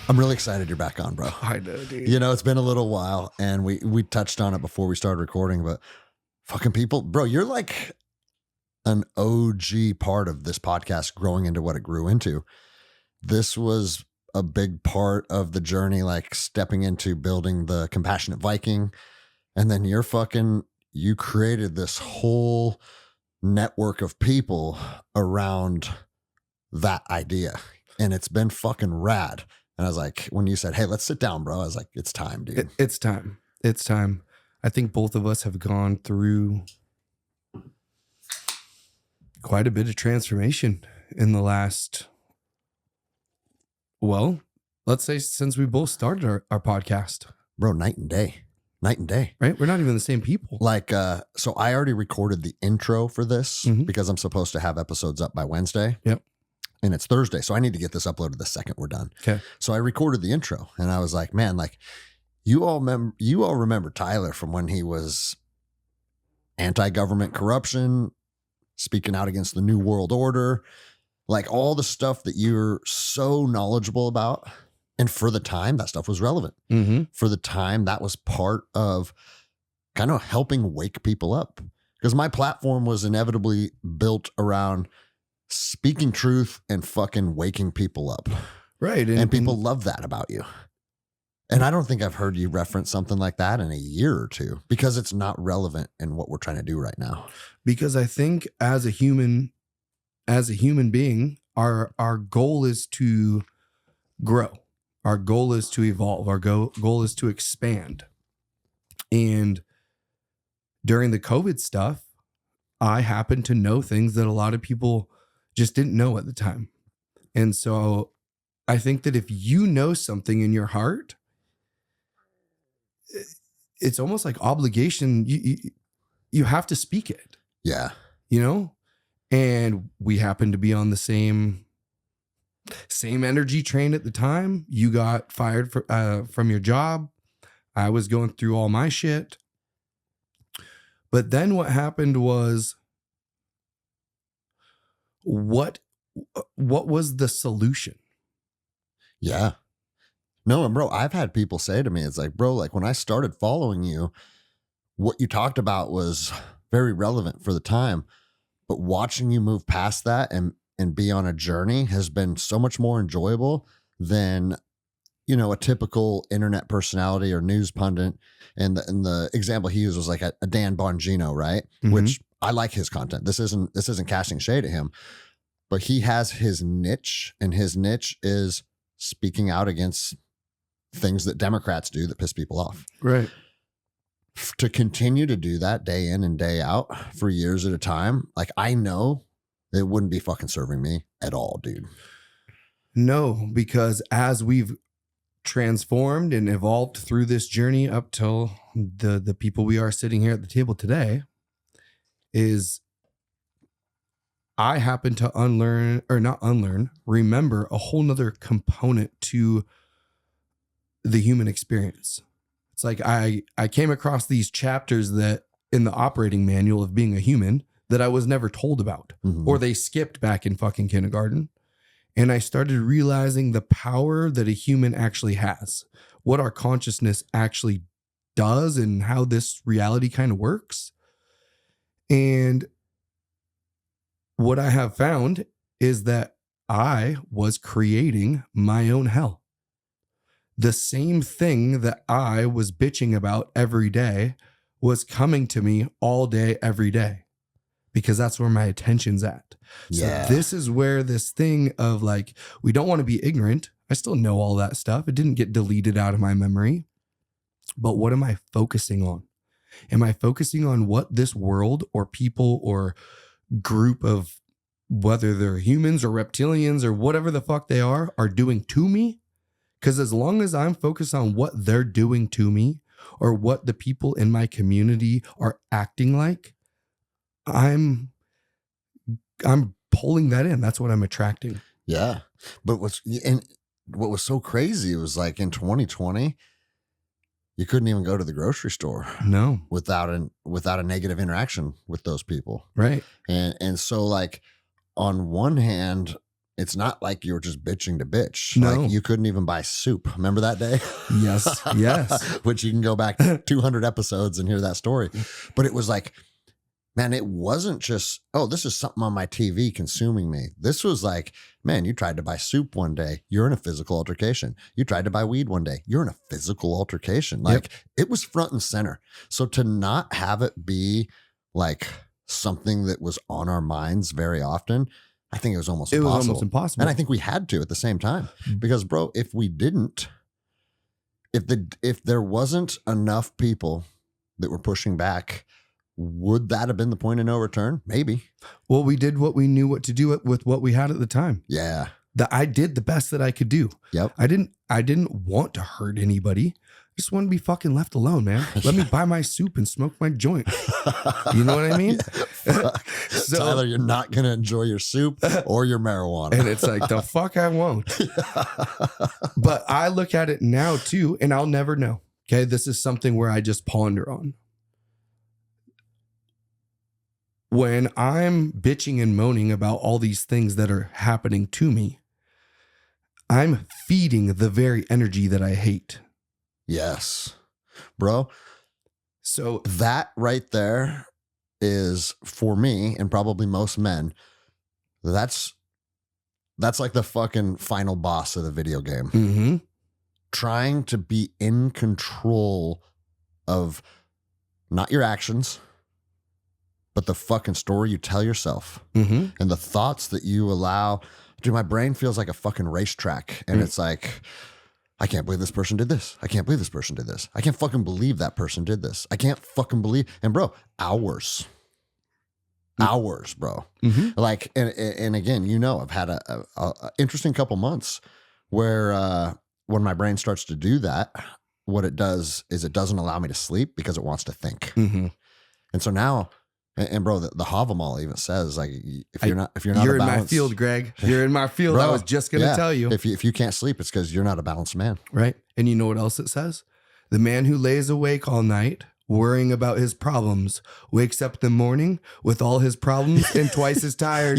I'm really excited you're back on, bro. I know, dude. You know, it's been a little while, and we touched on it before we started recording, but fucking people, bro, you're like an OG part of this podcast growing into what it grew into. This was a big part of the journey, like stepping into building the Compassionate Viking. And then you created this whole network of people around that idea. And it's been fucking rad. And I was like, when you said, hey, let's sit down, bro, I was like, it's time, dude. It's time. It's time. I think both of us have gone through quite a bit of transformation in the last, well, let's say since we both started our podcast. Bro, night and day. Right? We're not even the same people. Like, so I already recorded the intro for this because I'm supposed to have episodes up by Wednesday. Yep. And it's Thursday. So I need to get this uploaded the second we're done. Okay. So I recorded the intro and I was like, man, like you all remember Tyler from when he was anti-government corruption, speaking out against the New World Order, like all the stuff that you're so knowledgeable about. And for the time, that stuff was relevant. Mm-hmm. For the time, that was part of kind of helping wake people up. Because my platform was inevitably built around speaking truth and fucking waking people up. Right. And people love that about you. And I don't think I've heard you reference something like that in a year or two because it's not relevant in what we're trying to do right now. Because I think as a human being, our goal is to grow. Our goal is to evolve. Our goal is to expand. And during the COVID stuff, I happened to know things that a lot of people just didn't know at the time. And so I think that if you know something in your heart, it's almost like obligation. You have to speak it. Yeah. You know? And we happened to be on the same energy train at the time. You got fired from your job. I was going through all my shit. But then what happened was, what was the solution? Yeah. No, and bro, I've had people say to me, it's like, bro, like when I started following you, what you talked about was very relevant for the time, but watching you move past that and be on a journey has been so much more enjoyable than, you know, a typical internet personality or news pundit. And the example he used was like a Dan Bongino, right? Mm-hmm. Which I like his content. This isn't casting shade at him, but he has his niche, and his niche is speaking out against things that Democrats do that piss people off. Right. To continue to do that day in and day out for years at a time, like I know it wouldn't be fucking serving me at all, dude. No, because as we've transformed and evolved through this journey up till the people we are sitting here at the table today, is I happen to remember a whole nother component to the human experience. It's like I came across these chapters that in the operating manual of being a human that I was never told about, or they skipped back in fucking kindergarten. And I started realizing the power that a human actually has, what our consciousness actually does and how this reality kind of works. And what I have found is that I was creating my own hell. The same thing that I was bitching about every day was coming to me all day, every day, because that's where my attention's at. Yeah. So this is where this thing of like, we don't want to be ignorant. I still know all that stuff. It didn't get deleted out of my memory. But what am I focusing on? Am I focusing on what this world or people or group of, whether they're humans or reptilians or whatever the fuck they are doing to me? Because as long as I'm focused on what they're doing to me or what the people in my community are acting like, I'm pulling that in. That's what I'm attracting. Yeah. But what was so crazy was like in 2020, you couldn't even go to the grocery store. No. Without a negative interaction with those people. Right. And so like on one hand, it's not like you were just bitching to bitch. No. Like you couldn't even buy soup. Remember that day? Yes. Yes. Which you can go back 200 episodes and hear that story. But it was like, man, it wasn't just, oh, this is something on my TV consuming me. This was like, man, you tried to buy soup one day. You're in a physical altercation. You tried to buy weed one day. You're in a physical altercation. Like it was front and center. So to not have it be like something that was on our minds very often, I think it was almost impossible. It was almost impossible. And I think we had to at the same time because, bro, if we didn't, if there wasn't enough people that were pushing back, would that have been the point of no return? Maybe. Well, we did what we knew what to do with what we had at the time. Yeah. I did the best that I could do. Yep. I didn't want to hurt anybody. I just want to be fucking left alone, man. Let me buy my soup and smoke my joint. You know what I mean? So, Tyler, you're not going to enjoy your soup or your marijuana. And it's like, the fuck I won't. But I look at it now too, and I'll never know. Okay. This is something where I just ponder on. When I'm bitching and moaning about all these things that are happening to me, I'm feeding the very energy that I hate. Yes, bro. So that right there is, for me and probably most men, that's like the fucking final boss of the video game. Trying to be in control of not your actions, but the fucking story you tell yourself and the thoughts that you allow. Dude, my brain feels like a fucking racetrack. And it's like, I can't believe this person did this. I can't believe this person did this. I can't fucking believe that person did this. I can't fucking believe. And bro, hours, bro. Like, and again, you know, I've had a interesting couple months where when my brain starts to do that, what it does is it doesn't allow me to sleep because it wants to think. And so now, and bro, the Havamal even says, like, if you're not you're in balanced, my field, Greg. You're in my field. Bro, I was just going to tell you. If you can't sleep, it's because you're not a balanced man. Right. And you know what else it says? The man who lays awake all night worrying about his problems wakes up in the morning with all his problems and twice as tired.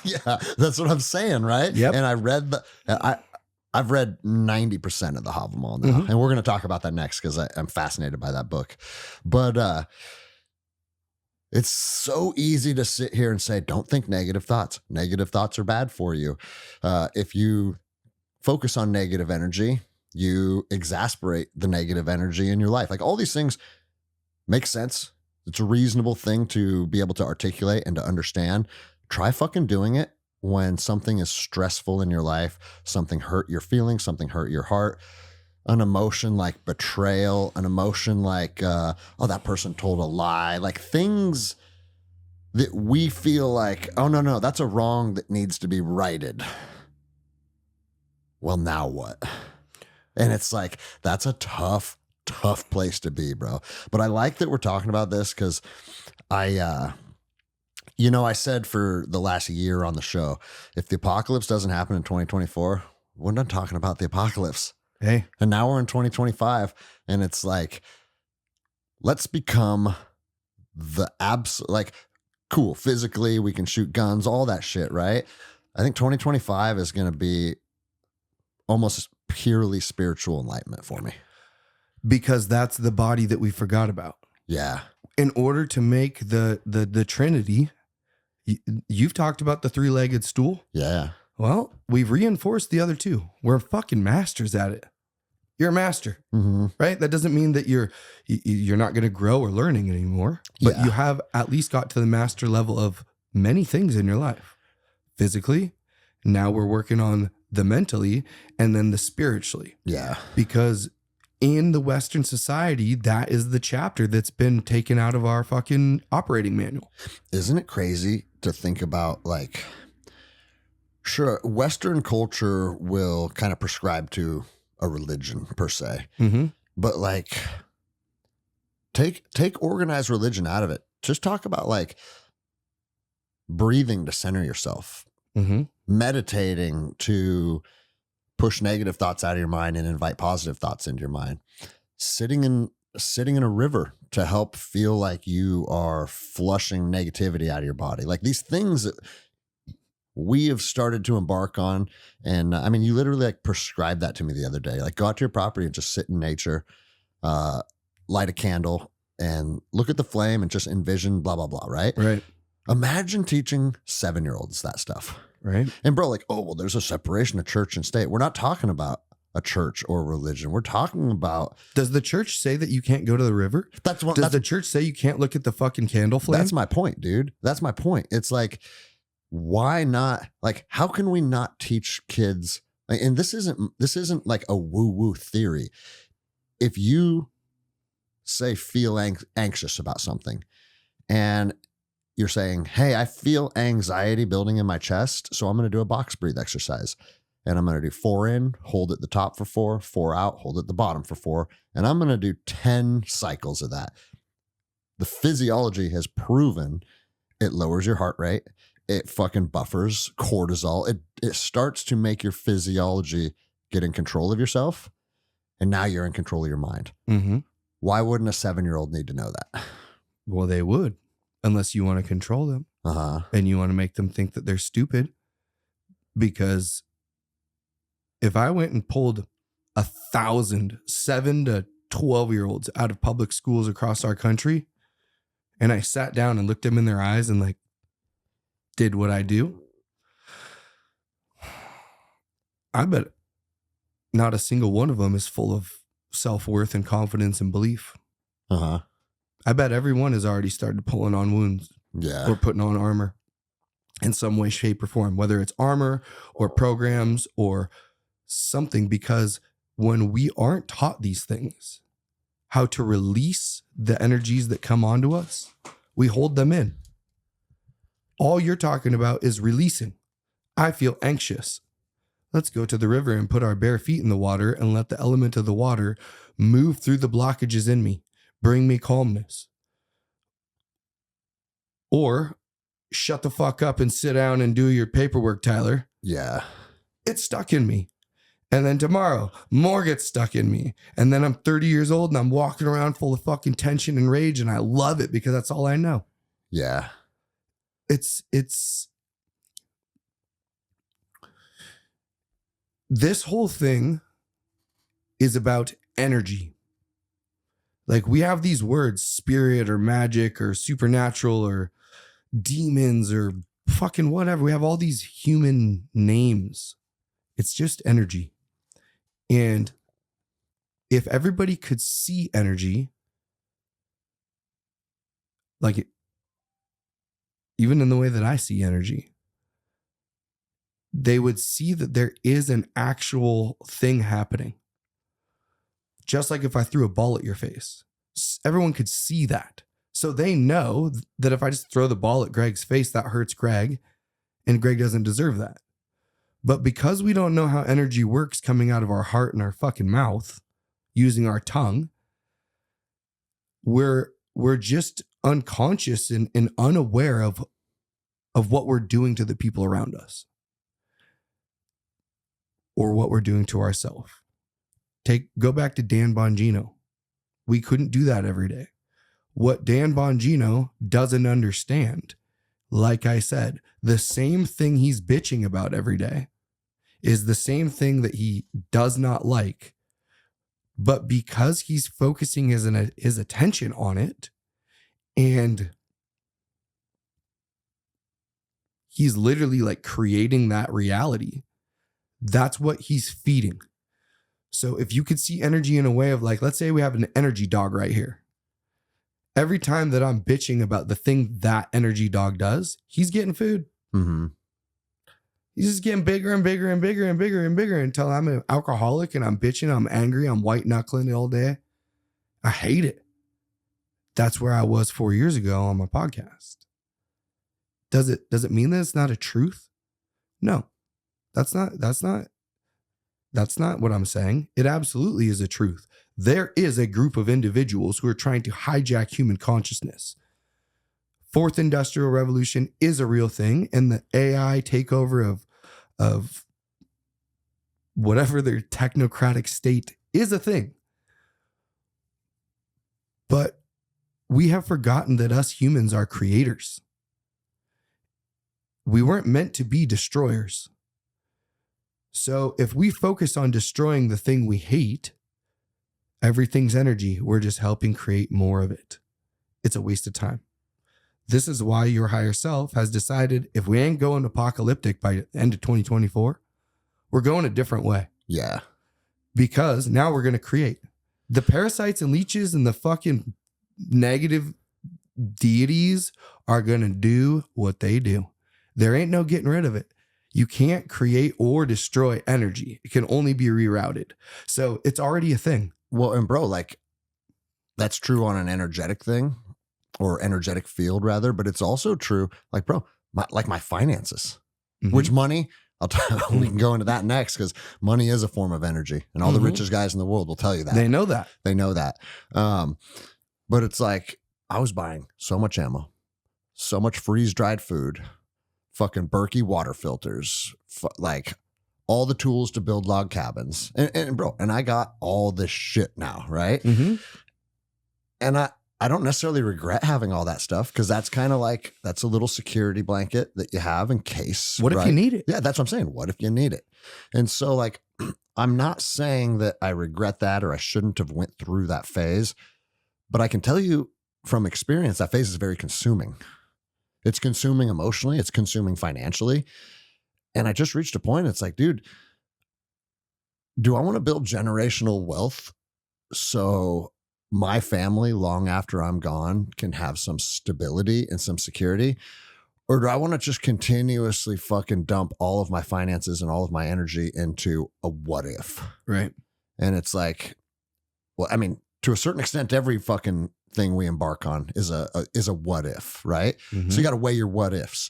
Yeah, that's what I'm saying, right? Yep. And I read I've read 90% of the Havamal now, and we're going to talk about that next because I'm fascinated by that book. But it's so easy to sit here and say, don't think negative thoughts. Negative thoughts are bad for you. If you focus on negative energy, you exasperate the negative energy in your life. Like all these things make sense. It's a reasonable thing to be able to articulate and to understand. Try fucking doing it when something is stressful in your life, something hurt your feelings, something hurt your heart. An emotion like betrayal, an emotion like, oh, that person told a lie, like things that we feel like, oh, no, that's a wrong that needs to be righted. Well, now what? And it's like, that's a tough place to be, bro. But I like that we're talking about this because I said for the last year on the show, if the apocalypse doesn't happen in 2024, we're not talking about the apocalypse. Hey. And now we're in 2025 and it's like, let's become the like, cool. Physically, we can shoot guns, all that shit, right? I think 2025 is going to be almost purely spiritual enlightenment for me. Because that's the body that we forgot about. Yeah. In order to make the Trinity, you've talked about the three-legged stool. Yeah. Well, we've reinforced the other two. We're fucking masters at it. You're a master, right? That doesn't mean that you're not going to grow or learning anymore, but you have at least got to the master level of many things in your life. Physically, now we're working on the mentally and then the spiritually. Yeah. Because in the Western society, that is the chapter that's been taken out of our fucking operating manual. Isn't it crazy to think about, like, sure, Western culture will kind of prescribe to a religion per se, but like take organized religion out of it. Just talk about like breathing to center yourself, meditating to push negative thoughts out of your mind and invite positive thoughts into your mind, sitting in a river to help feel like you are flushing negativity out of your body. Like these things that we have started to embark on. And I mean, you literally like prescribed that to me the other day. Like, go out to your property and just sit in nature, uh, light a candle and look at the flame and just envision blah, blah, blah. Right. Right. Imagine teaching 7-year-olds that stuff. Right. And bro, like, oh, well, there's a separation of church and state. We're not talking about a church or religion. We're talking about. Does the church say that you can't go to the river? Does the church say you can't look at the fucking candle flame? That's my point, dude. That's my point. It's like, why not? Like, how can we not teach kids? And this isn't like a woo-woo theory. If you say feel anxious about something and you're saying, hey, I feel anxiety building in my chest, so I'm going to do a box breathe exercise. And I'm going to do 4 in, hold at the top for 4, 4 out, hold at the bottom for 4. And I'm going to do 10 cycles of that. The physiology has proven it lowers your heart rate. It fucking buffers cortisol. It starts to make your physiology get in control of yourself. And now you're in control of your mind. Mm-hmm. Why wouldn't a 7-year-old need to know that? Well, they would, unless you want to control them. And you want to make them think that they're stupid. Because if I went and pulled 1,000 7 to 12-year-olds out of public schools across our country, and I sat down and looked them in their eyes and like did what I do, I bet not a single one of them is full of self-worth and confidence and belief. I bet everyone has already started pulling on wounds. Yeah. Or putting on armor in some way, shape, or form, whether it's armor or programs or something, because when we aren't taught these things, how to release the energies that come onto us, we hold them in. All you're talking about is releasing. I feel anxious. Let's go to the river and put our bare feet in the water and let the element of the water move through the blockages in me, bring me calmness. Or shut the fuck up and sit down and do your paperwork, Tyler. Yeah. It's stuck in me. And then tomorrow, more gets stuck in me. And then I'm 30 years old and I'm walking around full of fucking tension and rage. And I love it because that's all I know. Yeah. It's this whole thing is about energy. Like, we have these words, spirit or magic or supernatural or demons or fucking whatever. We have all these human names. It's just energy. And if everybody could see energy, like it, even in the way that I see energy, they would see that there is an actual thing happening. Just like if I threw a ball at your face, everyone could see that. So they know that if I just throw the ball at Greg's face, that hurts Greg, and Greg doesn't deserve that. But because we don't know how energy works coming out of our heart and our fucking mouth, using our tongue, we're just unconscious and unaware of what we're doing to the people around us or what we're doing to ourselves. Go back to Dan Bongino. We couldn't do that every day. What Dan Bongino doesn't understand, like I said, the same thing he's bitching about every day is the same thing that he does not like. But because he's focusing his attention on it, and he's literally like creating that reality, that's what he's feeding. So if you could see energy in a way of like, let's say we have an energy dog right here. Every time that I'm bitching about the thing that energy dog does, he's getting food. Mm-hmm. He's just getting bigger and bigger and bigger and bigger and bigger until I'm an alcoholic and I'm bitching, I'm angry, I'm white knuckling all day. I hate it. That's where I was 4 years ago on my podcast. Does it mean that it's not a truth? No, that's not what I'm saying. It absolutely is a truth. There is a group of individuals who are trying to hijack human consciousness. Fourth Industrial Revolution is a real thing, and the AI takeover of whatever their technocratic state is a thing. But we have forgotten that us humans are creators. we weren't meant to be destroyers. So if we focus on destroying the thing we hate, everything's energy. We're just helping create more of it. It's a waste of time. This is why your higher self has decided if we ain't going apocalyptic by the end of 2024, we're going a different way. Yeah. Because now we're going to create. The parasites and leeches and the fucking negative deities are going to do what they do. There ain't no getting rid of it. You can't create or destroy energy. It can only be rerouted. So it's already a thing. Well, and bro, like that's true on an energetic thing or energetic field rather, but it's also true. Like, bro, my finances, which money, we can go into that next because money is a form of energy and all the richest guys in the world will tell you that. They know that. They know that. But it's like, I was buying so much ammo, so much freeze dried food, fucking Berkey water filters, like all the tools to build log cabins. And bro, and I got all this shit now, right? And I don't necessarily regret having all that stuff because that's kind of like, that's a little security blanket that you have in case. What if you need it? Yeah, that's what I'm saying. What if you need it? And so like, I'm not saying that I regret that or I shouldn't have went through that phase, but I can tell you from experience, that phase is very consuming. It's consuming emotionally. It's consuming financially. And I just reached a point. It's like, dude, do I want to build generational wealth so my family, long after I'm gone, can have some stability and some security? Or do I want to just continuously fucking dump all of my finances and all of my energy into a what if? Right. And it's like, well, I mean, to a certain extent, every fucking thing we embark on is a what if, right? So you got to weigh your what ifs.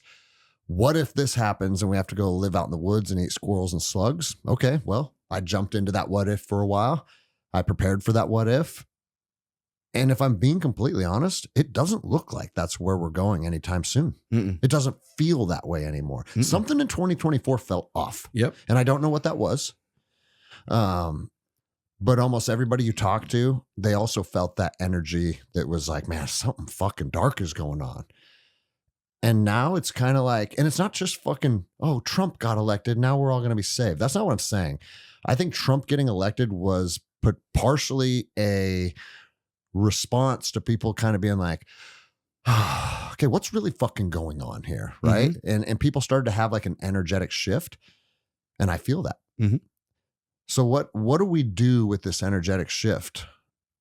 What if this happens and we have to go live out in the woods and eat squirrels and slugs? Okay, well, I jumped into that what if for a while. I prepared for that what if. And if I'm being completely honest, it doesn't look like that's where we're going anytime soon. It doesn't feel that way anymore. Something in 2024 felt off. Yep. And I don't know what that was. But almost everybody you talk to, they also felt that energy that was like, man, something fucking dark is going on. And now it's kind of like, and it's not just fucking, oh, Trump got elected. Now we're all going to be saved. That's not what I'm saying. I think Trump getting elected was partially a response to people kind of being like, oh, okay, what's really fucking going on here? Right. And people started to have like an energetic shift. And I feel that. So what do we do with this energetic shift?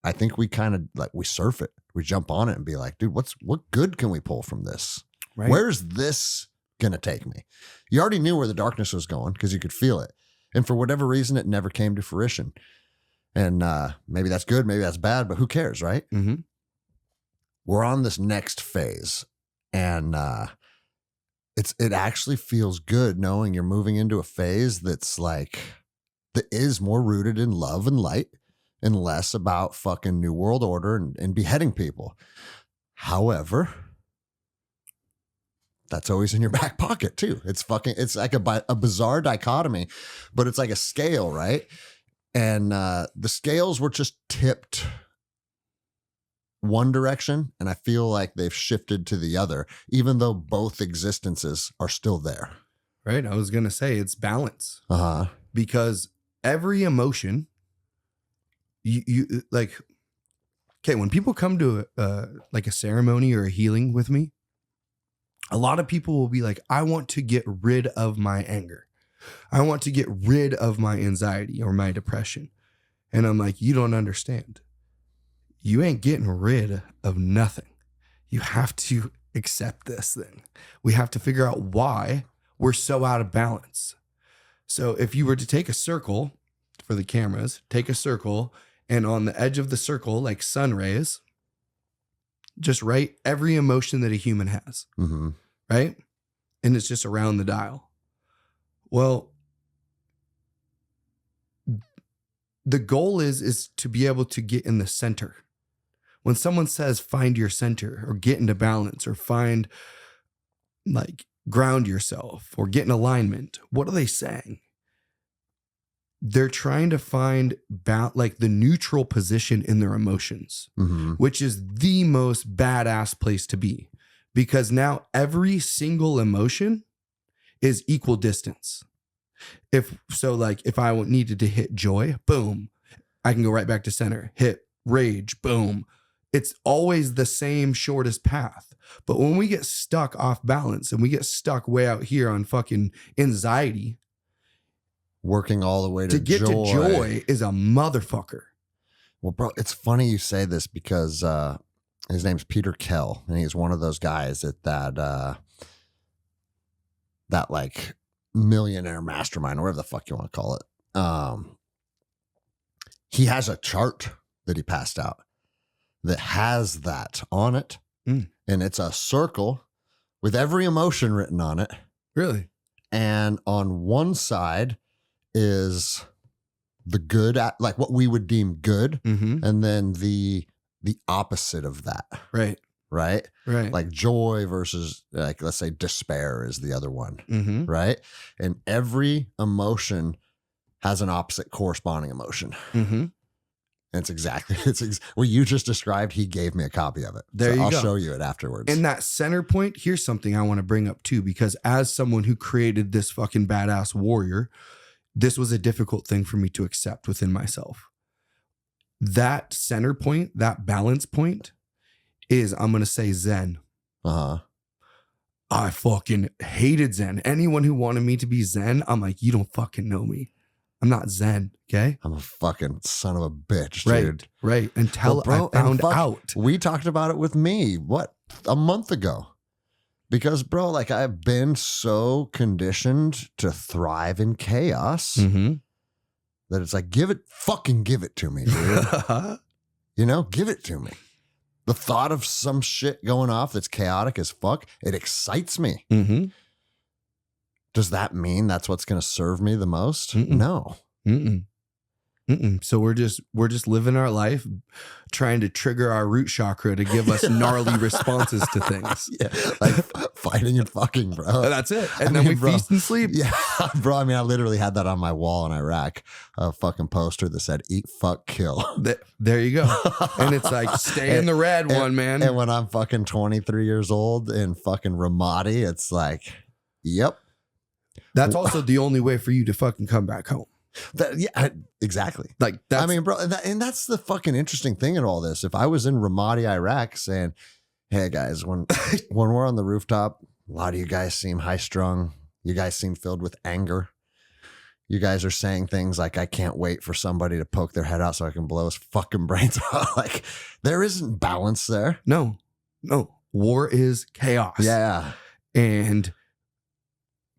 I think we kind of like, we surf it. We jump on it and be like, dude, what good can we pull from this? Right. Where's this going to take me? You already knew where the darkness was going because you could feel it. And for whatever reason, it never came to fruition. And maybe that's good, maybe that's bad, but who cares, right? We're on this next phase. And it actually feels good knowing you're moving into a phase that's like, that is more rooted in love and light and less about fucking New World Order and beheading people. However, that's always in your back pocket too. It's like a bizarre dichotomy, but it's like a scale, right? And the scales were just tipped one direction, and I feel like they've shifted to the other, even though both existences are still there. Right. I was going to say it's balance. Because every emotion, you like, okay, when people come to like a ceremony or a healing with me, a lot of people will be like, I want to get rid of my anger. I want to get rid of my anxiety or my depression. And I'm like, you don't understand. You ain't getting rid of nothing. You have to accept this thing. We have to figure out why we're so out of balance. So if you were to take a circle for the cameras, take a circle, and on the edge of the circle, like sun rays, just write every emotion that a human has, right? And it's just around the dial. Well, the goal is to be able to get in the center. When someone says, find your center or get into balance or find, like, ground yourself or get in alignment, what are they saying? They're trying to find like the neutral position in their emotions, which is the most badass place to be, because now every single emotion is equal distance. If I needed to hit joy, boom, I can go right back to center. Hit rage, boom. It's always the same shortest path. But when we get stuck off balance and we get stuck way out here on fucking anxiety, working all the way to get joy. to joy is a motherfucker. Well, bro, it's funny you say this because his name's Peter Kell, and he's one of those guys that like millionaire mastermind, or whatever the fuck you want to call it. He has a chart that he passed out that has that on it. And it's a circle with every emotion written on it. Really? And on one side is the good, like what we would deem good. Mm-hmm. And then the opposite of that. Right. Right. Right. Like joy versus, like, let's say despair is the other one. Mm-hmm. Right. And every emotion has an opposite corresponding emotion. Mm-hmm. And it's what you just described. He gave me a copy of it. There you I'll go. show you it afterwards. And that center point, here's something I want to bring up too, because as someone who created this fucking badass warrior, this was a difficult thing for me to accept within myself. That center point, that balance point is, I'm going to say, Zen. Uh-huh. I fucking hated Zen. Anyone who wanted me to be Zen, I'm like, you don't fucking know me. I'm not Zen, okay? I'm a fucking son of a bitch, Right, dude. right. Until Well, bro, I found and out. We talked about it with me, a month ago? Because, bro, like, I've been so conditioned to thrive in chaos Mm-hmm. that it's like, give it to me, dude. Give it to me. The thought of some shit going off that's chaotic as fuck, it excites me. Mm-hmm. Does that mean that's what's going to serve me the most? Mm-mm. No. Mm-mm. Mm-mm. So we're just living our life, trying to trigger our root chakra to give us gnarly responses to things. Yeah, like fighting and fucking, bro. And that's it. And then we feast and sleep. Yeah, bro. I mean, I literally had that on my wall in Iraq, a fucking poster that said "Eat, fuck, kill." There you go. And it's like, stay in the red one, man. And when I'm fucking 23 years old in fucking Ramadi, it's like, yep. That's also the only way for you to fucking come back home. Yeah, exactly. Like, that's, I mean, bro, and that's the fucking interesting thing in all this. If I was in Ramadi, Iraq, saying, "Hey guys, when we're on the rooftop, a lot of you guys seem high strung. You guys seem filled with anger. You guys are saying things like, I can't wait for somebody to poke their head out so I can blow his fucking brains out." Like, there isn't balance there. No. War is chaos. Yeah. And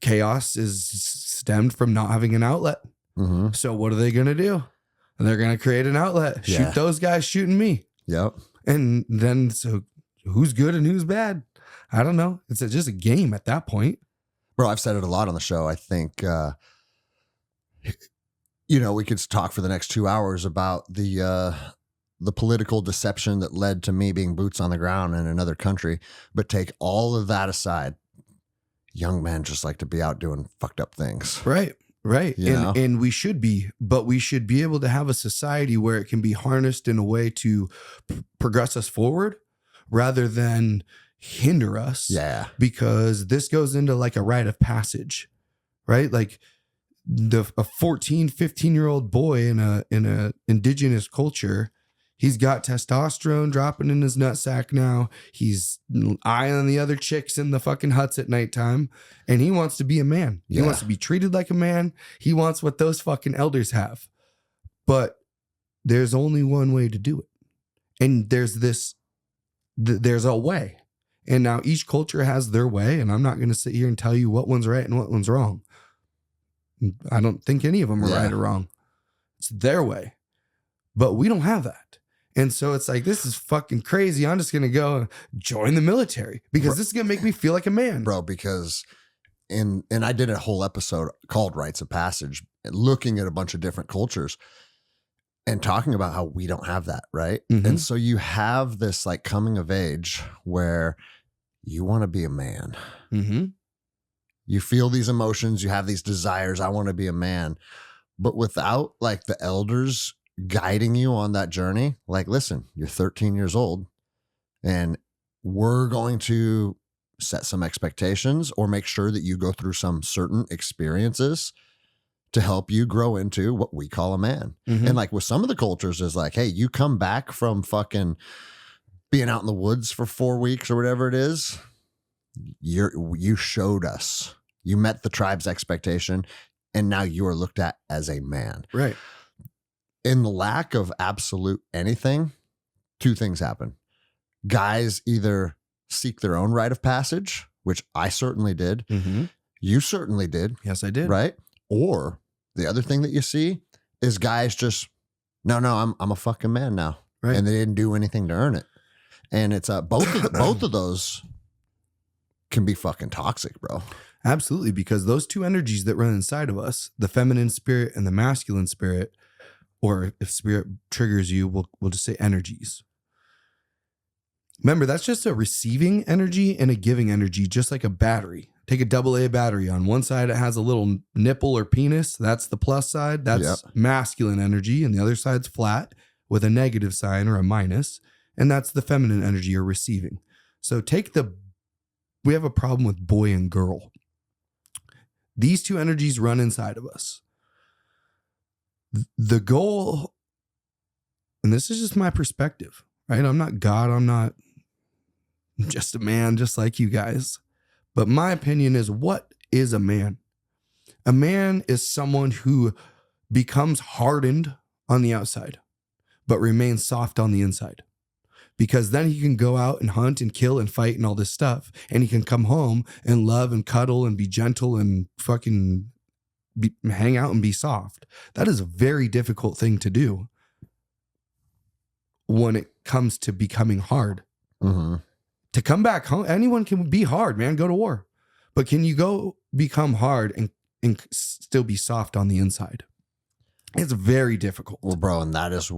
chaos is stemmed from not having an outlet. Mm-hmm. So what are they going to do? They're going to create an outlet. Yeah. Shoot those guys shooting me. Yep. And then, so who's good and who's bad? I don't know. It's just a game at that point. Bro, I've said it a lot on the show. I think, we could talk for the next 2 hours about the political deception that led to me being boots on the ground in another country. But take all of that aside, young men just like to be out doing fucked up things. Right. You And we should be, but we should be able to have a society where it can be harnessed in a way to progress us forward rather than hinder us. Yeah. Because this goes into like a rite of passage, right? Like a 14, 15-year-old boy in a indigenous culture, he's got testosterone dropping in his nutsack now. He's eyeing the other chicks in the fucking huts at nighttime. And he wants to be a man. Yeah. He wants to be treated like a man. He wants what those fucking elders have. But there's only one way to do it. And there's a way. And now each culture has their way. And I'm not going to sit here and tell you what one's right and what one's wrong. I don't think any of them are right or wrong. It's their way. But we don't have that. And so it's like, this is fucking crazy. I'm just going to go join the military because this is going to make me feel like a man. Bro, because and I did a whole episode called Rites of Passage, looking at a bunch of different cultures and talking about how we don't have that, right? Mm-hmm. And so you have this like coming of age where you want to be a man. Mm-hmm. You feel these emotions, you have these desires, I want to be a man. But without like the elders guiding you on that journey, like, listen, you're 13 years old and we're going to set some expectations or make sure that you go through some certain experiences to help you grow into what we call a man. Mhm. And like with some of the cultures is like, hey, you come back from fucking being out in the woods for 4 weeks or whatever it is. You showed us, you met the tribe's expectation, and now you are looked at as a man. Right. In the lack of absolute anything, two things happen. Guys either seek their own rite of passage, which I certainly did. Mm-hmm. You certainly did. Yes, I did. Right? Or the other thing that you see is guys just, no, I'm a fucking man now. Right. And they didn't do anything to earn it. And it's both of those can be fucking toxic, bro. Absolutely, because those two energies that run inside of us, the feminine spirit and the masculine spirit, or if spirit triggers you, we'll just say energies. Remember, that's just a receiving energy and a giving energy, just like a battery. Take a AA battery. On one side, it has a little nipple or penis. That's the plus side. That's masculine energy. And the other side's flat with a negative sign or a minus. And that's the feminine energy you're receiving. So we have a problem with boy and girl. These two energies run inside of us. The goal, and this is just my perspective, right? I'm not God. I'm not just a man, just like you guys. But my opinion is, what is a man? A man is someone who becomes hardened on the outside, but remains soft on the inside. Because then he can go out and hunt and kill and fight and all this stuff. And he can come home and love and cuddle and be gentle and fucking hang out and be soft. That is a very difficult thing to do when it comes to becoming hard. Mm-hmm. To come back home, anyone can be hard, man. Go to war. But can you go become hard and still be soft on the inside? It's very difficult. Well, bro, and that is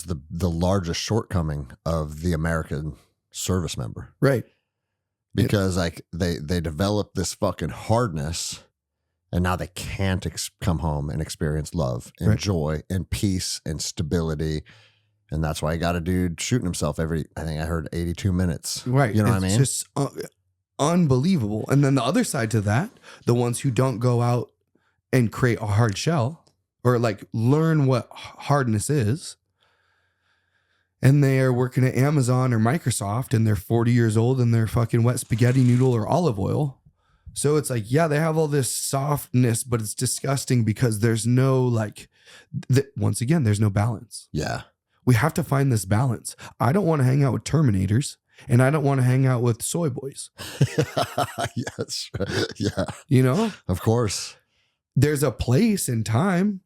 the largest shortcoming of the American service member. Right. Because like they develop this fucking hardness, and now they can't come home and experience love and joy and peace and stability. And that's why I got a dude shooting himself I think I heard 82 minutes. Right. You know what I mean? It's just unbelievable. And then the other side to that, the ones who don't go out and create a hard shell or like learn what hardness is. And they are working at Amazon or Microsoft and they're 40 years old and they're fucking wet spaghetti noodle or olive oil. So it's like, yeah, they have all this softness, but it's disgusting because there's no once again, there's no balance. Yeah. We have to find this balance. I don't want to hang out with Terminators and I don't want to hang out with soy boys. Yes. Yeah. You know? Of course. There's a place and time.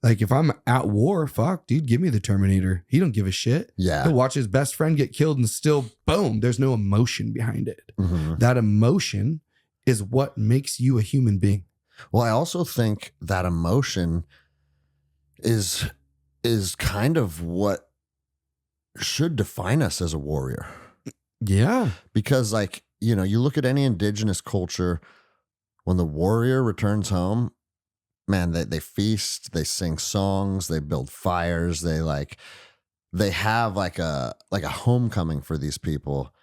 Like if I'm at war, fuck, dude, give me the Terminator. He don't give a shit. Yeah. He'll watch his best friend get killed and still, boom, there's no emotion behind it. Mm-hmm. That emotion is what makes you a human being. Well, I also think that emotion is kind of what should define us as a warrior. Yeah. Because like, you look at any indigenous culture, when the warrior returns home, man, they feast, they sing songs, they build fires, they have like a homecoming for these people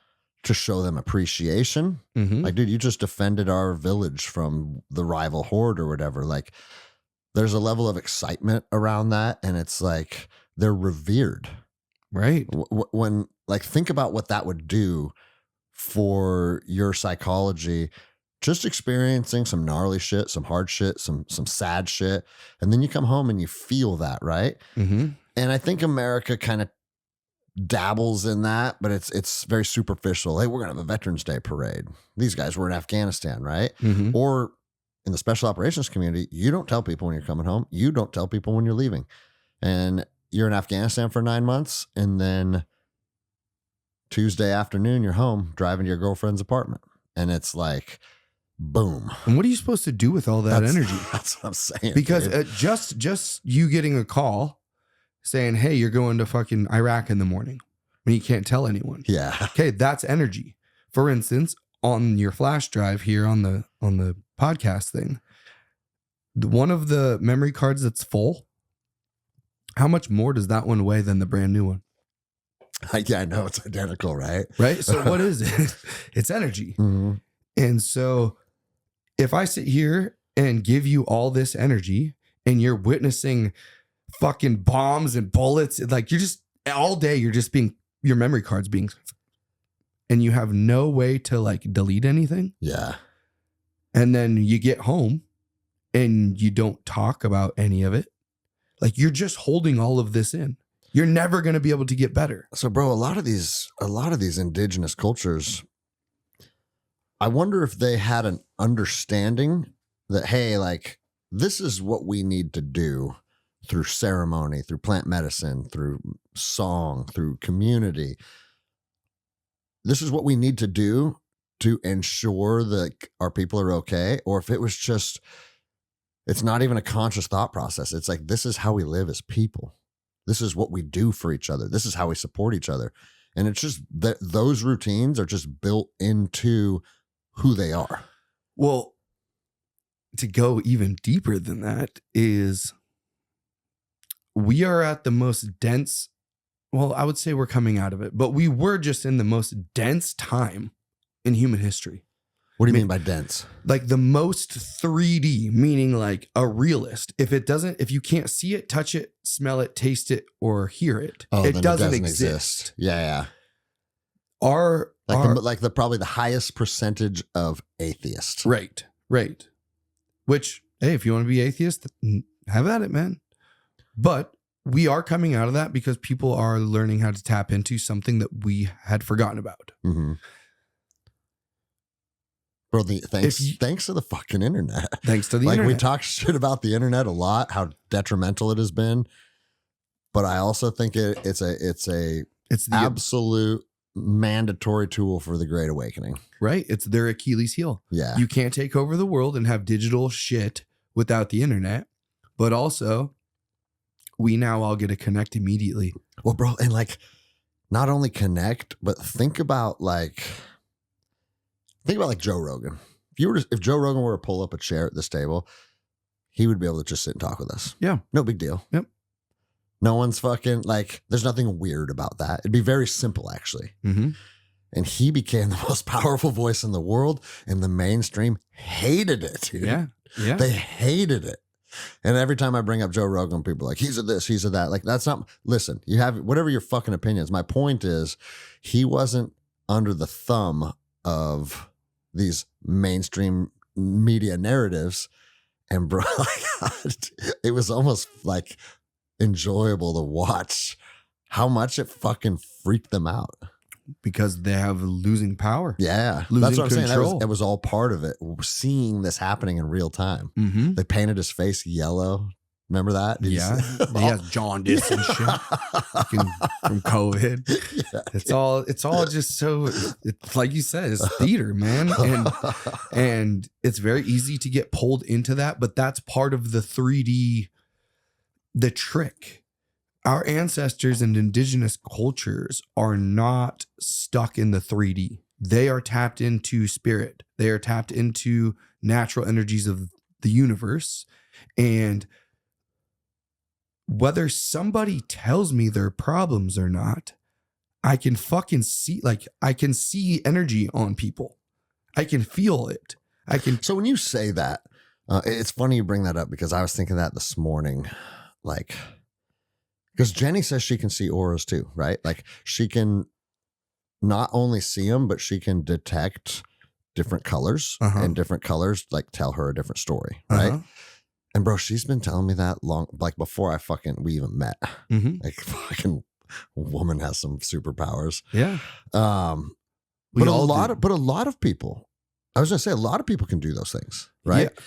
to show them appreciation. Mm-hmm. Like, dude, you just defended our village from the rival horde or whatever. Like, there's a level of excitement around that, and it's like they're revered. Right. When think about what that would do for your psychology. Just experiencing some gnarly shit, some hard shit, some sad shit. And then you come home and you feel that, right? Mm-hmm. And I think America kind of dabbles in that, but it's very superficial. Hey, we're going to have a Veterans Day parade. These guys were in Afghanistan, right? Mm-hmm. Or in the special operations community, you don't tell people when you're coming home. You don't tell people when you're leaving. And you're in Afghanistan for 9 months. And then Tuesday afternoon, you're home driving to your girlfriend's apartment. And it's like... boom. And what are you supposed to do with all that energy? That's what I'm saying. Because just you getting a call saying, hey, you're going to fucking Iraq in the morning when you can't tell anyone. Yeah. Okay, that's energy. For instance, on your flash drive here on the podcast thing, one of the memory cards that's full, how much more does that one weigh than the brand new one? Yeah, I know it's identical, right? Right? So what is it? It's energy. Mhm. And so if I sit here and give you all this energy and you're witnessing fucking bombs and bullets, like you're just all day, you're just being, your memory card's being, and you have no way to like delete anything. Yeah. And then you get home and you don't talk about any of it. Like you're just holding all of this in. You're never going to be able to get better. So, bro, a lot of these indigenous cultures, I wonder if they had an understanding that, hey, like, this is what we need to do through ceremony, through plant medicine, through song, through community. This is what we need to do to ensure that our people are okay. Or if it was just, it's not even a conscious thought process. It's like, this is how we live as people. This is what we do for each other. This is how we support each other. And it's just that those routines are just built into who they are. Well, to go even deeper than that is we are at the most dense, well, I would say we're coming out of it, but we were just in the most dense time in human history. What do you mean by dense? Like the most 3D, meaning like a realist. If you can't see it, touch it, smell it, taste it, or hear it, it doesn't exist. Yeah. Our probably the highest percentage of atheists. Right. Which, hey, if you want to be atheist, have at it, man. But we are coming out of that because people are learning how to tap into something that we had forgotten about. Mm-hmm. Bro, thanks to the fucking internet. Thanks to the internet. internet. We talk shit about the internet a lot, how detrimental it has been. But I also think it's the absolute mandatory tool for the Great Awakening. Right. It's their Achilles heel. Yeah. You can't take over the world and have digital shit without the internet. But also, we now all get to connect immediately. Well, bro, and like not only connect, but think about Joe Rogan. If Joe Rogan were to pull up a chair at this table, he would be able to just sit and talk with us. Yeah. No big deal. Yep. No one's fucking there's nothing weird about that. It'd be very simple, actually. Mm-hmm. And he became the most powerful voice in the world, and the mainstream hated it, dude. Yeah. They hated it. And every time I bring up Joe Rogan, people are like, he's a this, he's a that. Like, that's not, listen, you have whatever your fucking opinions. My point is, he wasn't under the thumb of these mainstream media narratives. And bro, it was almost like enjoyable to watch how much it fucking freaked them out. Because they have losing power. Yeah. Losing that's what I'm control. saying. That was all part of it. Seeing this happening in real time. Mm-hmm. They painted his face yellow. Remember that? He has jaundice and shit from COVID. Yeah, it's all just so, it's like you said, it's theater, man. And it's very easy to get pulled into that, but that's part of the 3D, the trick. Our ancestors and indigenous cultures are not stuck in the 3D. They are tapped into spirit. They are tapped into natural energies of the universe. And whether somebody tells me their problems or not, I can fucking see, I can see energy on people. I can feel it. So when you say that, it's funny you bring that up because I was thinking that this morning, because Jenny says she can see auras too, right? Like she can not only see them, but she can detect different colors and different colors tell her a different story, right? And bro, she's been telling me that long, before we even met. Mm-hmm. Fucking woman has some superpowers. Yeah. But a lot of people, I was gonna say a lot of people can do those things, right? Yeah.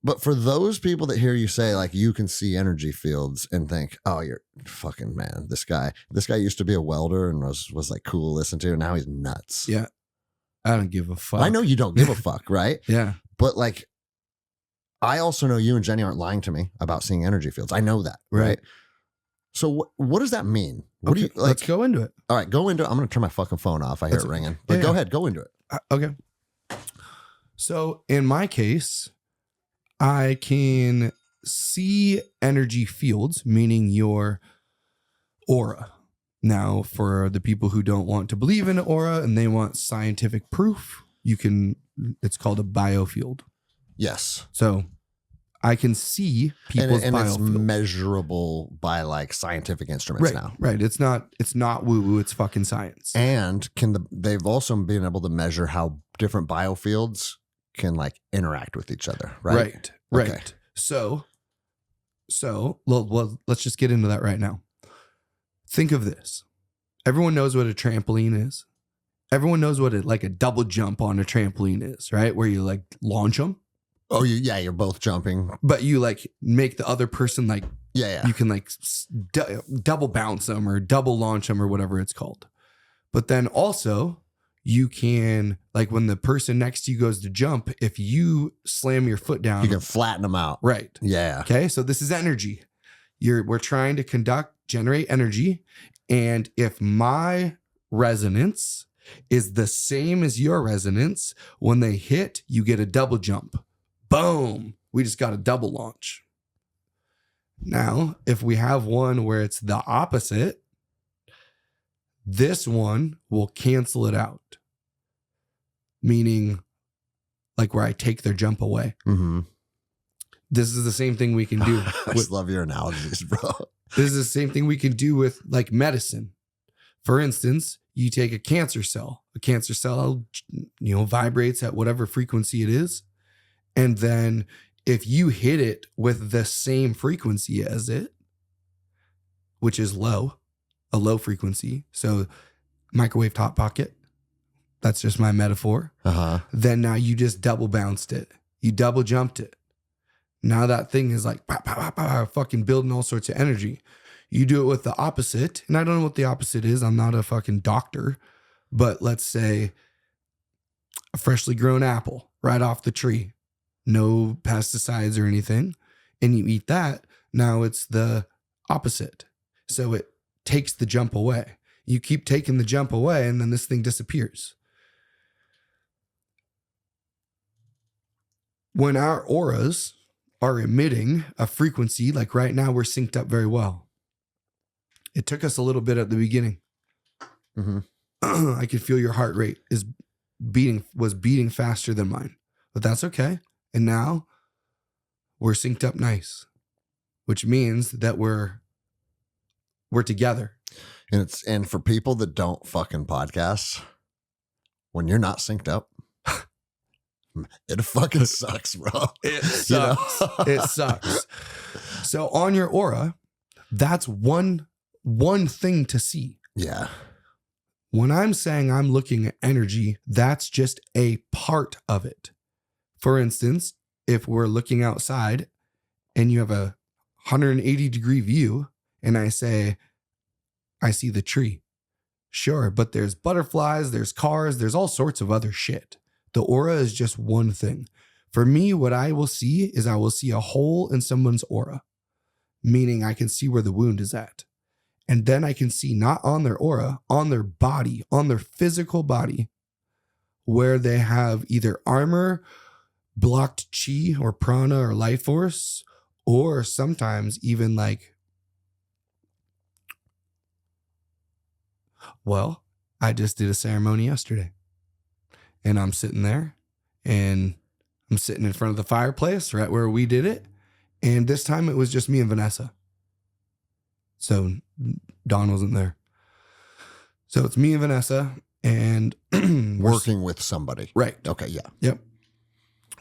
But for those people that hear you say you can see energy fields and think, oh, you're fucking man, this guy used to be a welder and was cool to listen to, and now he's nuts. Yeah. I don't give a fuck. I know you don't give a fuck, right? Yeah. But I also know you and Jenny aren't lying to me about seeing energy fields. I know that, right? So what does that mean? What do you Let's go into it. All right, go into it. I'm going to turn my fucking phone off. I hear it ringing. But go ahead, go into it. Okay. So in my case, I can see energy fields, meaning your aura. Now, for the people who don't want to believe in an aura and they want scientific proof, it's called a biofield. Yes. So I can see people's and it's biofield. measurable by like scientific instruments Right, now. right. It's not woo-woo, it's fucking science. And they've also been able to measure how different biofields can like interact with each other, right? Right. Okay. So well, let's just get into that right now. Think of this. Everyone knows what a trampoline is. Everyone knows what like a double jump on a trampoline is, right? Where you like launch them. Oh, you're both jumping. But you like make the other person like, Yeah. you can like double bounce them or double launch them or whatever it's called. But then also you can, like when the person next to you goes to jump, if you slam your foot down, You can flatten them out. right. Yeah. Okay. So this is energy. We're trying to generate energy. And if my resonance is the same as your resonance, when they hit, you get a double jump. Boom. We just got a double launch. Now, if we have one where it's the opposite, this one will cancel it out. Meaning, like where I take their jump away. Mm-hmm. This is the same thing we can do. I just love your analogies, bro. This is the same thing we can do with like medicine. For instance, you take a cancer cell. A cancer cell, vibrates at whatever frequency it is. And then if you hit it with the same frequency as it, which is a low frequency. So microwave hot pocket. That's just my metaphor. Uh-huh. Then now you just double bounced it. You double jumped it. Now that thing is like fucking building all sorts of energy. You do it with the opposite. And I don't know what the opposite is. I'm not a fucking doctor. But let's say a freshly grown apple right off the tree. No pesticides or anything. And you eat that. Now it's the opposite. So it takes the jump away. You keep taking the jump away and then this thing disappears. When our auras are emitting a frequency, like right now we're synced up very well. It took us a little bit at the beginning. Mm-hmm. I could feel your heart rate was beating faster than mine, but that's okay. And now we're synced up nice, which means that we're together. And for people that don't fucking podcast, when you're not synced up, it fucking sucks, bro. It sucks. It sucks. So on your aura, that's one thing to see. Yeah. When I'm saying I'm looking at energy, that's just a part of it. For instance, if we're looking outside and you have a 180 degree view and I say, I see the tree. Sure, but there's butterflies, there's cars, there's all sorts of other shit. The aura is just one thing. For me, what I will see is I will see a hole in someone's aura, meaning I can see where the wound is at. And then I can see not on their aura, on their body, on their physical body, where they have either armor, blocked chi or prana or life force, or sometimes even like, well, I just did a ceremony yesterday. And I'm sitting there and I'm sitting in front of the fireplace right where we did it. And this time it was just me and Vanessa. So Dawn wasn't there. So it's me and Vanessa and Working with somebody. Right. Okay. Yeah. Yep.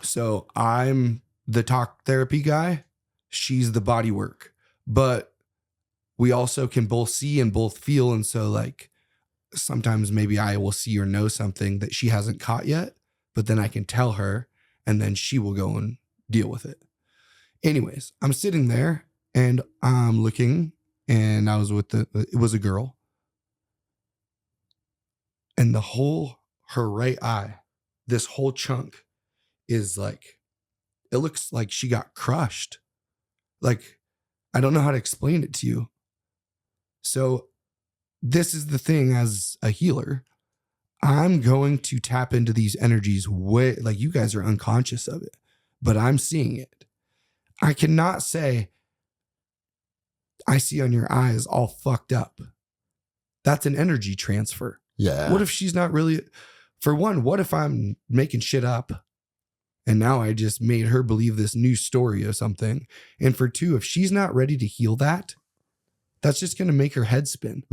So I'm the talk therapy guy. She's the body work. But we also can both see and both feel. And so like, sometimes maybe I will see or know something that she hasn't caught yet, but then I can tell her and then she will go and deal with it. Anyways, I'm sitting there and I'm looking and I was it was a girl. And her right eye, this whole chunk is like, it looks like she got crushed. Like, I don't know how to explain it to you. So this is the thing as a healer. I'm going to tap into these energies way, like you guys are unconscious of it, but I'm seeing it. I cannot say, I see on your eyes all fucked up. That's an energy transfer. Yeah. What if she's not really, for one, what if I'm making shit up and now I just made her believe this new story or something? And for two, if she's not ready to heal that, that's just going to make her head spin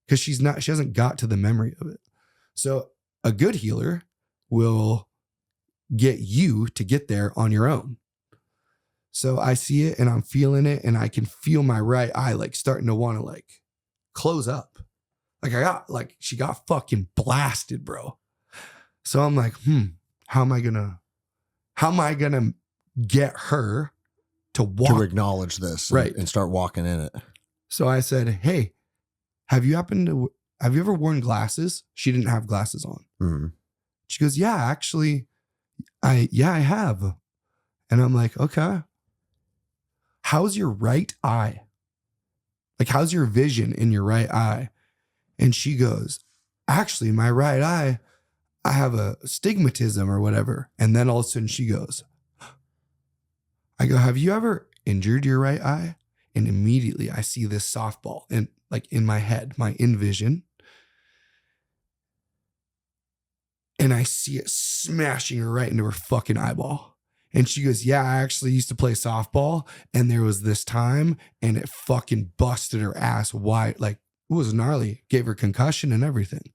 because she hasn't got to the memory of it. So a good healer will get you to get there on your own. So I see it and I'm feeling it and I can feel my right eye like starting to want to like close up. Like she got fucking blasted, bro. So I'm like, how am I gonna get her to walk? To acknowledge this and start walking in it. So I said, hey, have you ever worn glasses? She didn't have glasses on. Mm-hmm. She goes, yeah, actually, I have. And I'm like, okay. How's your right eye? Like, how's your vision in your right eye? And she goes, actually, my right eye, I have a stigmatism or whatever. And then all of a sudden she goes, I go, have you ever injured your right eye? And immediately I see this softball in my head, my in-vision. And I see it smashing her right into her fucking eyeball. And she goes, yeah, I actually used to play softball. And there was this time and it fucking busted her ass wide. Like, it was gnarly, gave her concussion and everything.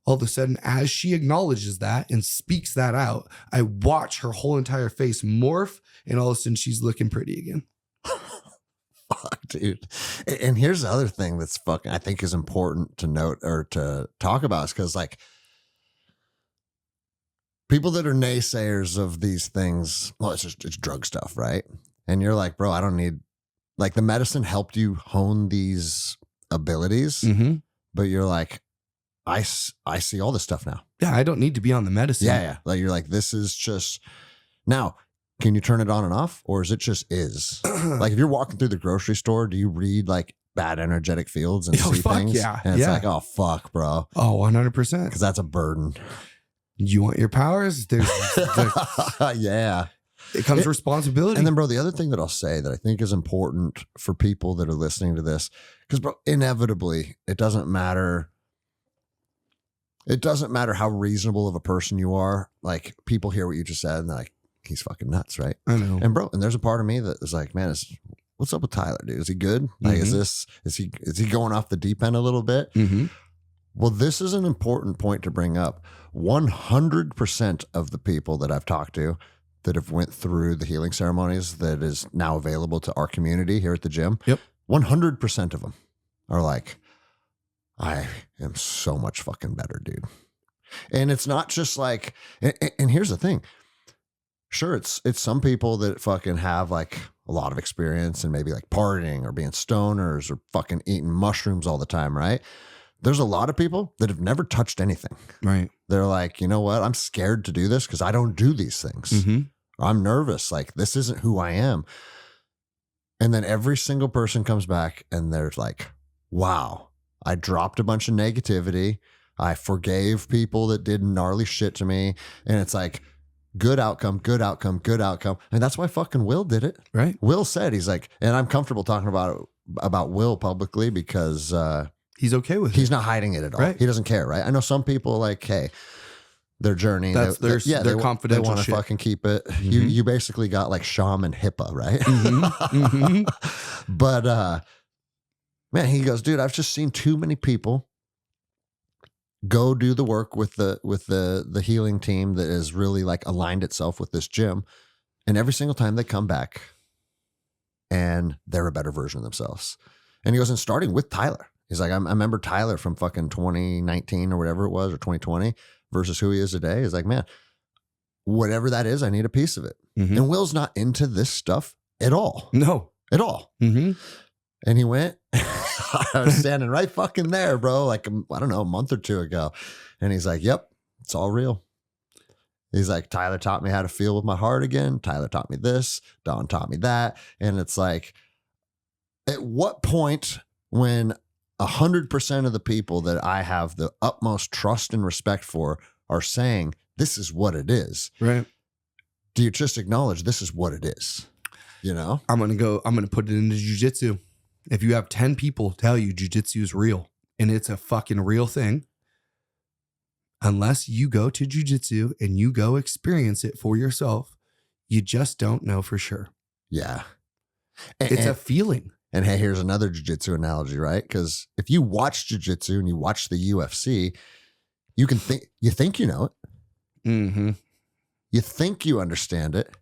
All of a sudden, as she acknowledges that and speaks that out, I watch her whole entire face morph, and all of a sudden she's looking pretty again. Fuck, dude. And here's the other thing that's fucking, I think is important to note or to talk about is because like people that are naysayers of these things, well, it's drug stuff, right? And you're like, bro, I don't need, like the medicine helped you hone these abilities, but you're like, I see all this stuff now. Yeah, I don't need to be on the medicine. Yeah. Like you're like, this is just, now, can you turn it on and off? Or is it just is? Like if you're walking through the grocery store, do you read like bad energetic fields and see things? Yeah. And it's like, oh, fuck, bro. Oh, 100%. Because that's a burden. You want your powers? Yeah. It comes responsibility. And then, bro, the other thing that I'll say that I think is important for people that are listening to this, because, bro, inevitably, it doesn't matter. It doesn't matter how reasonable of a person you are. Like, people hear what you just said and they're like, he's fucking nuts, right? I know. And, bro, and there's a part of me that is like, man, what's up with Tyler, dude? Is he good? Like, is he going off the deep end a little bit? Well, this is an important point to bring up. 100% of the people that I've talked to that have went through the healing ceremonies that is now available to our community here at the gym. Yep. 100% of them are like, I am so much fucking better, dude. And it's not just like, and here's the thing. Sure, it's some people that fucking have like a lot of experience and maybe like partying or being stoners or fucking eating mushrooms all the time, right? There's a lot of people that have never touched anything. Right. They're like, you know what? I'm scared to do this because I don't do these things. I'm nervous. Like, this isn't who I am. And then every single person comes back and they're like, wow, I dropped a bunch of negativity. I forgave people that did gnarly shit to me. And it's like, good outcome, good outcome, good outcome. And that's why fucking Will did it. Right. Will said, he's like, and I'm comfortable talking about Will publicly because he's okay with it. He's not hiding it at all. Right. He doesn't care, right? I know some people like, hey, their journey. That's their confidential They want to shit. fucking keep it. You basically got like shaman HIPAA, right? But man, he goes, dude, I've just seen too many people go do the work with the healing team that is really like aligned itself with this gym. And every single time they come back and they're a better version of themselves. And he goes, and starting with Tyler. He's like, I remember Tyler from fucking 2019 or whatever it was, or 2020 versus who he is today. He's like, man, whatever that is, I need a piece of it. And Will's not into this stuff at all. No. At all. And he went, I was standing right fucking there, bro, like, I don't know, a month or two ago. And he's like, yep, it's all real. He's like, Tyler taught me how to feel with my heart again. Tyler taught me this. Don taught me that. And it's like, at what point when 100% of the people that I have the utmost trust and respect for are saying, this is what it is. Right. Do you just acknowledge this is what it is? You know? I'm going to put it into jujitsu. If you have 10 people tell you jujitsu is real, and it's a fucking real thing. Unless you go to jujitsu and you go experience it for yourself, you just don't know for sure. Yeah. It's a feeling. And hey, here's another jiu-jitsu analogy, right? Because if you watch jiu-jitsu and you watch the UFC, you think you know it. Mm-hmm. You think you understand it.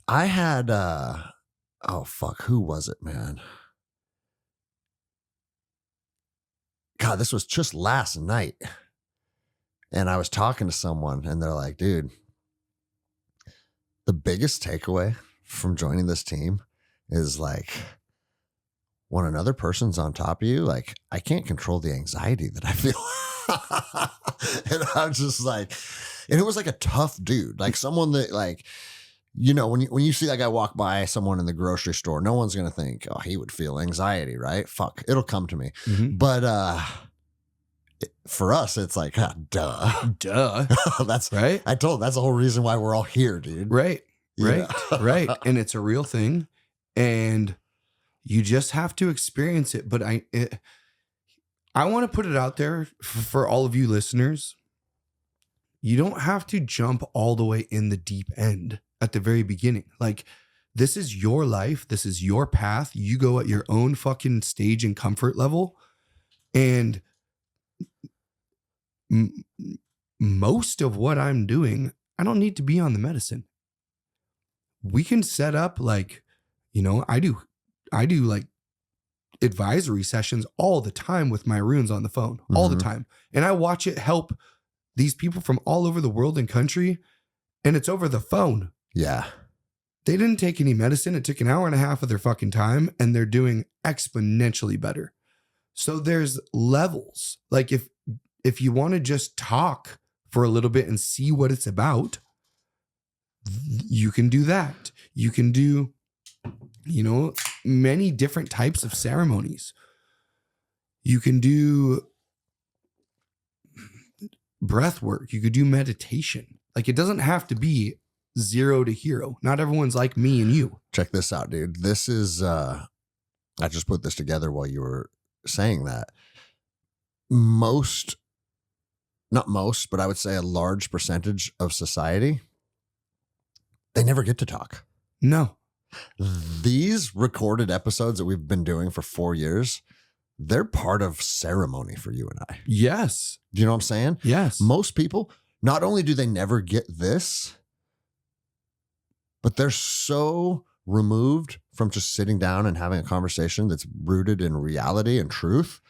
I had, who was it, man? God, this was just last night. And I was talking to someone and they're like, dude, the biggest takeaway from joining this team is like, when another person's on top of you, like, I can't control the anxiety that I feel. And I'm just like, and it was like a tough dude, like someone that, like, you know, when you see that guy walk by someone in the grocery store, no one's going to think, oh, he would feel anxiety, right? Fuck, it'll come to me. Mm-hmm. But for us, it's like, duh. That's right. that's the whole reason why we're all here, dude. Right. Yeah. Right. And it's a real thing. And you just have to experience it. But I want to put it out there for all of you listeners. You don't have to jump all the way in the deep end at the very beginning. Like, this is your life. This is your path. You go at your own fucking stage and comfort level. And most of what I'm doing, I don't need to be on the medicine. We can set up, like, you know, I do like advisory sessions all the time with my runes on the phone, all the time. And I watch it help these people from all over the world and country. And it's over the phone. Yeah. They didn't take any medicine. It took an hour and a half of their fucking time, and they're doing exponentially better. So there's levels. Like, if you want to just talk for a little bit and see what it's about, you can do that. You can do, you know, many different types of ceremonies. You can do breath work. You could do meditation. Like, it doesn't have to be 0 to hero. Not everyone's like me and you. Check this out, dude. This is, I just put this together while you were saying that. Not most, but I would say a large percentage of society, they never get to talk. No. These recorded episodes that we've been doing for 4 years, they're part of ceremony for you and I. Yes. Do you know what I'm saying? Yes. Most people, not only do they never get this, but they're so removed from just sitting down and having a conversation that's rooted in reality and truth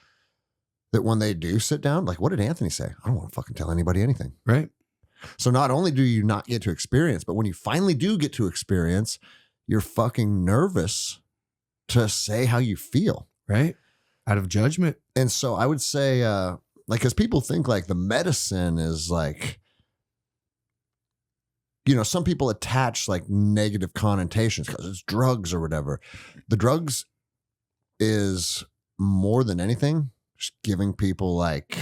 that when they do sit down, like, what did Anthony say? I don't want to fucking tell anybody anything. Right. So not only do you not get to experience, but when you finally do get to experience, you're fucking nervous to say how you feel. Right. Out of judgment. And so I would say, like, because people think like the medicine is like, you know, some people attach like negative connotations because it's drugs or whatever. The drugs is more than anything just giving people, like,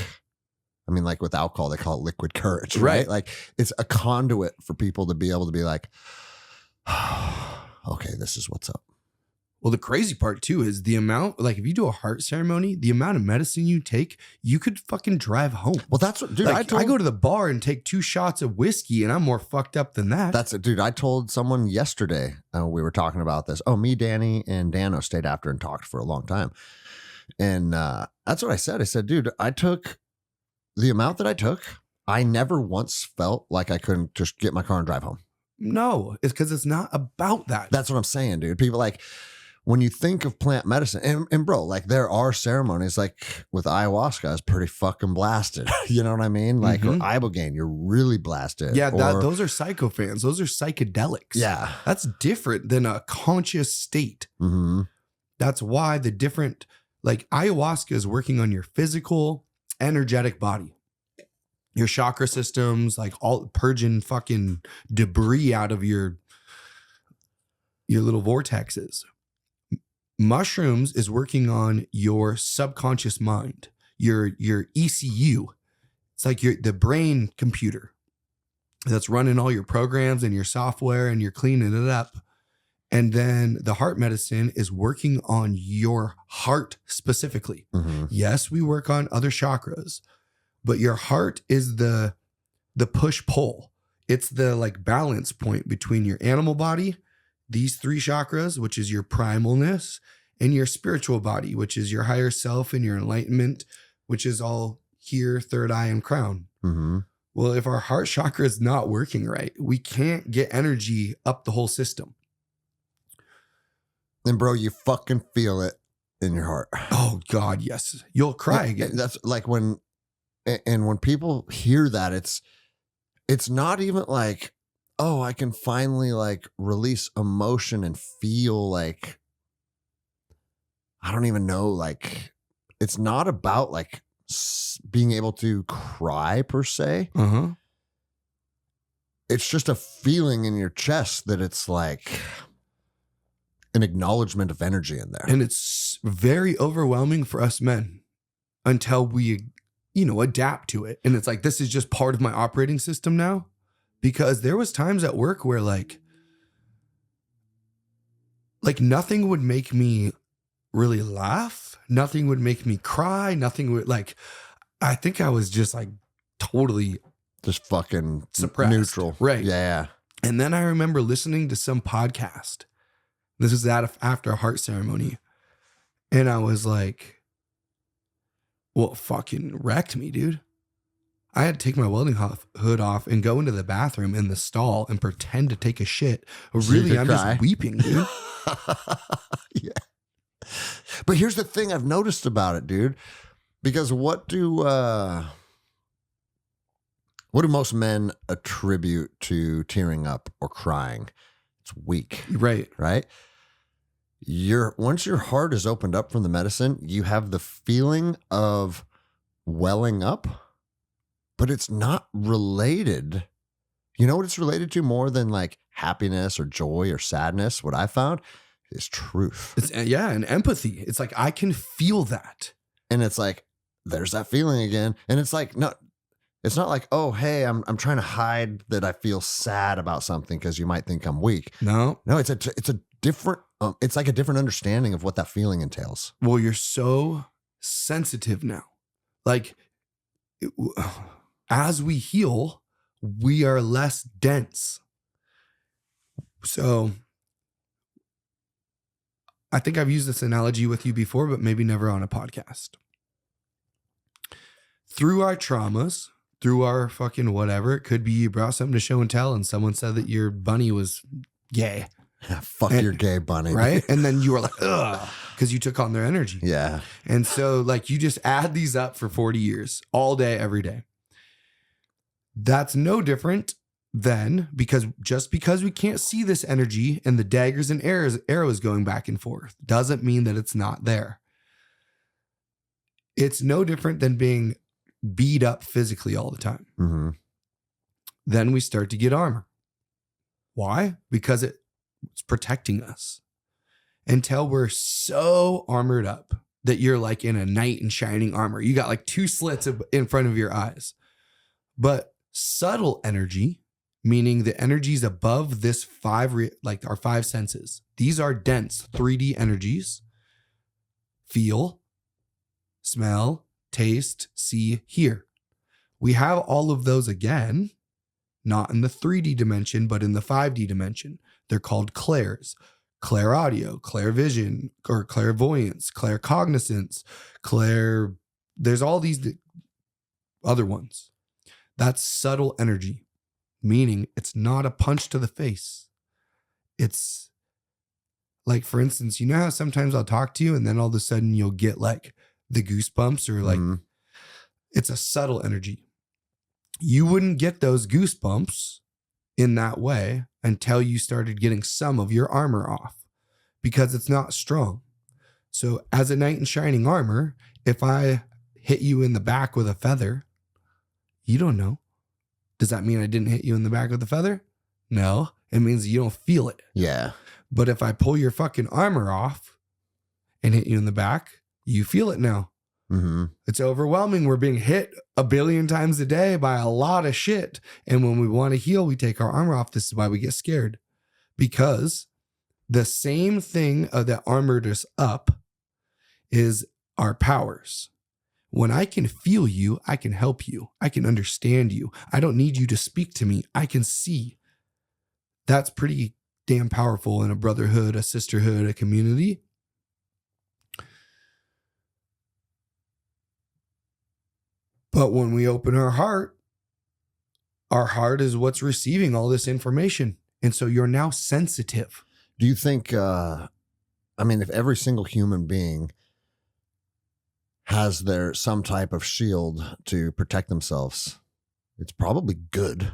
I mean, like with alcohol, they call it liquid courage, right? Like, it's a conduit for people to be able to be like, okay, this is what's up. Well, the crazy part too is the amount, like, if you do a heart ceremony, the amount of medicine you take, you could fucking drive home. Well, that's what, dude, like, I go to the bar and take 2 shots of whiskey and I'm more fucked up than that. That's it, dude. I told someone yesterday, we were talking about this. Oh, me, Danny, and Dano stayed after and talked for a long time. And that's what I said. I said, dude, I took the amount that I took. I never once felt like I couldn't just get my car and drive home. No, it's because it's not about that. That's what I'm saying, dude. People, like, when you think of plant medicine, and bro, like, there are ceremonies, like with ayahuasca, is pretty fucking blasted. You know what I mean? Like, or ibogaine, you're really blasted. Yeah, those are psychophans. Those are psychedelics. Yeah. That's different than a conscious state. Mm-hmm. That's why the different, like, ayahuasca is working on your physical, energetic body. Your chakra systems, like, all purging fucking debris out of your little vortexes. Mushrooms is working on your subconscious mind, your ECU. It's like the brain computer that's running all your programs and your software, and you're cleaning it up. And then the heart medicine is working on your heart specifically. Mm-hmm. Yes, we work on other chakras, but your heart is the push-pull. It's the like balance point between your animal body, these 3 chakras, which is your primalness, and your spiritual body, which is your higher self and your enlightenment, which is all here, third eye and crown. Mm-hmm. Well, if our heart chakra is not working right, we can't get energy up the whole system. And bro, you fucking feel it in your heart. Oh God, yes. You'll cry again. That's like when people hear that, it's not even like, oh, I can finally like release emotion and feel like, I don't even know, like, it's not about like being able to cry per se. Uh-huh. It's just a feeling in your chest that it's like an acknowledgement of energy in there. And it's very overwhelming for us men until we, adapt to it. And it's like, this is just part of my operating system now. Because there was times at work where like nothing would make me really laugh. Nothing would make me cry. Nothing would I think I was just like totally just fucking suppressed. Neutral. Right. Yeah. And then I remember listening to some podcast. This is after a heart ceremony. And I was like, well, it fucking wrecked me, dude. I had to take my welding hood off and go into the bathroom in the stall and pretend to take a shit. Really, I'm cry. just weeping, dude. Yeah. But here's the thing I've noticed about it, dude. Because what do most men attribute to tearing up or crying? It's weak. Right. Right? Once your heart is opened up from the medicine, you have the feeling of welling up, but it's not related. You know what it's related to more than like happiness or joy or sadness? What I found is truth. And empathy. It's like, I can feel that. And it's like, there's that feeling again. And it's like, no, it's not like, oh, hey, I'm trying to hide that I feel sad about something because you might think I'm weak. No, it's a different, it's like a different understanding of what that feeling entails. Well, you're so sensitive now. Like, as we heal, we are less dense. So I think I've used this analogy with you before, but maybe never on a podcast. Through our traumas, through our fucking whatever, it could be you brought something to show and tell and someone said that your bunny was gay. Fuck your gay bunny. Right? And then you were like, ugh, because you took on their energy. Yeah. And so like you just add these up for 40 years, all day, every day. That's no different than because we can't see this energy and the daggers and arrows going back and forth doesn't mean that it's not there. It's no different than being beat up physically all the time. Mm-hmm. Then we start to get armor. Why? Because it's protecting us until we're so armored up that you're like in a knight in shining armor. You got like 2 slits in front of your eyes. But subtle energy, meaning the energies above this our 5 senses. These are dense 3D energies. Feel, smell, taste, see, hear. We have all of those again, not in the 3D dimension, but in the 5D dimension. They're called clairs. Clair audio, clair vision, or clairvoyance, claircognizance, there's all these other ones. That's subtle energy, meaning it's not a punch to the face. It's like, for instance, you know how sometimes I'll talk to you and then all of a sudden you'll get like the goosebumps or like, It's a subtle energy. You wouldn't get those goosebumps in that way until you started getting some of your armor off because it's not strong. So as a knight in shining armor, if I hit you in the back with a feather, you don't know. Does that mean I didn't hit you in the back with a feather? No, it means you don't feel it. Yeah. But if I pull your fucking armor off and hit you in the back, you feel it now. Mm-hmm. It's overwhelming. We're being hit a billion times a day by a lot of shit. And when we want to heal, we take our armor off. This is why we get scared. Because The same thing that armored us up is our powers. When I can feel you, I can help you. I can understand you. I don't need you to speak to me. I can see. That's pretty damn powerful in a brotherhood, a sisterhood, a community. But when we open our heart is what's receiving all this information. And so you're now sensitive. Do you think, if every single human being has some type of shield to protect themselves, it's probably good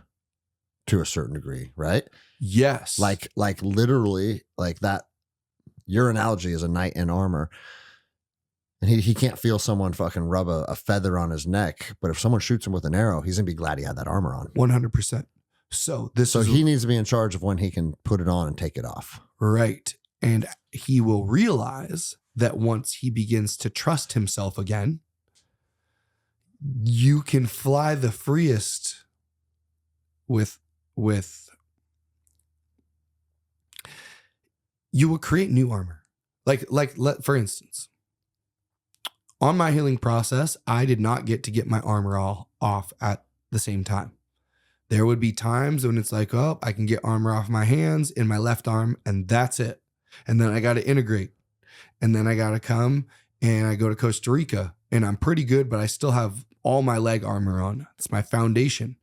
to a certain degree, right? Yes. Like literally, like that, your analogy is a knight in armor. And he can't feel someone fucking rub a feather on his neck. But if someone shoots him with an arrow, he's going to be glad he had that armor on. 100%. So he needs to be in charge of when he can put it on and take it off. Right. And he will realize that once he begins to trust himself again, you can fly the freest with you will create new armor. Like for instance, on my healing process, I did not get my armor all off at the same time. There would be times when it's like, oh, I can get armor off my hands in my left arm, and that's it. And then I got to integrate. And then I got to come and I go to Costa Rica, and I'm pretty good, but I still have all my leg armor on. It's my foundation,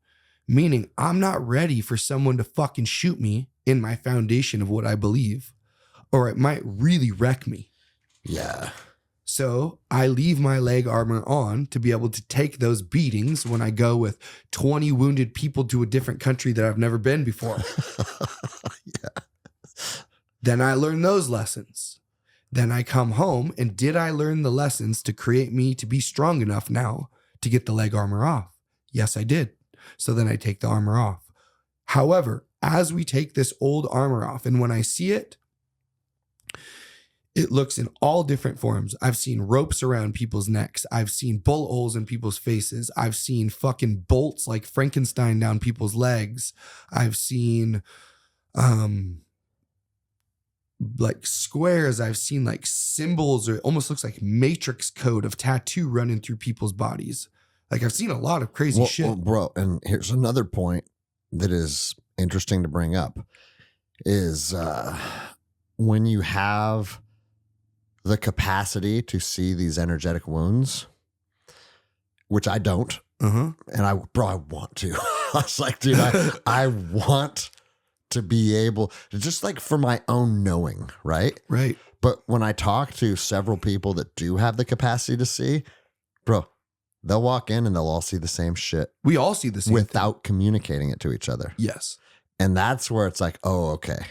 meaning I'm not ready for someone to fucking shoot me in my foundation of what I believe, or it might really wreck me. Yeah. So I leave my leg armor on to be able to take those beatings when I go with 20 wounded people to a different country that I've never been before. Yeah. Then I learn those lessons. Then I come home, and did I learn the lessons to create me to be strong enough now to get the leg armor off? Yes, I did. So then I take the armor off. However, as we take this old armor off, and when I see it, it looks in all different forms. I've seen ropes around people's necks. I've seen bullet holes in people's faces. I've seen fucking bolts like Frankenstein down people's legs. I've seen like squares. I've seen like symbols, or it almost looks like matrix code of tattoo running through people's bodies. Like I've seen a lot of crazy shit. Well, bro, and here's another point that is interesting to bring up is when you have the capacity to see these energetic wounds, which I don't. Uh-huh. And I want to. I was like, dude, I want to be able to, just like for my own knowing, right? Right. But when I talk to several people that do have the capacity to see, bro, they'll walk in and they'll all see the same shit. We all see the same without communicating it to each other. Yes. And that's where it's like, oh, okay.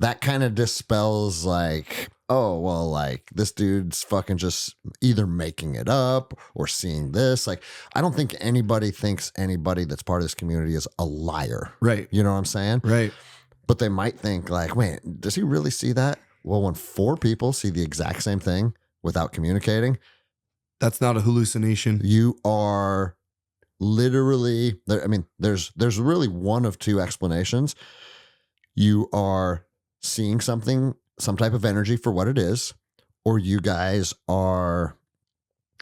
That kind of dispels like, oh, well, like this dude's fucking just either making it up or seeing this. Like, I don't think anybody thinks anybody that's part of this community is a liar. Right. You know what I'm saying? Right. But they might think like, wait, does he really see that? Well, when 4 people see the exact same thing without communicating, that's not a hallucination. You are literally, I mean, there's really one of 2 explanations. You are seeing something, some type of energy for what it is, or you guys are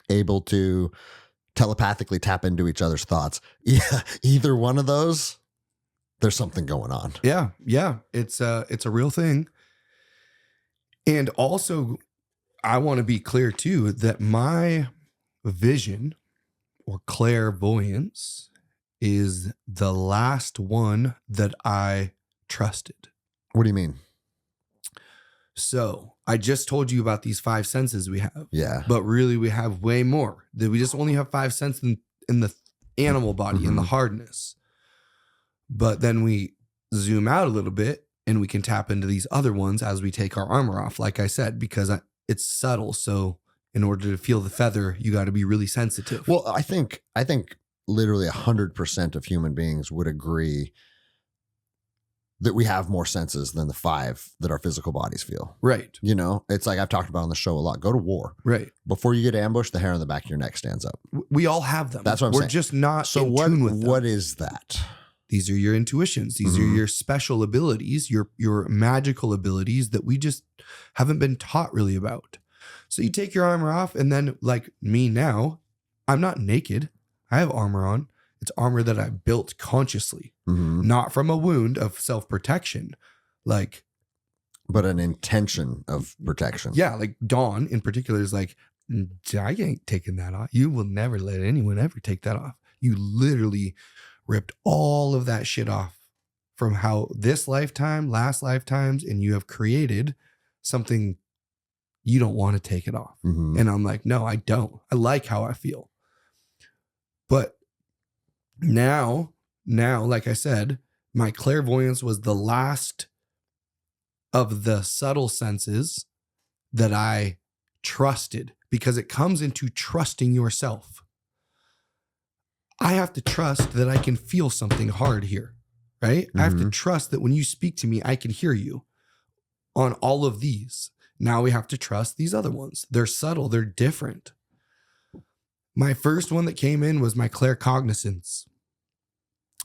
able to telepathically tap into each other's thoughts. Yeah, either one of those, there's something going on. Yeah, yeah, it's a real thing. And also, I want to be clear too that my vision or clairvoyance is the last one that I trusted. What do you mean? So I just told you about these 5 senses we have. Yeah. But really we have way more. That we just only have 5 senses in the animal body, in the hardness. But then we zoom out a little bit and we can tap into these other ones as we take our armor off, like I said, because it's subtle. So in order to feel the feather, you got to be really sensitive. Well, I think literally 100% of human beings would agree that we have more senses than the 5 that our physical bodies feel. Right. You know, it's like I've talked about on the show a lot. Go to war. Right. Before you get ambushed, the hair on the back of your neck stands up. We all have them. That's what I'm saying. saying. We're just not so in tune with them. What is that? These are your intuitions. These are your special abilities, your magical abilities that we just haven't been taught really about. So you take your armor off, and then like me now, I'm not naked. I have armor on. It's armor that I built consciously, not from a wound of self-protection. Like, but an intention of protection. Yeah, like Dawn in particular is like, I ain't taking that off. You will never let anyone ever take that off. You literally ripped all of that shit off from how this lifetime, last lifetimes, and you have created something you don't want to take it off. And I'm like, no, I don't. I like how I feel. But now, like I said, my clairvoyance was the last of the subtle senses that I trusted, because it comes into trusting yourself. I have to trust that I can feel something hard here, right? I have to trust that when you speak to me, I can hear you on all of these. Now we have to trust these other ones. They're subtle. They're different. My first one that came in was my claircognizance.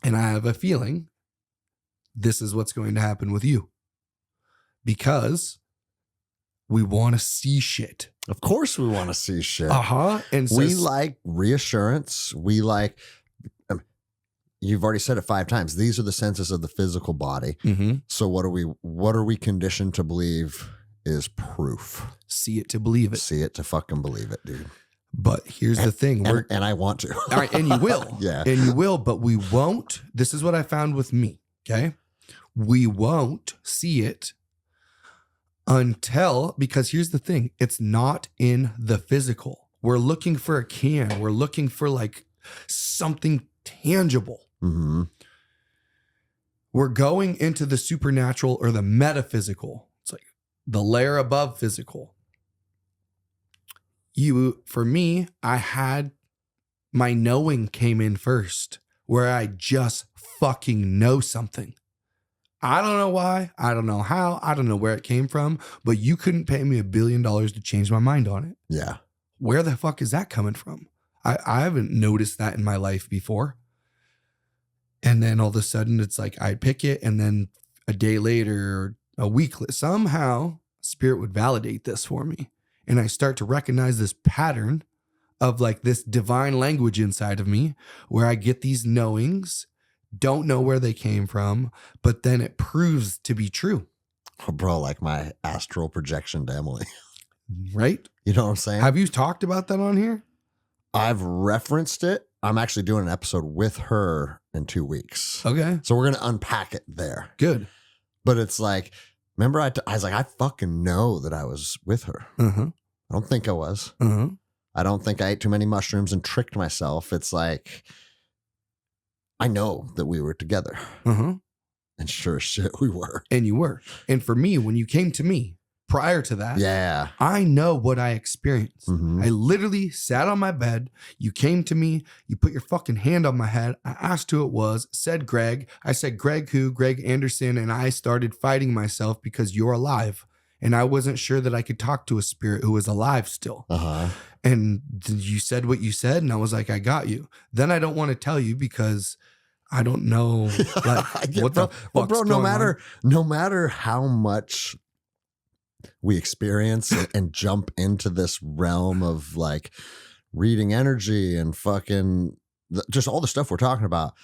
And I have a feeling this is what's going to happen with you, because we want to see shit. Of course we want to see shit. And so we like reassurance. We like, you've already said it 5 times. These are the senses of the physical body. So what are we conditioned to believe is proof? See it to believe it. See it to fucking believe it, dude. But here's the thing. And I want to. All right, and you will. Yeah. And you will, but we won't. This is what I found with me, okay? We won't see it until, because here's the thing. It's not in the physical. We're looking for a can. We're looking for like something tangible. We're going into the supernatural or the metaphysical. It's like the layer above physical. For me, I had my knowing came in first, where I just fucking know something. I don't know why. I don't know how. I don't know where it came from, but you couldn't pay me $1 billion to change my mind on it. Yeah. Where the fuck is that coming from? I haven't noticed that in my life before. And then all of a sudden it's like I'd pick it, and then a day later, or a week, somehow Spirit would validate this for me. And I start to recognize this pattern of like this divine language inside of me, where I get these knowings, don't know where they came from, but then it proves to be true. Oh, bro, like my astral projection to Emily. Right? You know what I'm saying? Have you talked about that on here? I've referenced it. I'm actually doing an episode with her in 2 weeks. Okay. So we're going to unpack it there. Good. But it's like, remember I was like, I fucking know that I was with her. I don't think I was. I don't think I ate too many mushrooms and tricked myself. It's like, I know that we were together. And sure as shit, we were. And you were. And for me, when you came to me prior to that, yeah, I know what I experienced. I literally sat on my bed. You came to me. You put your fucking hand on my head. I asked who it was, said Greg. I said, Greg who? Greg Anderson. And I started fighting myself because you're alive. And I wasn't sure that I could talk to a spirit who was alive still. And you said what you said, and I was like, I got you. Then I don't want to tell you because I don't know like what the fuck's bro, going no matter how much we experience and jump into this realm of like reading energy and fucking just all the stuff we're talking about,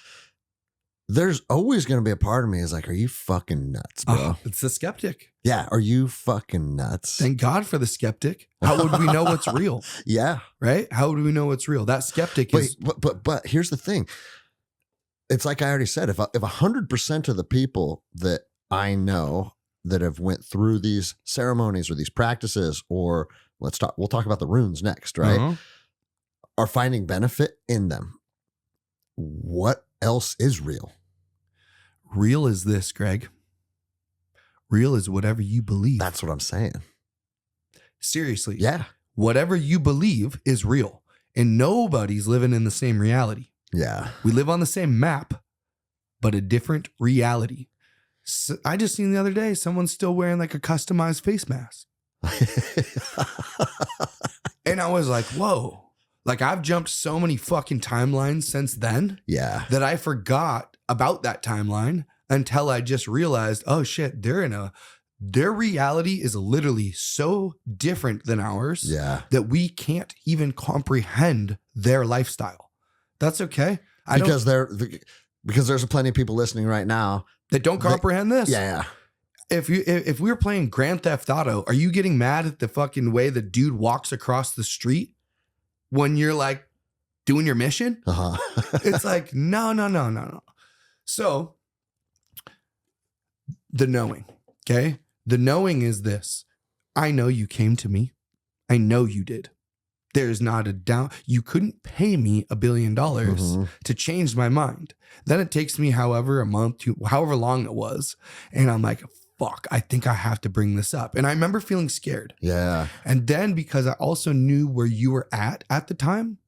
there's always going to be a part of me is like, are you fucking nuts, bro? It's the skeptic. Yeah. Are you fucking nuts? Thank God for the skeptic. How would we know what's real? Yeah. Right? How would we know what's real? That skeptic is. But here's the thing. It's like I already said, if 100% of the people that I know that have went through these ceremonies or these practices, or we'll talk about the runes next, right? Are finding benefit in them. What else is real? Real is this, Greg. Real is whatever you believe. That's what I'm saying. Seriously. Yeah. Whatever you believe is real. And nobody's living in the same reality. Yeah. We live on the same map, but a different reality. So I just seen the other day, someone's still wearing like a customized face mask. And I was like, whoa. Like I've jumped so many fucking timelines since then. Yeah. That I forgot about that timeline until I just realized, oh shit, their reality is literally so different than ours Yeah. that we can't even comprehend their lifestyle. That's okay. Because there's plenty of people listening right now that don't comprehend this. Yeah. If we were playing Grand Theft Auto, are you getting mad at the fucking way the dude walks across the street when you're like doing your mission? Uh-huh. It's like, no. So the knowing, okay? The knowing is this. I know you came to me. I know you did. There's not a doubt. You couldn't pay me $1 billion to change my mind. Then it takes me however long it was. And I'm like, fuck, I think I have to bring this up. And I remember feeling scared. Yeah. And then because I also knew where you were at the time,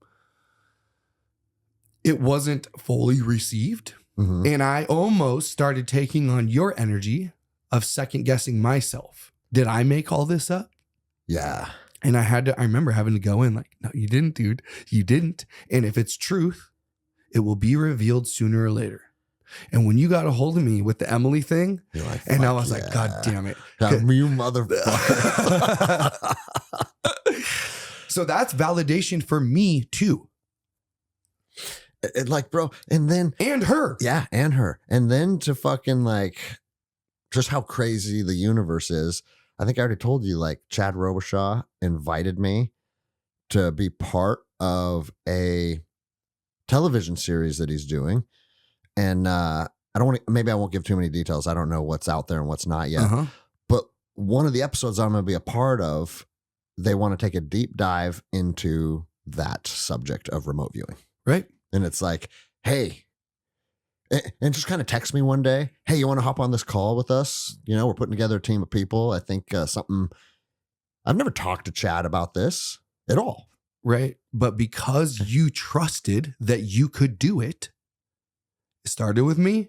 it wasn't fully received. And I almost started taking on your energy of second guessing myself. Did I make all this up? Yeah. And I remember having to go in like, no, you didn't, dude. You didn't. And if it's truth, it will be revealed sooner or later. And when you got a hold of me with the Emily thing, like, and I was like, God damn it. You motherfucker. So that's validation for me too. Like, bro, and her. Yeah, and her. And then to fucking like just how crazy the universe is. I think I already told you, like, Chad Robichaud invited me to be part of a television series that he's doing. And maybe I won't give too many details. I don't know what's out there and what's not yet. But one of the episodes I'm going to be a part of, they want to take a deep dive into that subject of remote viewing. Right. And it's like, hey, and just kind of text me one day, hey, you want to hop on this call with us? You know, we're putting together a team of people. I think I've never talked to Chad about this at all. Right. But because you trusted that you could do it, it started with me,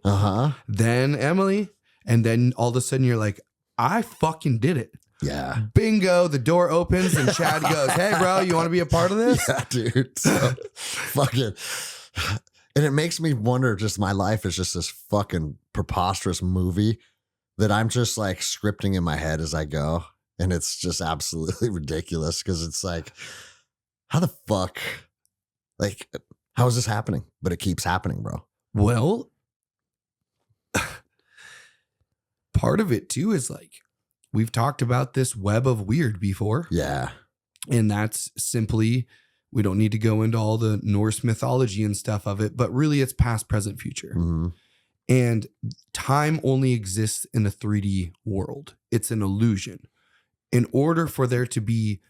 then Emily, and then all of a sudden you're like, I fucking did it. Yeah. Bingo. The door opens and Chad goes, hey, bro, you want to be a part of this? Yeah, dude. So, fucking. And it makes me wonder, just my life is just this fucking preposterous movie that I'm just like scripting in my head as I go. And it's just absolutely ridiculous because it's like, how the fuck? Like, how is this happening? But it keeps happening, bro. Well, part of it too is like, we've talked about this web of weird before. Yeah. And that's simply, we don't need to go into all the Norse mythology and stuff of it, but really it's past, present, future. And time only exists in a 3D world. It's an illusion. In order for there to be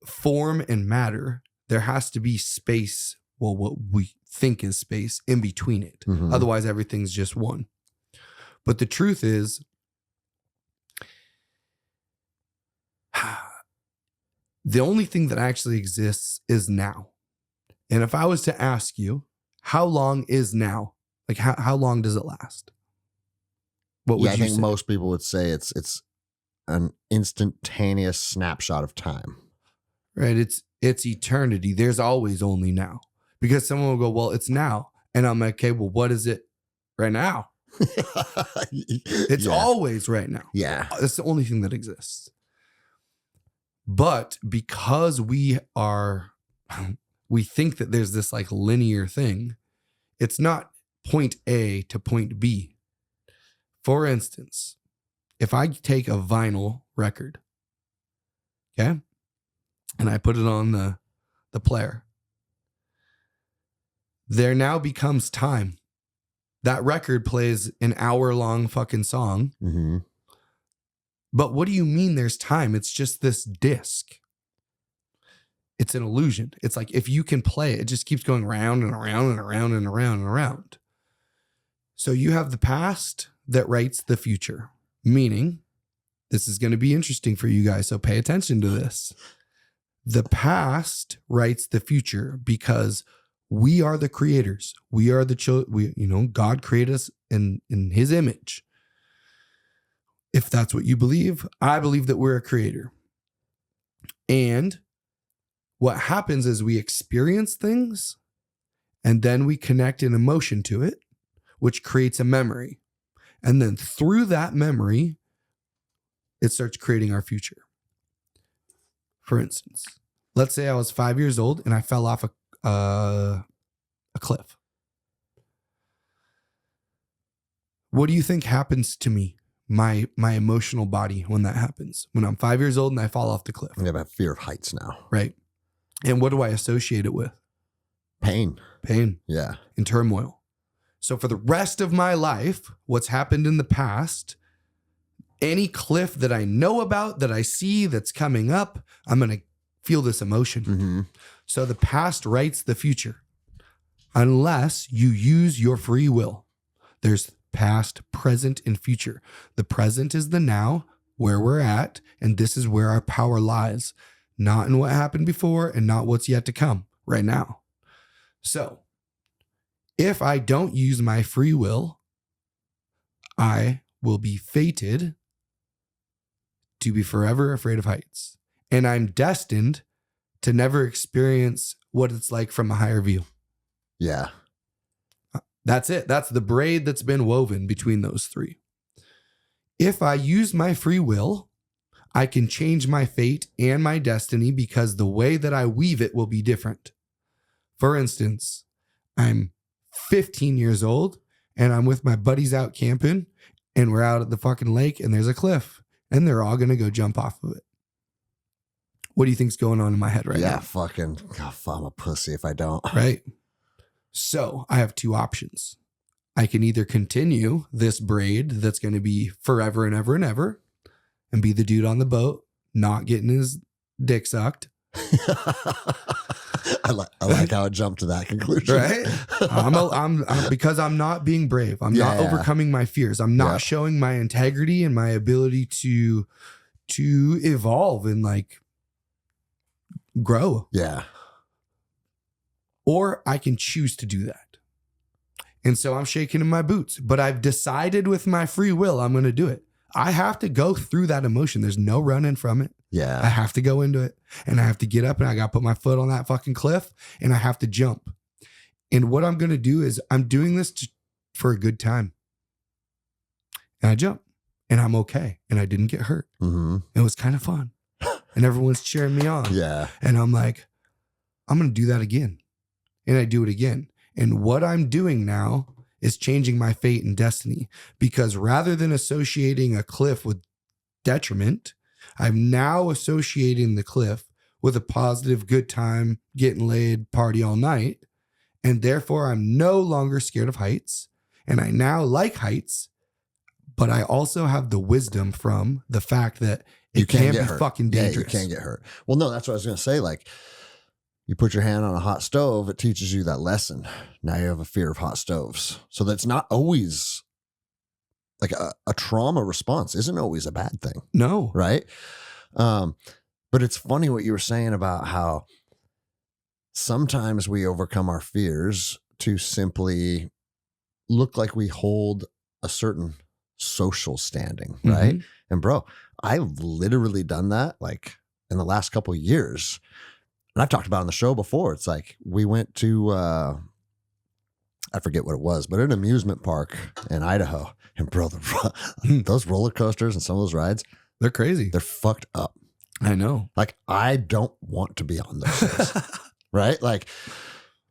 form and matter, there has to be space, well, what we think is space in between it. Otherwise, everything's just one. But the truth is, the only thing that actually exists is now. And if I was to ask you, how long is now? Like, how long does it last? What would you say? I think most people would say it's an instantaneous snapshot of time. Right. It's eternity. There's always only now. Because someone will go, well, it's now. And I'm like, okay, well, what is it right now? It's always right now. Yeah. That's the only thing that exists. But because we think that there's this like linear thing, it's not point A to point B. For instance, if I take a vinyl record, okay, and I put it on the player, there now becomes time. That record plays an hour-long fucking song. But what do you mean there's time? It's just this disc. It's an illusion. It's like if you can play it, it just keeps going round and around and around and around and around. So you have the past that writes the future, meaning this is going to be interesting for you guys. So pay attention to this. The past writes the future because we are the creators. We are the children. God created us in his image. If that's what you believe, I believe that we're a creator. And what happens is we experience things and then we connect an emotion to it, which creates a memory. And then through that memory, it starts creating our future. For instance, let's say I was 5 years old and I fell off a cliff. What do you think happens to me, my emotional body, when that happens? When I'm 5 years old and I fall off the cliff. I have a fear of heights now. Right. And what do I associate it with? Pain. Yeah. And turmoil. So for the rest of my life, what's happened in the past, any cliff that I know about, that I see that's coming up, I'm going to feel this emotion. Mm-hmm. So the past writes the future unless you use your free will. There's past, present, and future. The present is the now, where we're at, and this is where our power lies, not in what happened before and not what's yet to come right now. So if I don't use my free will, I will be fated to be forever afraid of heights. And I'm destined to never experience what it's like from a higher view. Yeah. That's it. That's the braid that's been woven between those three. If I use my free will, I can change my fate and my destiny because the way that I weave it will be different. For instance, I'm 15 years old and I'm with my buddies out camping and we're out at the fucking lake and there's a cliff and they're all going to go jump off of it. What do you think's going on in my head right now? Yeah, fucking, God, I'm a pussy if I don't. Right. So I have two options. I can either continue this braid that's going to be forever and ever and ever and be the dude on the boat, not getting his dick sucked. I like how it jumped to that conclusion. Right? I'm because I'm not being brave. I'm not overcoming my fears. I'm not showing my integrity and my ability to evolve and like grow. Yeah. Or I can choose to do that. And so I'm shaking in my boots, but I've decided with my free will, I'm going to do it. I have to go through that emotion. There's no running from it. Yeah. I have to go into it and I have to get up and I got to put my foot on that fucking cliff and I have to jump. And what I'm going to do is I'm doing this for a good time. And I jump and I'm okay. And I didn't get hurt. Mm-hmm. It was kind of fun. And everyone's cheering me on. Yeah. And I'm like, I'm going to do that again. And I do it again. And what I'm doing now is changing my fate and destiny, because rather than associating a cliff with detriment, I'm now associating the cliff with a positive, good time, getting laid, party all night. And therefore, I'm no longer scared of heights. And I now like heights, but I also have the wisdom from the fact that it can be fucking dangerous. Yeah, you can't get hurt. Well, no, that's what I was going to say. Like, you put your hand on a hot stove, it teaches you that lesson. Now you have a fear of hot stoves. So that's not always like a trauma response isn't always a bad thing. No. Right. But it's funny what you were saying about how sometimes we overcome our fears to simply look like we hold a certain social standing. Right. Mm-hmm. And bro, I've literally done that like in the last couple of years. And I've talked about it on the show before. It's like we went to, I forget what it was, but an amusement park in Idaho. And bro, those roller coasters and some of those rides, they're crazy. They're fucked up. I know. Like, I don't want to be on those things. Right? Like,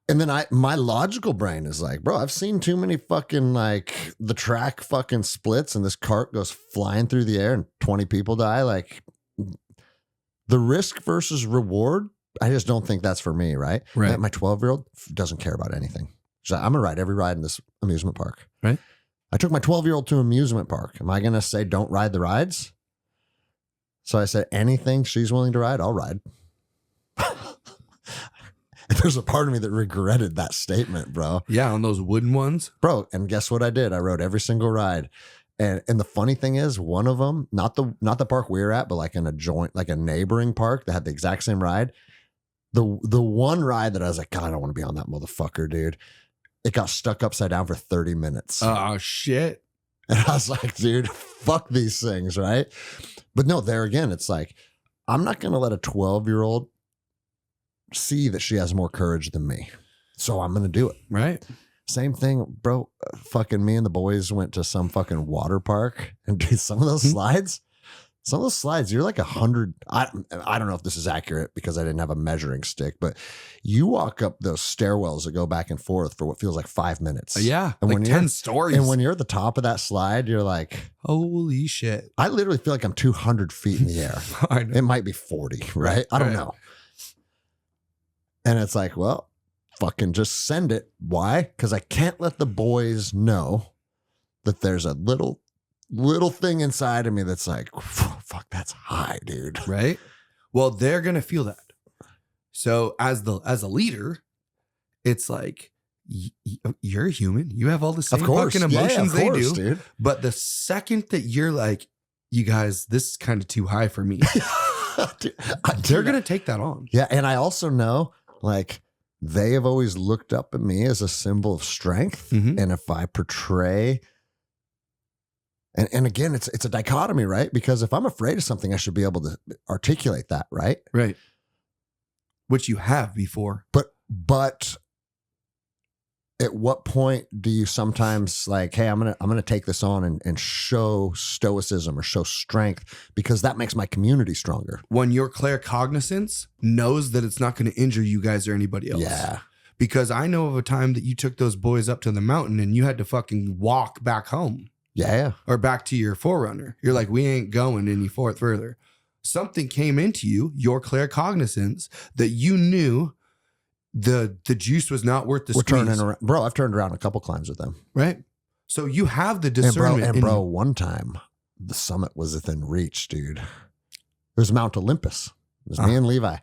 and then my logical brain is like, bro, I've seen too many fucking like the track fucking splits and this cart goes flying through the air and 20 people die. Like, the risk versus reward, I just don't think that's for me, right? Right. My 12-year-old doesn't care about anything. She's like, I'm going to ride every ride in this amusement park. Right. I took my 12-year-old to an amusement park. Am I going to say don't ride the rides? So I said, anything she's willing to ride, I'll ride. There's a part of me that regretted that statement, bro. Yeah, on those wooden ones. Bro, and guess what I did? I rode every single ride. And the funny thing is, one of them, not the park we were at, but like in a neighboring park that had the exact same ride. The one ride that I was like, God, I don't want to be on that motherfucker, dude. It got stuck upside down for 30 minutes. Oh, shit. And I was like, dude, fuck these things, right? But no, there again, it's like, I'm not going to let a 12-year-old see that she has more courage than me. So I'm going to do it. Right. Same thing, bro. Fucking me and the boys went to some fucking water park and did some of those slides. Some of those slides, you're like 100. I don't know if this is accurate because I didn't have a measuring stick, but you walk up those stairwells that go back and forth for what feels like 5 minutes. Yeah, and like when 10 stories. And when you're at the top of that slide, you're like, holy shit. I literally feel like I'm 200 feet in the air. I know. It might be 40, right? I don't know. And it's like, well, fucking just send it. Why? Because I can't let the boys know that there's a little thing inside of me that's like, fuck, that's high, dude. Right? Well, they're gonna feel that. So as a leader, it's like you're a human. You have all the same fucking emotions they do. Dude. But the second that you're like, you guys, this is kind of too high for me, Dude, they're gonna take that on. Yeah, and I also know, like, they have always looked up at me as a symbol of strength, and if I portray. And again, it's a dichotomy, right? Because if I'm afraid of something, I should be able to articulate that, right? Right. Which you have before. But at what point do you sometimes like, hey, I'm gonna take this on and show stoicism or show strength because that makes my community stronger. When your claircognizance knows that it's not going to injure you guys or anybody else. Yeah. Because I know of a time that you took those boys up to the mountain and you had to fucking walk back home. Yeah. Or back to your forerunner. You're like, we ain't going any further. Something came into you, your claircognizance, that you knew the juice was not worth the squeeze. Turning around. Bro, I've turned around a couple climbs with them. Right? So you have the discernment. And bro, one time the summit was within reach, dude. It was Mount Olympus. It was me and Levi.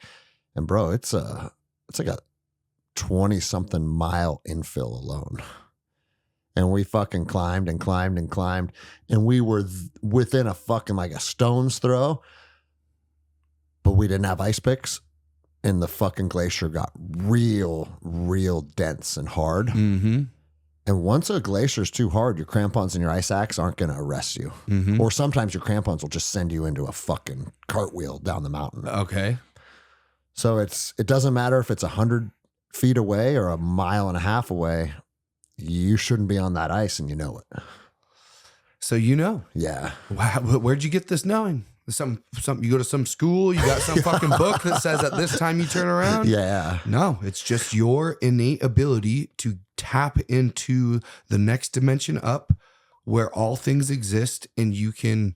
And bro, it's like a 20-something mile infill alone. And we fucking climbed and climbed and climbed. And we were within a fucking like a stone's throw. But we didn't have ice picks. And the fucking glacier got real dense and hard. Mm-hmm. And once a glacier's too hard, your crampons and your ice axe aren't going to arrest you. Mm-hmm. Or sometimes your crampons will just send you into a fucking cartwheel down the mountain. Okay. So it doesn't matter if it's 100 feet away or a mile and a half away. You shouldn't be on that ice, and you know it. So you know. Yeah. Wow. Where'd you get this knowing? Some you go to some school, you got some fucking book that says at this time you turn around? Yeah. No, it's just your innate ability to tap into the next dimension up where all things exist, and you can,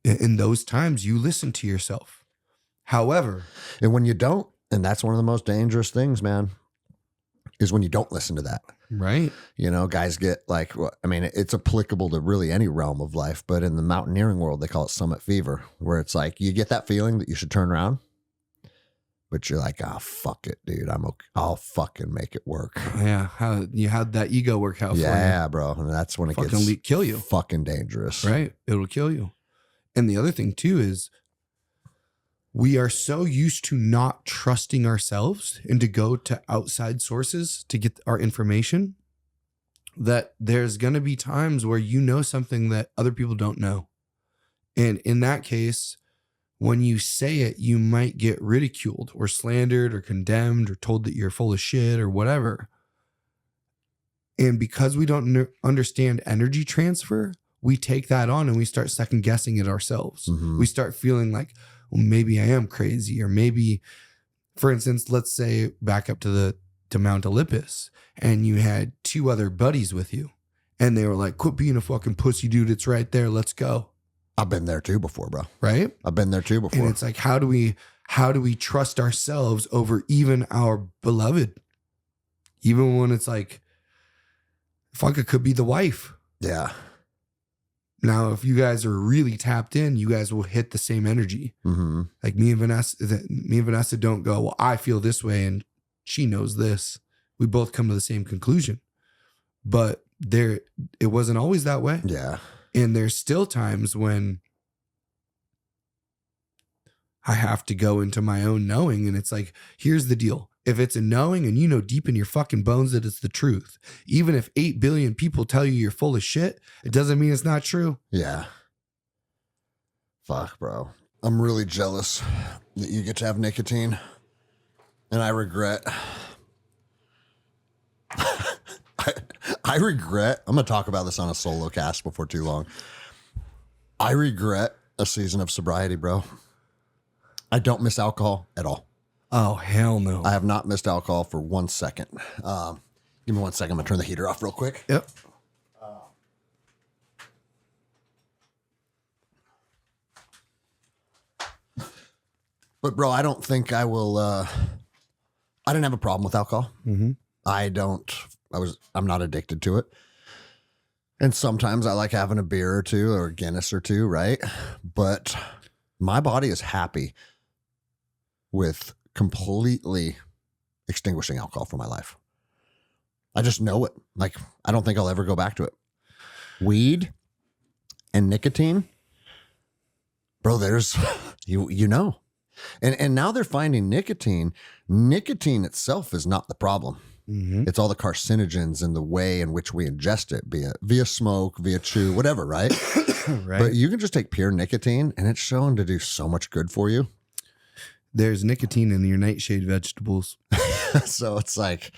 in those times, you listen to yourself. However. And when you don't, and that's one of the most dangerous things, man, is when you don't listen to that. Right. You know, guys get like, I mean, it's applicable to really any realm of life, but in the mountaineering world, they call it summit fever, where it's like you get that feeling that you should turn around, but you're like, oh, fuck it, dude. I'm okay. I'll fucking make it work. Yeah. How you had that ego work out for you. Yeah, bro. And that's when it fucking gets kill you. Fucking dangerous. Right. It'll kill you. And the other thing too is we are so used to not trusting ourselves and to go to outside sources to get our information that there's going to be times where you know something that other people don't know. And in that case, when you say it, you might get ridiculed or slandered or condemned or told that you're full of shit or whatever. And because we don't understand energy transfer, we take that on and we start second guessing it ourselves. Mm-hmm. We start feeling like, well, maybe I am crazy, or maybe, for instance, let's say back up to Mount Olympus, and you had two other buddies with you, and they were like, "Quit being a fucking pussy, dude. It's right there. Let's go." I've been there too before, bro. Right? I've been there too before. And it's like, how do we trust ourselves over even our beloved, even when it's like, fuck, it could be the wife. Yeah. Now, if you guys are really tapped in, you guys will hit the same energy. Mm-hmm. Like me and Vanessa don't go, well, I feel this way and she knows this. We both come to the same conclusion. But it wasn't always that way. Yeah. And there's still times when I have to go into my own knowing. And it's like, here's the deal. If it's a knowing and you know deep in your fucking bones that it's the truth, even if 8 billion people tell you you're full of shit, it doesn't mean it's not true. Yeah. Fuck, bro. I'm really jealous that you get to have nicotine. And I regret. I'm going to talk about this on a solo cast before too long. I regret a season of sobriety, bro. I don't miss alcohol at all. Oh, hell no. I have not missed alcohol for 1 second. Give me 1 second. I'm going to turn the heater off real quick. Yep. But bro, I don't think I will, I didn't have a problem with alcohol. Mm-hmm. I'm not addicted to it. And sometimes I like having a beer or two or a Guinness or two, right? But my body is happy with completely extinguishing alcohol from my life. I just know it. Like, I don't think I'll ever go back to it. Weed and nicotine, bro, there's, you know. And now they're finding nicotine. Nicotine itself is not the problem. Mm-hmm. It's all the carcinogens and the way in which we ingest it, be it via smoke, via chew, whatever, right? Right. But you can just take pure nicotine and it's shown to do so much good for you. There's nicotine in your nightshade vegetables. So it's like,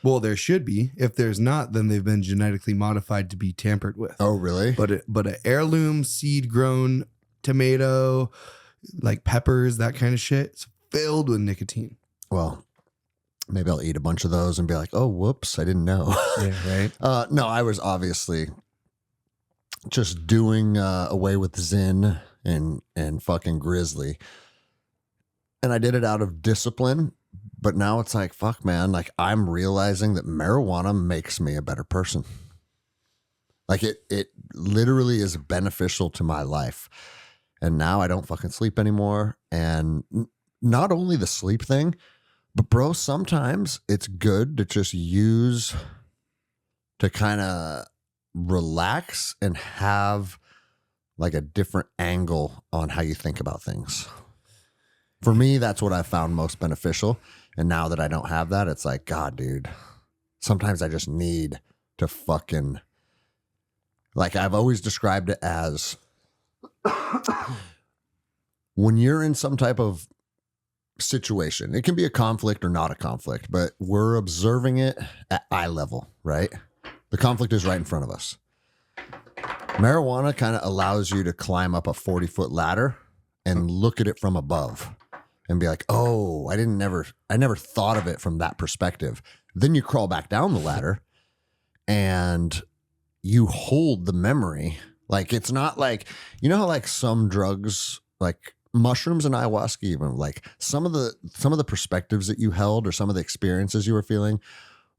Well, there should be. If there's not, then they've been genetically modified to be tampered with. oh, really? But an heirloom seed grown tomato, like peppers, that kind of shit, it's filled with nicotine. Well, maybe I'll eat a bunch of those and be like, oh, whoops, I didn't know. Yeah, right. No, I was obviously just doing away with Zen and fucking Grizzly. And I did it out of discipline. But now it's like, fuck, man, like I'm realizing that marijuana makes me a better person. Like it literally is beneficial to my life. And now I don't fucking sleep anymore. And not only the sleep thing, but bro, sometimes it's good to just use to kind of relax and have like a different angle on how you think about things. For me, that's what I found most beneficial. And now that I don't have that, it's like, God, dude, sometimes I just need to fucking, like I've always described it as when you're in some type of situation, it can be a conflict or not a conflict, but we're observing it at eye level, right? The conflict is right in front of us. Marijuana kind of allows you to climb up a 40-foot ladder and look at it from above. And be like, oh, I never thought of it from that perspective. Then you crawl back down the ladder and you hold the memory. Like, it's not like, you know how like some drugs, like mushrooms and ayahuasca, even like some of the perspectives that you held or some of the experiences you were feeling,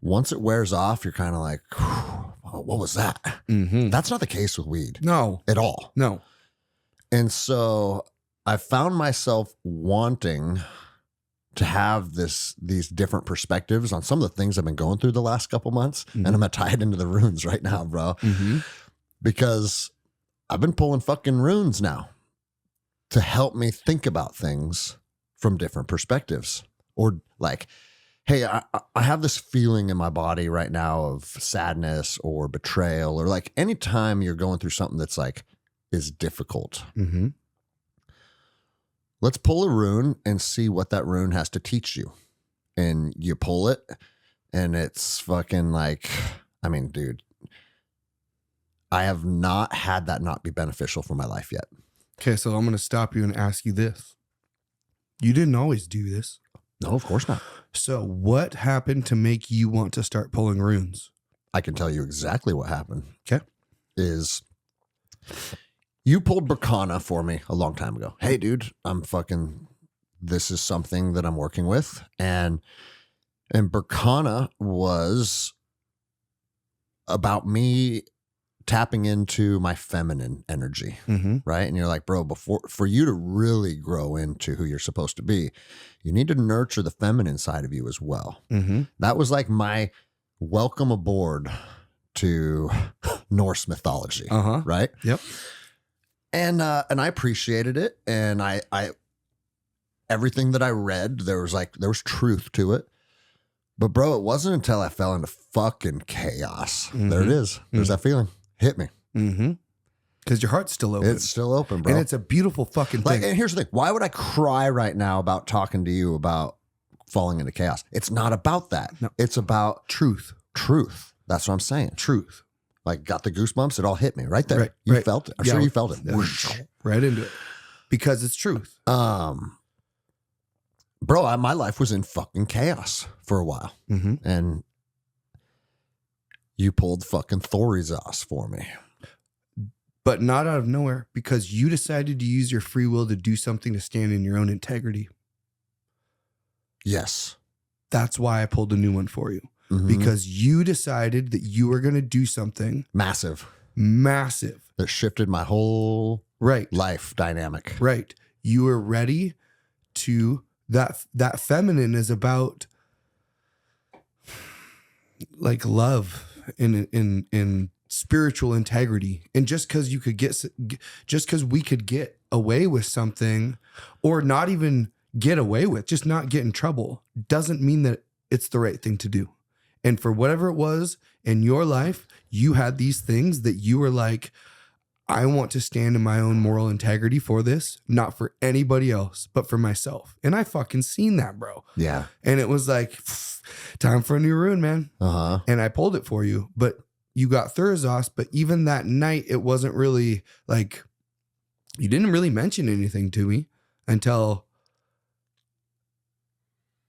once it wears off, you're kind of like, what was that? Mm-hmm. That's not the case with weed. No. At all. No. And so I found myself wanting to have these different perspectives on some of the things I've been going through the last couple months. Mm-hmm. And I'm going to tie it into the runes right now, bro, Mm-hmm. because I've been pulling fucking runes now to help me think about things from different perspectives. Or like, hey, I have this feeling in my body right now of sadness or betrayal, or like anytime you're going through something that's like is difficult. Mm-hmm. Let's pull a rune and see what that rune has to teach you. And you pull it and it's fucking like, I mean, dude, I have not had that not be beneficial for my life yet. Okay, so I'm going to stop you and ask you this. You didn't always do this. No, of course not. So what happened to make you want to start pulling runes? I can tell you exactly what happened. Okay. Is you pulled Berkana for me a long time ago. Hey, dude, this is something that I'm working with. And Berkana was about me tapping into my feminine energy, Mm-hmm. right? And you're like, bro, for you to really grow into who you're supposed to be, you need to nurture the feminine side of you as well. Mm-hmm. That was like my welcome aboard to Norse mythology, Uh-huh. right? Yep. And I appreciated it. And I everything that I read, there was truth to it. But bro, it wasn't until I fell into fucking chaos. Mhm. There it is. There's that feeling. Hit me. Mm-hmm. Because your heart's still open. It's still open, bro. And it's a beautiful fucking Like, thing. and here's the thing. Why would I cry right now about talking to you about falling into chaos? It's not about that. No. It's about Truth. truth. That's what I'm saying. Truth. Like, got the goosebumps. It all hit me right there. Right, You right. felt it. I'm Yeah. sure you felt it. Right into it. Because it's truth. Bro, my life was in fucking chaos for a while. Mm-hmm. And you pulled fucking Thorizos for me. But not out of nowhere, because you decided to use your free will to do something to stand in your own integrity. Yes. That's why I pulled a new one for you. Mhm. Because you decided that you were going to do something Massive. massive. That shifted my whole Right. life dynamic. Right. You were ready to, that feminine is about like love in spiritual integrity. And just because you could just because we could get away with something, or not even get away with, just not get in trouble, doesn't mean that it's the right thing to do. And for whatever it was in your life, you had these things that you were like, I want to stand in my own moral integrity for this, not for anybody else, but for myself. And I fucking seen that, bro. Yeah. And it was like, time for a new rune, man. Uh-huh. And I pulled it for you, but you got Thurzos. But even that night, it wasn't really like, you didn't really mention anything to me until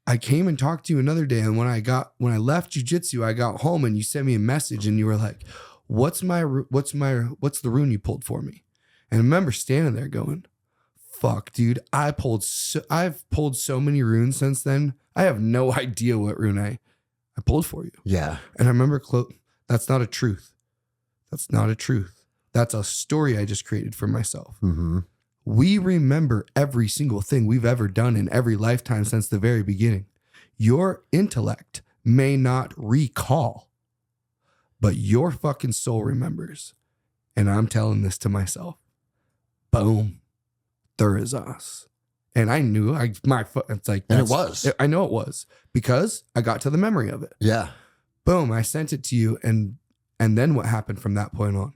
I came and talked to you another day. And when I left jujitsu, I got home and you sent me a message and you were like, what's the rune you pulled for me? And I remember standing there going, fuck, dude, I've pulled so many runes since then. I have no idea what rune I pulled for you. Yeah. And I remember, that's not a truth. That's not a truth. That's a story I just created for myself. Mm-hmm. We remember every single thing we've ever done in every lifetime since the very beginning. Your intellect may not recall, but your fucking soul remembers. And I'm telling this to myself. Boom. Thurizos. And I knew it's like, and it was. I know it was, because I got to the memory of it. Yeah. Boom. I sent it to you. And then what happened from that point on?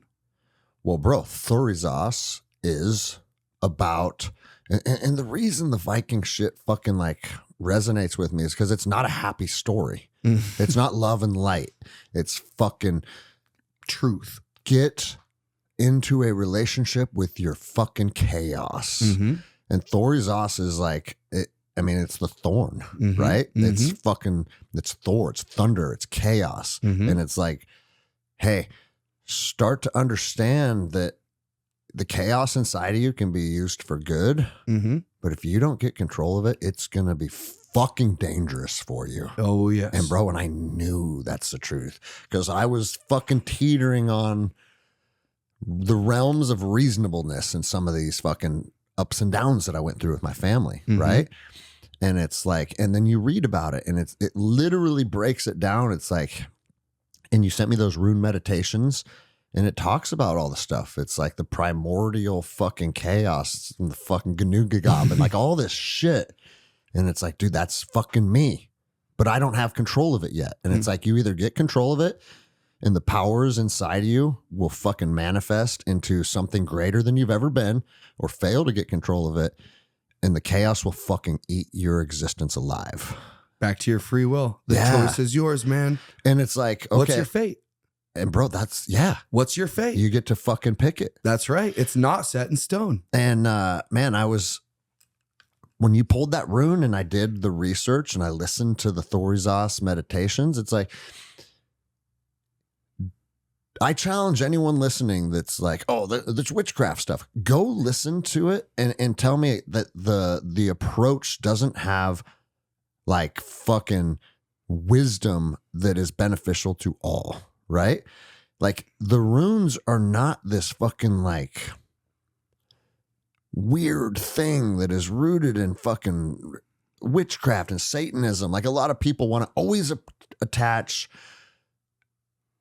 Well, bro, Thorizos is about, and the reason the Viking shit fucking like resonates with me is because it's not a happy story. It's not love and light. It's fucking truth. Get into a relationship with your fucking chaos. Mm-hmm. And Thorizos is like, it's the thorn, Mm-hmm. right? Mm-hmm. It's Thor, it's thunder, it's chaos. Mm-hmm. And it's like, hey, start to understand that the chaos inside of you can be used for good. Mm-hmm. But if you don't get control of it, it's going to be fucking dangerous for you. Oh, yes. And bro, and I knew that's the truth because I was fucking teetering on the realms of reasonableness in some of these fucking ups and downs that I went through with my family. Mm-hmm. Right. And it's like, and then you read about it and it literally breaks it down. It's like, and you sent me those rune meditations and it talks about all the stuff. It's like the primordial fucking chaos and the fucking Ganugagob and like all this shit. And it's like, dude, that's fucking me, but I don't have control of it yet. And it's like, you either get control of it and the powers inside of you will fucking manifest into something greater than you've ever been, or fail to get control of it. And the chaos will fucking eat your existence alive. Back to your free will. The Yeah. choice is yours, man. And it's like, okay. What's your fate? And bro, that's, yeah. What's your fate? You get to fucking pick it. That's right. It's not set in stone. And man, when you pulled that rune and I did the research and I listened to the Thorizos meditations, it's like, I challenge anyone listening that's like, oh, there's witchcraft stuff. Go listen to it and tell me that the approach doesn't have like fucking wisdom that is beneficial to all, right? Like the runes are not this fucking like weird thing that is rooted in fucking witchcraft and Satanism. Like a lot of people want to always attach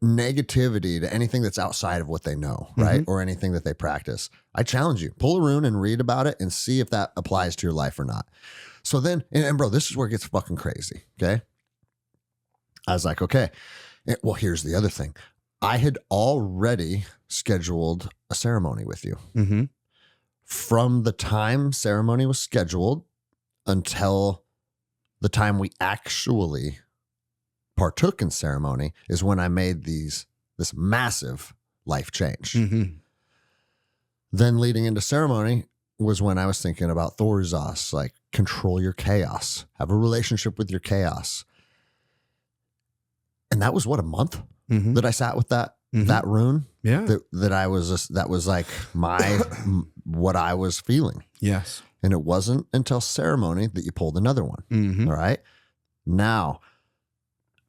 negativity to anything that's outside of what they know, right? Or anything that they practice. I challenge you, pull a rune and read about it and see if that applies to your life or not. So then, and bro, this is where it gets fucking crazy. Okay. I was like, okay, well, here's the other thing. I had already scheduled a ceremony with you. Mm-hmm. From the time ceremony was scheduled until the time we actually partook in ceremony is when I made this massive life change. Mm-hmm. Then leading into ceremony was when I was thinking about Thorizos, like control your chaos, have a relationship with your chaos. And that was what, a month Mm-hmm. that I sat with that rune. Yeah. That was like what I was feeling. Yes. And it wasn't until ceremony that you pulled another one. Mm-hmm. All right. Now,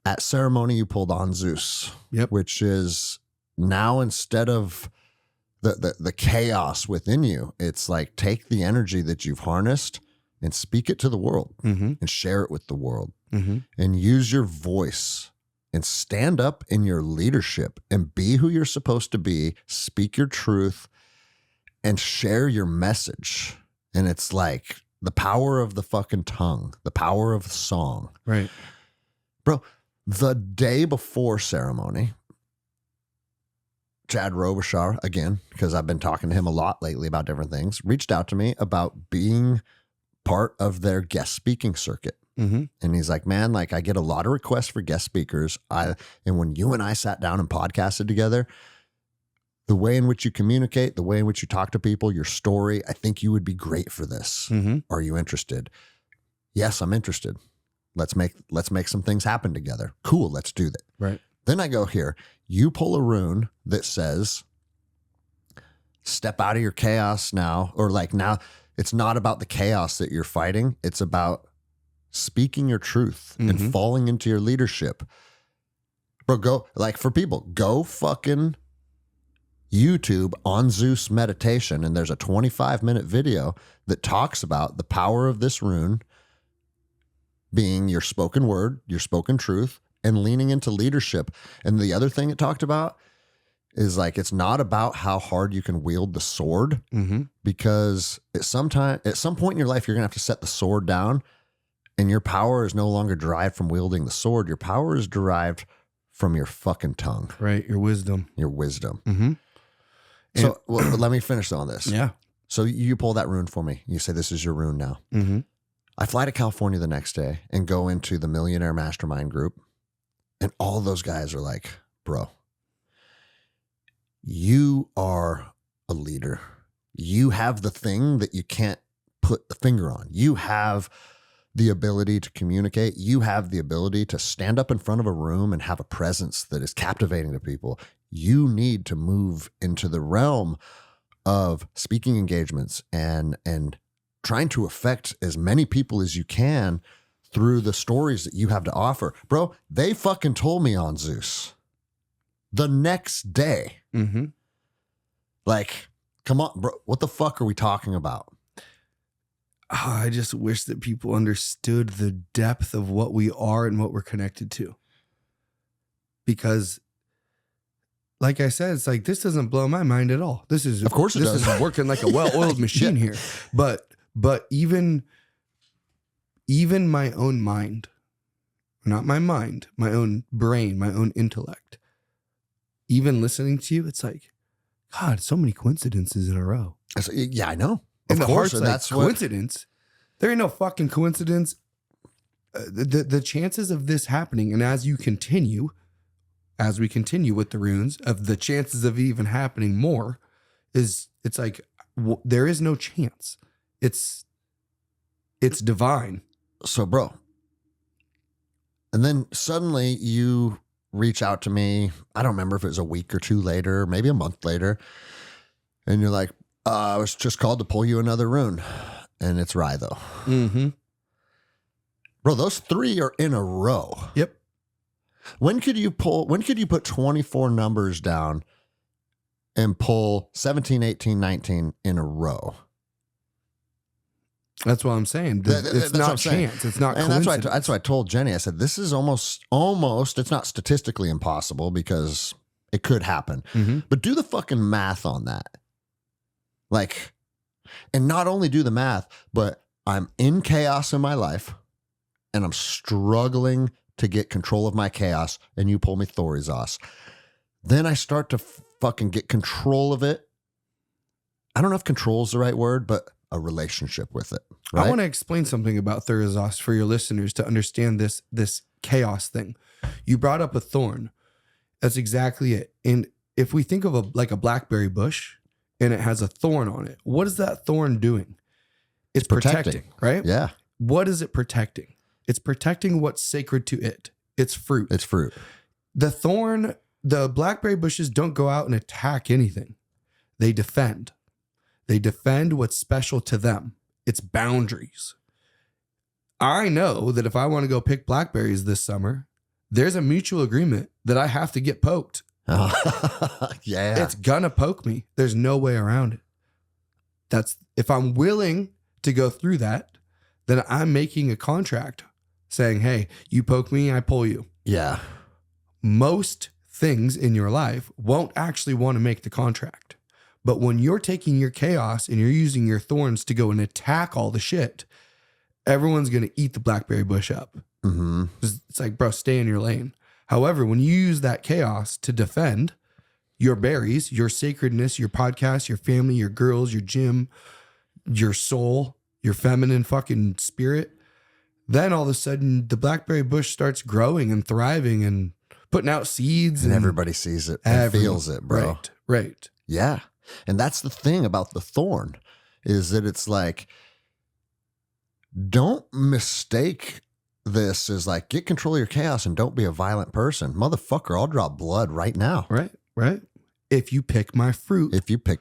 at ceremony, you pulled on Zeus, Yep. which is now, instead of the chaos within you, it's like take the energy that you've harnessed and speak it to the world Mm-hmm. and share it with the world Mm-hmm. and use your voice and stand up in your leadership and be who you're supposed to be, speak your truth and share your message. And it's like the power of the fucking tongue, the power of song. Right. Bro, the day before ceremony, Chad Robichar, again, because I've been talking to him a lot lately about different things, reached out to me about being part of their guest speaking circuit. Mm-hmm. And he's like, man, like I get a lot of requests for guest speakers. And when you and I sat down and podcasted together, the way in which you communicate, the way in which you talk to people, your story, I think you would be great for this. Mm-hmm. Are you interested? Yes, I'm interested. Let's make some things happen together. Cool. Let's do that. Right. Then I go here, you pull a rune that says, step out of your chaos now, or like now it's not about the chaos that you're fighting. It's about speaking your truth and falling into your leadership. Bro, go, like for people, go fucking YouTube on Zeus meditation. And there's a 25-minute video that talks about the power of this rune being your spoken word, your spoken truth, and leaning into leadership. And the other thing it talked about is like, it's not about how hard you can wield the sword, because at some point in your life, you're going to have to set the sword down, and your power is no longer derived from wielding the sword. Your power is derived from your fucking tongue. Right. Your wisdom. Your wisdom. Mm-hmm. So let me finish on this. Yeah. So you pull that rune for me. You say, this is your rune now. Mm-hmm. I fly to California the next day and go into the Millionaire Mastermind group. And all those guys are like, bro, you are a leader. You have the thing that you can't put the finger on. You have the ability to communicate. You have the ability to stand up in front of a room and have a presence that is captivating to people. You need to move into the realm of speaking engagements and trying to affect as many people as you can through the stories that you have to offer. Bro, they fucking told me on Zeus the next day. Mm-hmm. Like, come on, bro. What the fuck are we talking about? Oh, I just wish that people understood the depth of what we are and what we're connected to. Because, like I said, it's like, this doesn't blow my mind at all. This is, of course, this is working like a well-oiled machine here. But even my own mind, not my mind, my own brain, my own intellect, even listening to you, it's like, God, so many coincidences in a row. Yeah, I know. And of the course, heart's like, that's coincidence. There ain't no fucking coincidence. The chances of this happening, and as we continue with the runes, of the chances of even happening more, it's like there is no chance. It's divine. So, bro, and then suddenly you reach out to me. I don't remember if it was a week or two later, maybe a month later, and you're like, I was just called to pull you another rune, and it's Rhytho. Mm-hmm. Bro, those 3 are in a row. Yep. When could you put 24 numbers down and pull 17, 18, 19 in a row? That's what I'm saying. It's not chance. It's not and coincidence. that's why I told Jenny. I said, this is almost, it's not statistically impossible because it could happen. Mm-hmm. But do the fucking math on that. Like, and not only do the math, but I'm in chaos in my life and I'm struggling to get control of my chaos, and you pull me Thorizos. Then I start to fucking get control of it. I don't know if control is the right word, but a relationship with it. Right? I want to explain something about Thorizos for your listeners to understand this chaos thing. You brought up a thorn. That's exactly it. And if we think of a blackberry bush and it has a thorn on it, what is that thorn doing? It's protecting, right? Yeah. What is it protecting? It's protecting what's sacred to it. It's fruit. It's fruit. The blackberry bushes don't go out and attack anything. They defend. They defend what's special to them. It's boundaries. I know that if I want to go pick blackberries this summer, there's a mutual agreement that I have to get poked. Yeah. It's gonna poke me. There's no way around it. If I'm willing to go through that, then I'm making a contract saying, hey, you poke me, I pull you. Yeah. Most things in your life won't actually want to make the contract. But when you're taking your chaos and you're using your thorns to go and attack all the shit, everyone's going to eat the blackberry bush up. Mm-hmm. It's like, bro, stay in your lane. However, when you use that chaos to defend your berries, your sacredness, your podcast, your family, your girls, your gym, your soul, your feminine fucking spirit, then all of a sudden the blackberry bush starts growing and thriving and putting out seeds. And everybody sees it and feels it, bro. Right. Yeah. And that's the thing about the thorn is that it's like, don't mistake this as like, get control of your chaos and don't be a violent person. Motherfucker, I'll draw blood right now. Right. If you pick my fruit.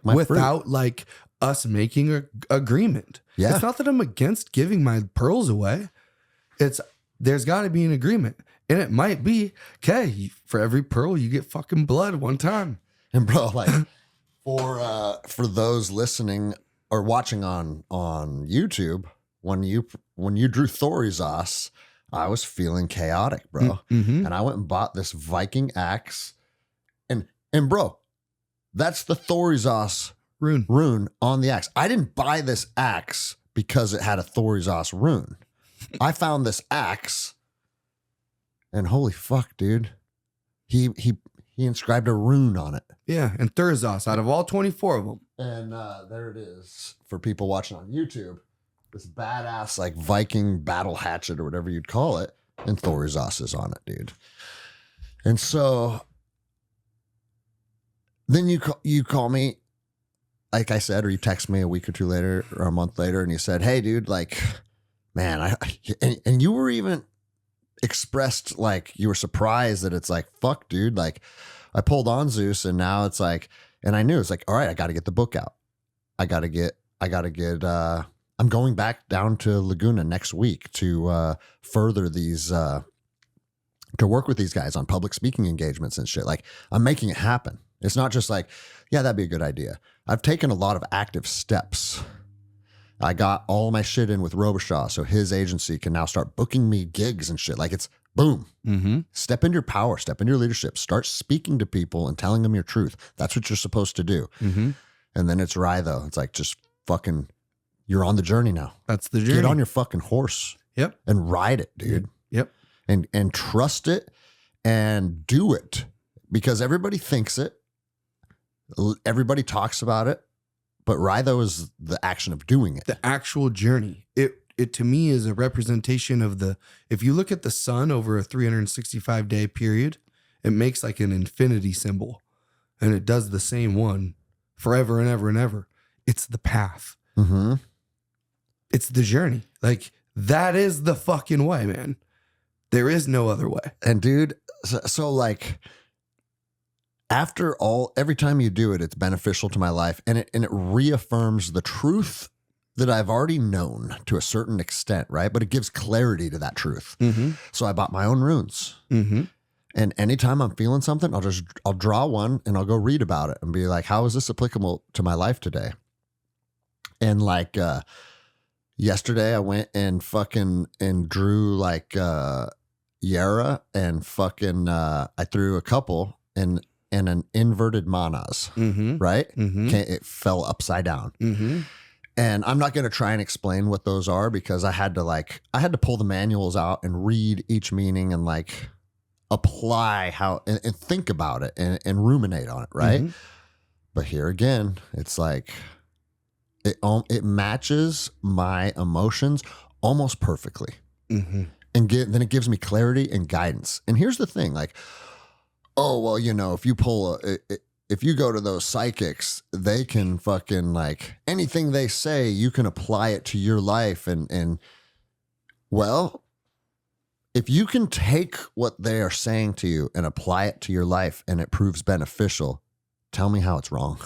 Without like us making an agreement. Yeah. It's not that I'm against giving my pearls away. There's got to be an agreement. And it might be, okay, for every pearl, you get fucking blood one time. And bro, like for those listening or watching on YouTube, when you drew Thorizos, I was feeling chaotic, bro. Mm-hmm. And I went and bought this Viking axe. And bro, that's the Thorizos rune on the axe. I didn't buy this axe because it had a Thorizos rune. I found this axe and holy fuck, dude. He inscribed a rune on it. Yeah, and Thurzos out of all 24 of them. And there it is for people watching on YouTube. This badass like Viking battle hatchet or whatever you'd call it. And Thorizos is on it, dude. And so then you call me, like I said, or you text me a week or two later or a month later and you said, hey, dude, like, man, and you were even expressed like you were surprised that it's like, fuck, dude, like I pulled on Zeus and now it's like, and I knew it's like, all right, I got to get the book out. I got to get, I'm going back down to Laguna next week to further these, to work with these guys on public speaking engagements and shit. Like I'm making it happen. It's not just like, yeah, that'd be a good idea. I've taken a lot of active steps. I got all my shit in with Robichaud, so his agency can now start booking me gigs and shit. Like it's boom. Mm-hmm. Step into your power, step into your leadership, start speaking to people and telling them your truth. That's what you're supposed to do. Mm-hmm. And then it's ride though. It's like just fucking, you're on the journey now. That's the journey. Get on your fucking horse. Yep. And ride it, dude. Yep. And trust it and do it because everybody thinks it. Everybody talks about it. But Rhytho is the action of doing it. The actual journey. It to me is a representation of if you look at the sun over a 365-day period, it makes like an infinity symbol. And it does the same one forever and ever and ever. It's the path. Mm-hmm. It's the journey. Like that is the fucking way, man. There is no other way. And dude, so like every time you do it, it's beneficial to my life and it reaffirms the truth that I've already known to a certain extent, right? But it gives clarity to that truth. Mm-hmm. So I bought my own runes. Mm-hmm. And anytime I'm feeling something, I'll draw one and I'll go read about it and be like, how is this applicable to my life today? And like yesterday I went and drew like Yara and I threw a couple and an inverted manas, mm-hmm. right? Mm-hmm. It fell upside down. Mm-hmm. And I'm not going to try and explain what those are because I had to pull the manuals out and read each meaning and like apply how and think about it and ruminate on it, right? Mm-hmm. But here again, it's like it matches my emotions almost perfectly. Mm-hmm. and then it gives me clarity and guidance. And here's the thing, like, oh, well, you know, if you if you go to those psychics, they can fucking, like, anything they say, you can apply it to your life. And well, if you can take what they are saying to you and apply it to your life and it proves beneficial, tell me how it's wrong.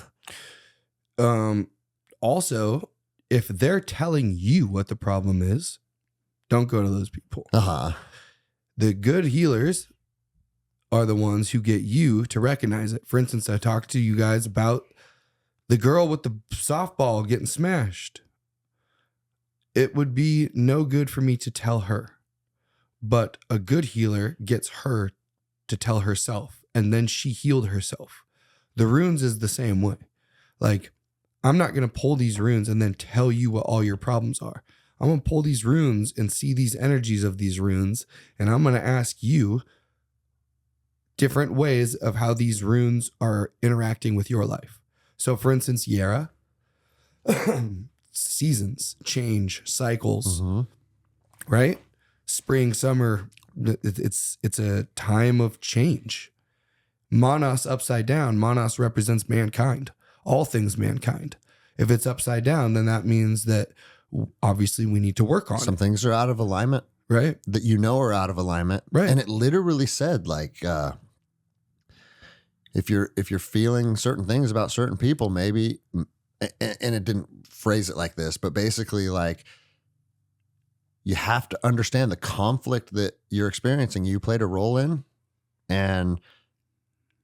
Also, if they're telling you what the problem is, don't go to those people. The good healers are the ones who get you to recognize it. For instance, I talked to you guys about the girl with the softball getting smashed. It would be no good for me to tell her, but a good healer gets her to tell herself, and then she healed herself. The runes is the same way. Like, I'm not going to pull these runes and then tell you what all your problems are. I'm going to pull these runes and see these energies of these runes, and I'm going to ask you different ways of how these runes are interacting with your life. So, for instance, Yara, seasons, change, cycles, right? Spring, summer, it's a time of change. Manas upside down. Manas represents mankind, all things mankind. If it's upside down, then that means that obviously we need to work on Some things are out of alignment. Right. That you know are out of alignment. Right. And it literally said, like, if you're feeling certain things about certain people, maybe, and it didn't phrase it like this, but basically, like, you have to understand the conflict that you're experiencing, you played a role in, and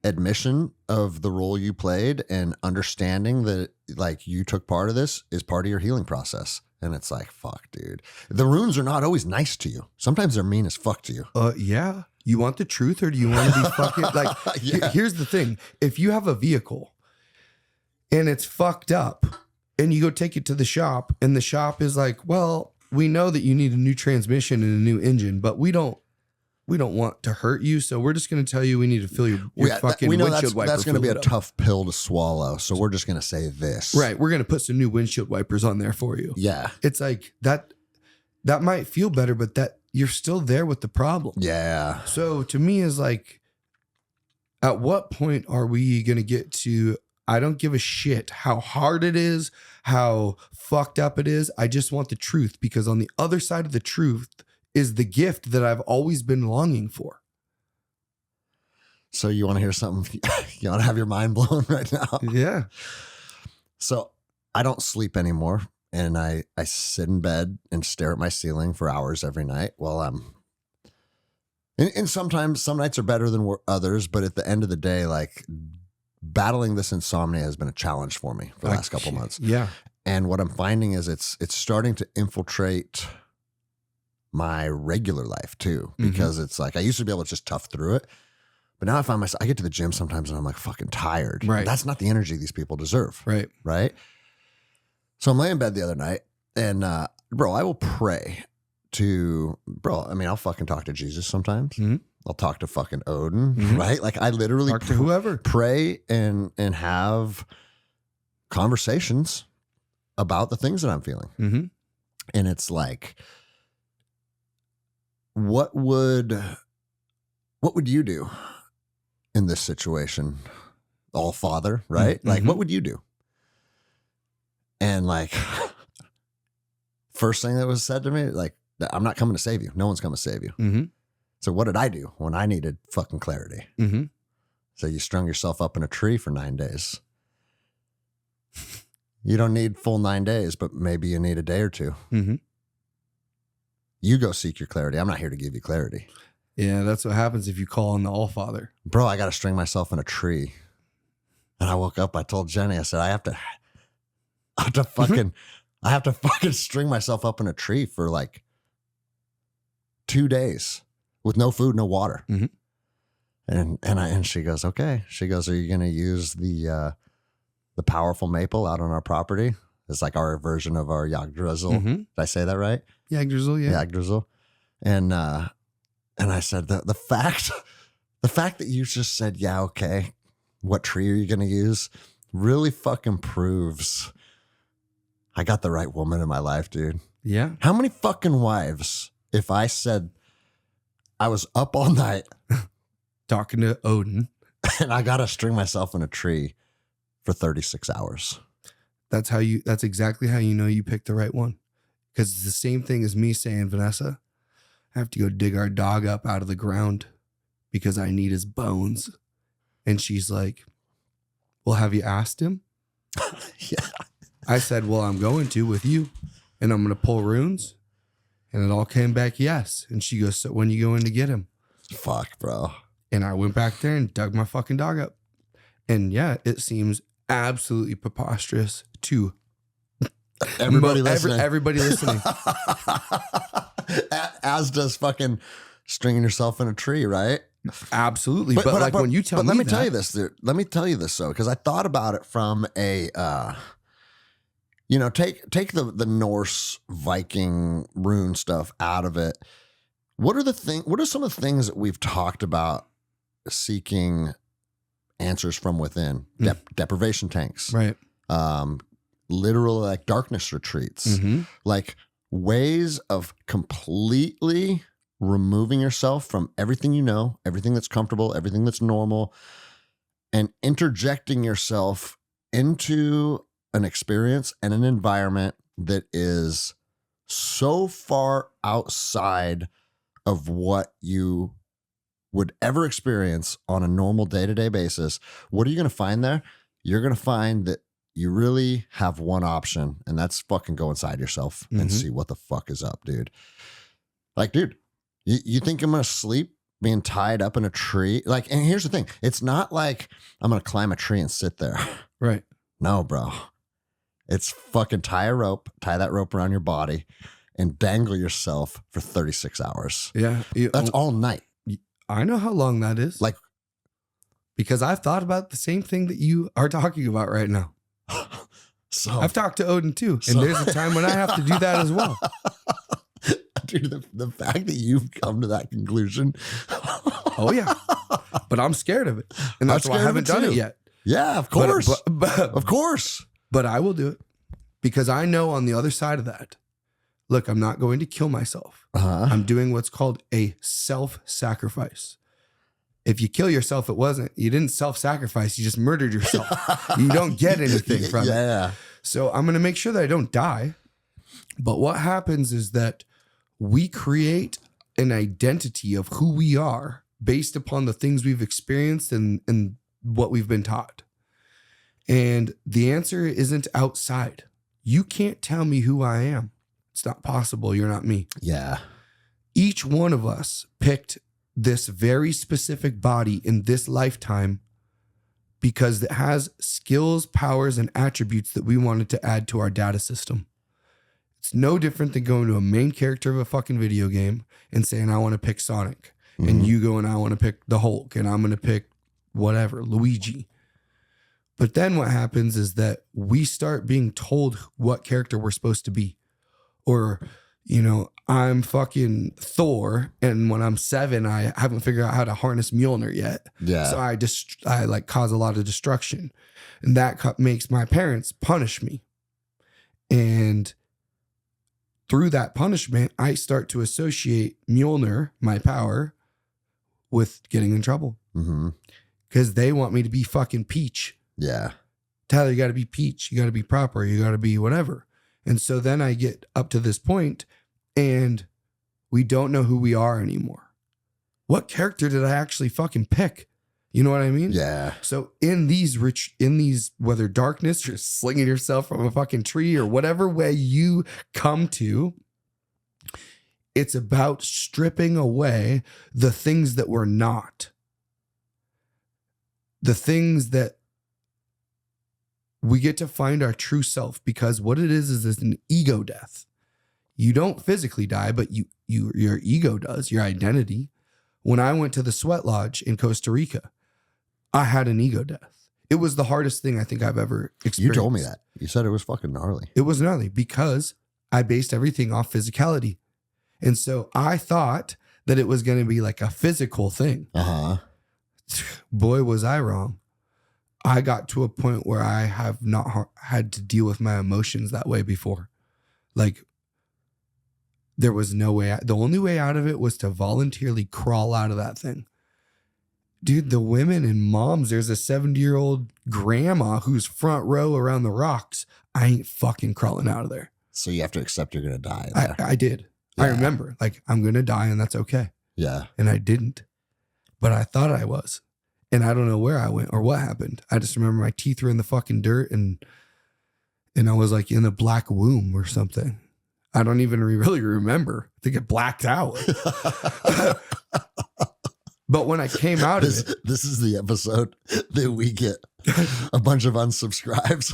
admission of the role you played and understanding that, like, you took part of this is part of your healing process. And it's like, fuck, dude. The runes are not always nice to you. Sometimes they're mean as fuck to you. Yeah. You want the truth, or do you want to be fucking like, here's the thing. If you have a vehicle and it's fucked up and you go take it to the shop and the shop is like, well, we know that you need a new transmission and a new engine, but we don't want to hurt you, so we're just going to tell you we need to fill your fucking we know windshield wiper. that's going to be a tough pill to swallow, so we're just going to say this. Right, we're going to put some new windshield wipers on there for you. Yeah. It's like that might feel better, but that you're still there with the problem. Yeah. So to me is like, at what point are we going to get to, I don't give a shit how hard it is, how fucked up it is. I just want the truth, because on the other side of the truth is the gift that I've always been longing for. So you want to hear something? You want to have your mind blown right now? Yeah. So I don't sleep anymore, and I sit in bed and stare at my ceiling for hours every night while I'm, and sometimes some nights are better than others, but at the end of the day, like, battling this insomnia has been a challenge for me for the last couple months. Yeah. And what I'm finding is it's starting to infiltrate my regular life too, because it's like, I used to be able to just tough through it, but now I find myself, I get to the gym sometimes and I'm like fucking tired. Right. That's not the energy these people deserve. Right. Right. So I'm laying in bed the other night and, bro, I will pray to, I mean, I'll fucking talk to Jesus sometimes. I'll talk to fucking Odin, right? Like, I literally talk to whoever, pray and have conversations about the things that I'm feeling. And it's like, what would you do in this situation? All Father, right? Like, what would you do? And like, first thing that was said to me, like, I'm not coming to save you. No one's coming to save you. So what did I do when I needed fucking clarity? So you strung yourself up in a tree for 9 days. You don't need full 9 days, but maybe you need a day or two. You go seek your clarity. I'm not here to give you clarity. Yeah, that's what happens if you call on the All Father. Bro, I got to string myself in a tree. And I woke up, I told Jenny, I said, I have to fucking string myself up in a tree for like 2 days with no food, no water. And she goes, okay. She goes, are you going to use the powerful maple out on our property? It's like our version of our Yggdrasil. Did I say that right? Yggdrasil, yeah. Yggdrasil. And I said, the fact that you just said, yeah, okay, what tree are you going to use, really fucking proves I got the right woman in my life, dude. Yeah. How many fucking wives, if I said, I was up all night talking to Odin. and I got to string myself in a tree for 36 hours. That's exactly how you know you picked the right one. Because it's the same thing as me saying, Vanessa, I have to go dig our dog up out of the ground because I need his bones. And she's like, well, have you asked him? Yeah. I said, well, I'm going to with you and I'm going to pull runes. And it all came back yes. And she goes, so when you going to get him? Fuck, bro. And I went back there and dug my fucking dog up. And yeah, it seems absolutely preposterous to Everybody listening. Everybody listening. As does fucking stringing yourself in a tree, right? Absolutely. But when you tell me let me that, tell you this, dude. Let me tell you this, though, because I thought about it from a, take the Norse Viking rune stuff out of it. What are some of the things that we've talked about seeking answers from within? Deprivation tanks. right. Literal like darkness retreats, like ways of completely removing yourself from everything you know, everything that's comfortable, everything that's normal, and interjecting yourself into an experience and an environment that is so far outside of what you would ever experience on a normal day-to-day basis. What are you going to find there? You're going to find that you really have one option, and that's fucking go inside yourself and see what the fuck is up, dude. Like, dude, you think I'm going to sleep being tied up in a tree? Like, and here's the thing. It's not like I'm going to climb a tree and sit there. Right. No, bro. It's fucking tie that rope around your body and dangle yourself for 36 hours. Yeah. That's all night. I know how long that is. Like, because I've thought about the same thing that you are talking about right now. so I've talked to Odin too. And there's a time when I have to do that as well. Dude, the fact that you've come to that conclusion. Oh, yeah. But I'm scared of it. And that's why I haven't done it yet. Yeah, of course. But of course. But I will do it because I know on the other side of that, look, I'm not going to kill myself. I'm doing what's called a self-sacrifice. If you kill yourself, you didn't self-sacrifice. You just murdered yourself. You don't get anything from it. So I'm going to make sure that I don't die. But what happens is that we create an identity of who we are based upon the things we've experienced and what we've been taught. And the answer isn't outside. You can't tell me who I am. It's not possible. You're not me. Yeah. Each one of us picked this very specific body in this lifetime because it has skills, powers, and attributes that we wanted to add to our data system. It's no different than going to a main character of a fucking video game and saying, I want to pick Sonic. And you go and I want to pick the Hulk and I'm going to pick whatever, Luigi. But then what happens is that we start being told what character we're supposed to be. Or, I'm fucking Thor, and when I'm 7, I haven't figured out how to harness Mjolnir yet. Yeah. So I like cause a lot of destruction. And that makes my parents punish me. And through that punishment, I start to associate Mjolnir, my power, with getting in trouble. Because they want me to be fucking Peach. Yeah. Tyler, you got to be Peach. You got to be proper. You got to be whatever. And so then I get up to this point and we don't know who we are anymore. What character did I actually fucking pick? You know what I mean? Yeah. So in these whether darkness or slinging yourself from a fucking tree or whatever way you come to, it's about stripping away the things that we're not. The things that we get to find our true self, because what it is an ego death. You don't physically die, but your ego does, your identity. When I went to the sweat lodge in Costa Rica, I had an ego death. It was the hardest thing I think I've ever experienced. You told me that. You said it was fucking gnarly. It was gnarly because I based everything off physicality. And so I thought that it was going to be like a physical thing. Boy, was I wrong. I got to a point where I have not had to deal with my emotions that way before. Like There was no way out. The only way out of it was to voluntarily crawl out of that thing. Dude, the women and moms, there's a 70-year-old grandma who's front row around the rocks. I ain't fucking crawling out of there. So you have to accept you're going to die. There. I did. Yeah. I remember, like, I'm going to die and that's okay. Yeah. And I didn't. But I thought I was. And I don't know where I went or what happened. I just remember my teeth were in the fucking dirt and I was like in a black womb or something. I don't even really remember. I think it blacked out. But when I came out of it. This is the episode that we get a bunch of unsubscribes.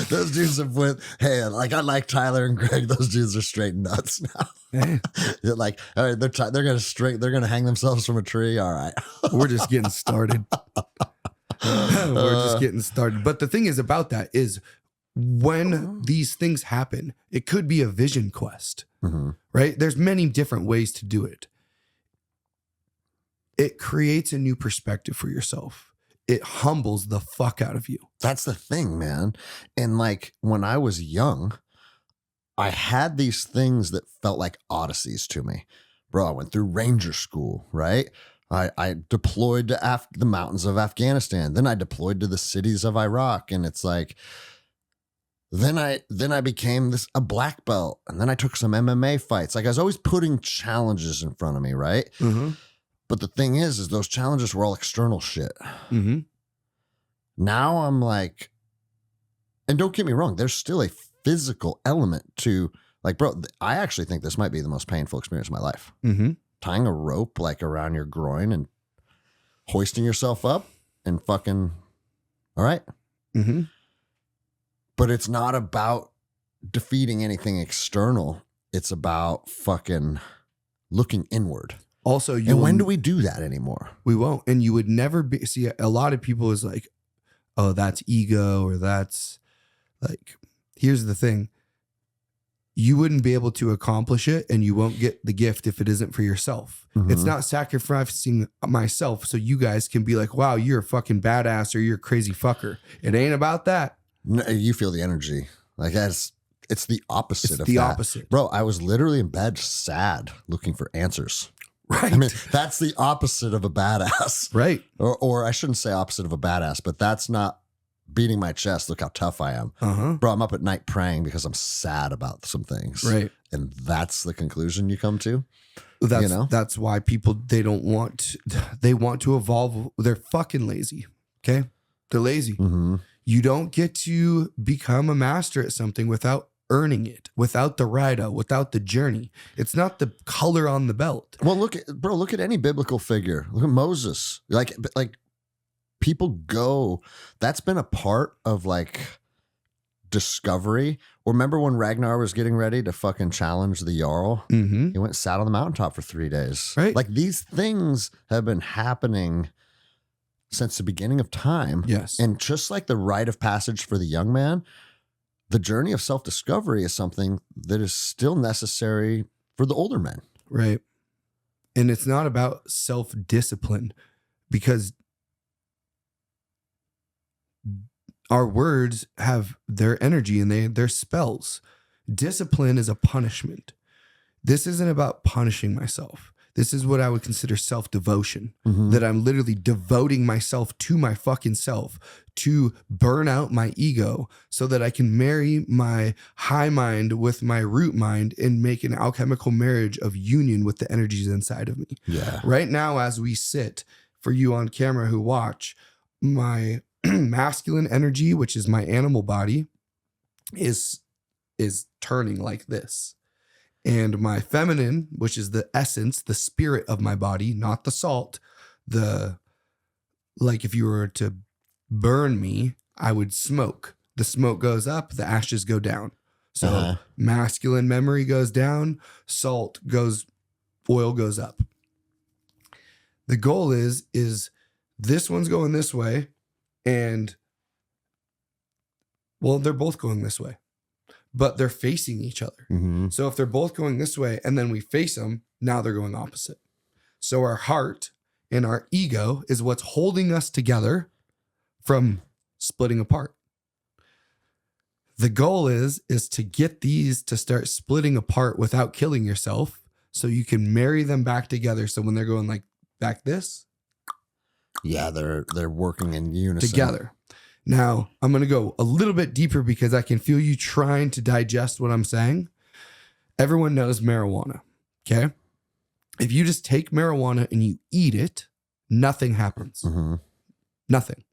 Those dudes have went, hey, like I like Tyler and Greg. Those dudes are straight nuts now. Man, They're like, all right, they're gonna hang themselves from a tree. All right. we're just getting started. We're just getting started. But the thing is about that is when these things happen, it could be a vision quest, right? There's many different ways to do it. It creates a new perspective for yourself. It humbles the fuck out of you. That's the thing, man. And like when I was young, I had these things that felt like odysseys to me. Bro, I went through Ranger school, right? I deployed to the mountains of Afghanistan. Then I deployed to the cities of Iraq. And it's like, then I became a black belt. And then I took some MMA fights. Like I was always putting challenges in front of me, right? Mm-hmm. But the thing is those challenges were all external shit. Mm-hmm. Now I'm like, and don't get me wrong, there's still a physical element to like, bro, I actually think this might be the most painful experience of my life. Mm-hmm. Tying a rope like around your groin and hoisting yourself up and fucking, all right. Mm-hmm. But it's not about defeating anything external. It's about fucking looking inward. Also, and when do we do that anymore? We won't. And you would never be, see, a lot of people is like, oh, that's ego, or that's like, here's the thing. You wouldn't be able to accomplish it and you won't get the gift if it isn't for yourself. Mm-hmm. It's not sacrificing myself so you guys can be like, wow, you're a fucking badass or you're a crazy fucker. It ain't about that. No, you feel the energy. Like it's the opposite It's of the that. opposite. Bro, I was literally in bed sad looking for answers. Right. I mean, that's the opposite of a badass. Right. Or I shouldn't say opposite of a badass, but that's not beating my chest. Look how tough I am. Uh-huh. Bro, I'm up at night praying because I'm sad about some things. Right. And that's the conclusion you come to. That's why people, they want to evolve. They're fucking lazy. Okay. They're lazy. Mm-hmm. You don't get to become a master at something without earning it, without the ride out, without the journey. It's not the color on the belt. Well, look at any biblical figure. Look at Moses. Like people go, that's been a part of like discovery. Or remember when Ragnar was getting ready to fucking challenge the Jarl? Mm-hmm. He went and sat on the mountaintop for 3 days. Right. Like these things have been happening since the beginning of time. Yes. And just like the rite of passage for the young man, the journey of self-discovery is something that is still necessary for the older men. Right. And it's not about self-discipline, because our words have their energy and they're spells. Discipline is a punishment. This isn't about punishing myself. This is what I would consider self-devotion, that I'm literally devoting myself to my fucking self to burn out my ego so that I can marry my high mind with my root mind and make an alchemical marriage of union with the energies inside of me. Yeah. Right now, as we sit, for you on camera who watch, my masculine energy, which is my animal body, is turning like this. And my feminine, which is the essence, the spirit of my body, not the salt, like if you were to burn me, I would smoke. The smoke goes up, the ashes go down. So masculine memory goes down, oil goes up. The goal is this one's going this way, and well, they're both going this way, but they're facing each other. Mm-hmm. So if they're both going this way and then we face them, now they're going opposite. So our heart and our ego is what's holding us together from splitting apart. The goal is to get these to start splitting apart without killing yourself, so you can marry them back together. So when they're going like back this, yeah, they're working in unison together. Now I'm going to go a little bit deeper because I can feel you trying to digest what I'm saying. Everyone knows marijuana. Okay. If you just take marijuana and you eat it, nothing happens. Mm-hmm. Nothing.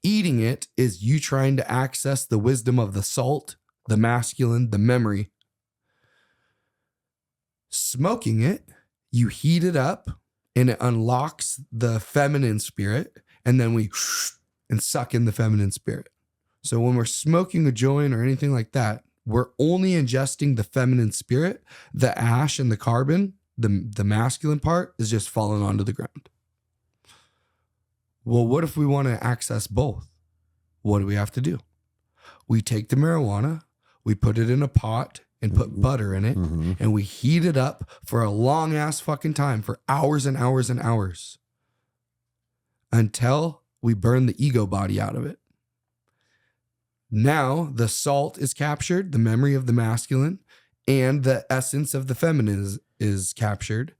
Eating it is you trying to access the wisdom of the salt, the masculine, the memory. Smoking it, you heat it up and it unlocks the feminine spirit, and then we and suck in the feminine spirit. So when we're smoking a joint or anything like that, we're only ingesting the feminine spirit. The ash and the carbon, the masculine part, is just falling onto the ground. Well, what if we want to access both? What do we have to do? We take the marijuana, we put it in a pot and put butter in it, and we heat it up for a long ass fucking time, for hours and hours and hours, until we burn the ego body out of it. Now the salt is captured, the memory of the masculine, and the essence of the feminine is captured,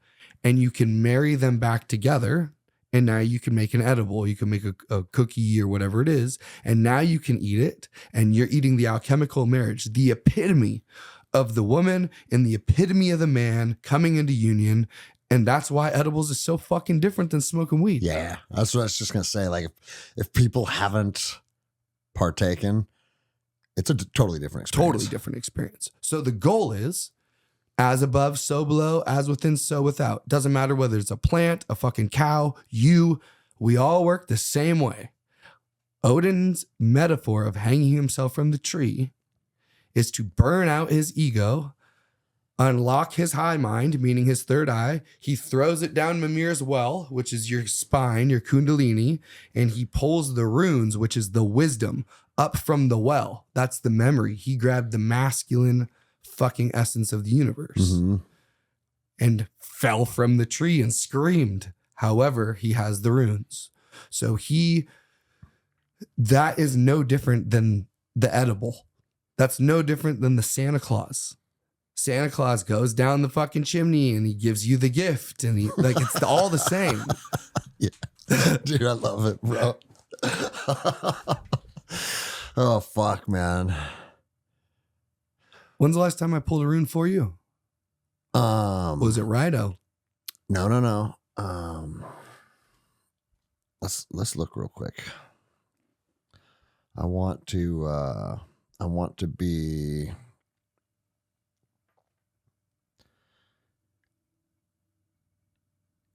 and you can marry them back together. And now you can make an edible. You can make a cookie or whatever it is. And now you can eat it. And you're eating the alchemical marriage, the epitome of the woman and the epitome of the man coming into union. And that's why edibles is so fucking different than smoking weed. Yeah, that's what I was just going to say. Like, if people haven't partaken, it's a totally different experience. Totally different experience. So the goal is, as above, so below, as within, so without. Doesn't matter whether it's a plant, a fucking cow, we all work the same way. Odin's metaphor of hanging himself from the tree is to burn out his ego, unlock his high mind, meaning his third eye. He throws it down Mimir's well, which is your spine, your kundalini, and he pulls the runes, which is the wisdom, up from the well. That's the memory. He grabbed the masculine fucking essence of the universe and fell from the tree and screamed. However, he has the runes. So that is no different than the edible. That's no different than the Santa Claus. Santa Claus goes down the fucking chimney and he gives you the gift, and it's all the same. Yeah. Dude, I love it, bro. Oh, fuck, man. When's the last time I pulled a rune for you? Was it Rido? No. Let's look real quick. I want to be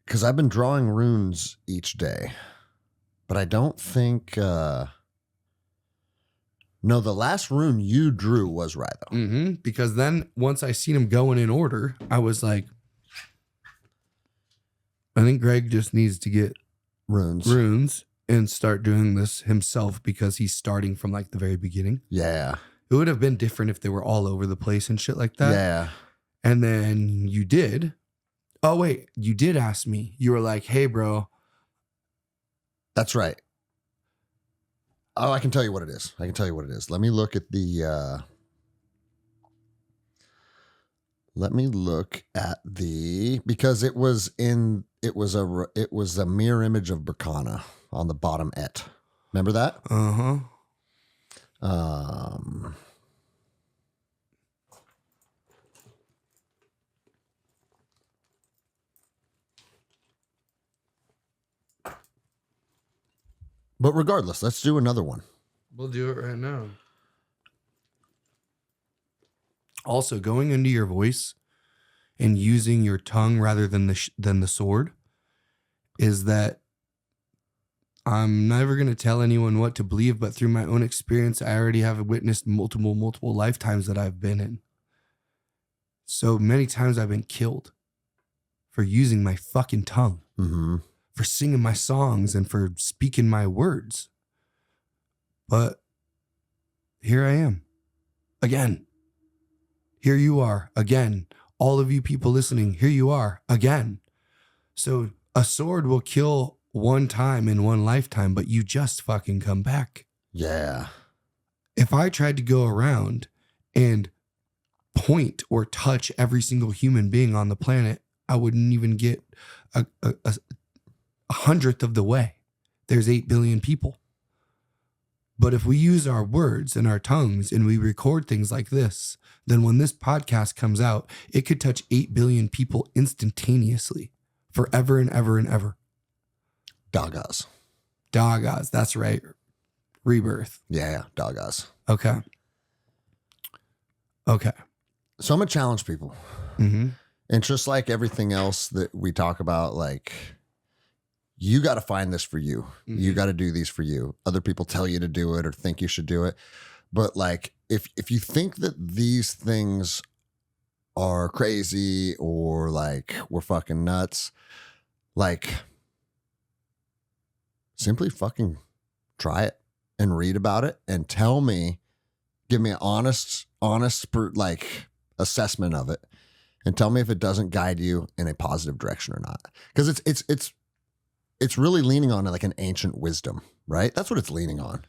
because I've been drawing runes each day, but I don't think no, the last rune you drew was Rido. Because then once I seen him going in order, I was like, I think Greg just needs to get runes and start doing this himself, because he's starting from like the very beginning. Yeah. It would have been different if they were all over the place and shit like that. Yeah. And then you did. Oh, wait, you did ask me. You were like, hey, bro. That's right. Oh, I can tell you what it is. Let me look at because it was a mirror image of Berkana on the bottom et. Remember that? But regardless, let's do another one. We'll do it right now. Also, going into your voice and using your tongue rather than the sword is that I'm never going to tell anyone what to believe, but through my own experience, I already have witnessed multiple lifetimes that I've been in. So many times I've been killed for using my fucking tongue. For singing my songs and for speaking my words. But here I am. Again. Here you are. Again. All of you people listening, here you are. Again. So a sword will kill one time in one lifetime, but you just fucking come back. Yeah. If I tried to go around and point or touch every single human being on the planet, I wouldn't even get a hundredth of the way. There's 8 billion people. But if we use our words and our tongues and we record things like this, then when this podcast comes out, it could touch 8 billion people instantaneously, forever and ever and ever. Doggos. Doggos, that's right. Rebirth. Yeah, doggos. Okay. So I'm going to challenge people. Mm-hmm. And just like everything else that we talk about, like, you got to find this for you. Mm-hmm. You got to do these for you. Other people tell you to do it or think you should do it. But like, if you think that these things are crazy or like we're fucking nuts, like, simply fucking try it and read about it and tell me, give me an honest like assessment of it, and tell me if it doesn't guide you in a positive direction or not. Because it's really leaning on like an ancient wisdom, right? That's what it's leaning on.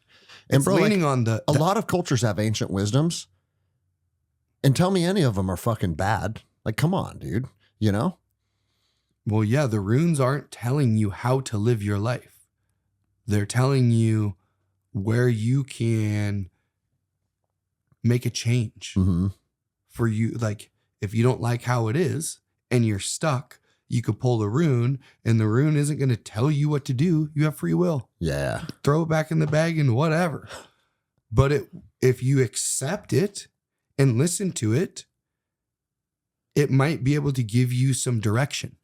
And it's bro, leaning like, on a lot of cultures have ancient wisdoms, and tell me any of them are fucking bad. Like, come on, dude. You know? Well, yeah, the runes aren't telling you how to live your life. They're telling you where you can make a change for you. Like, if you don't like how it is and you're stuck, you could pull the rune, and the rune isn't going to tell you what to do. You have free will. Yeah. Throw it back in the bag and whatever. But if you accept it and listen to it, it might be able to give you some direction.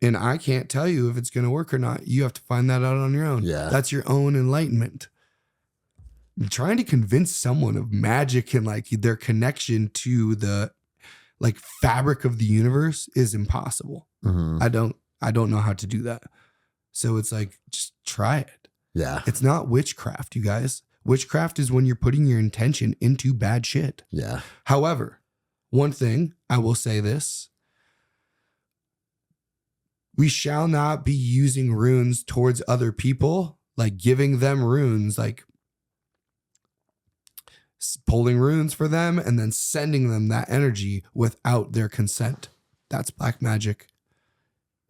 And I can't tell you if it's going to work or not. You have to find that out on your own. Yeah. That's your own enlightenment. Trying to convince someone of magic and like their connection to the like fabric of the universe is impossible. Mm-hmm. I don't know how to do that. So it's like, just try it. Yeah. It's not witchcraft, you guys. Witchcraft is when you're putting your intention into bad shit. Yeah. However, one thing I will say this. We shall not be using runes towards other people, like giving them runes, like pulling runes for them and then sending them that energy without their consent. That's black magic.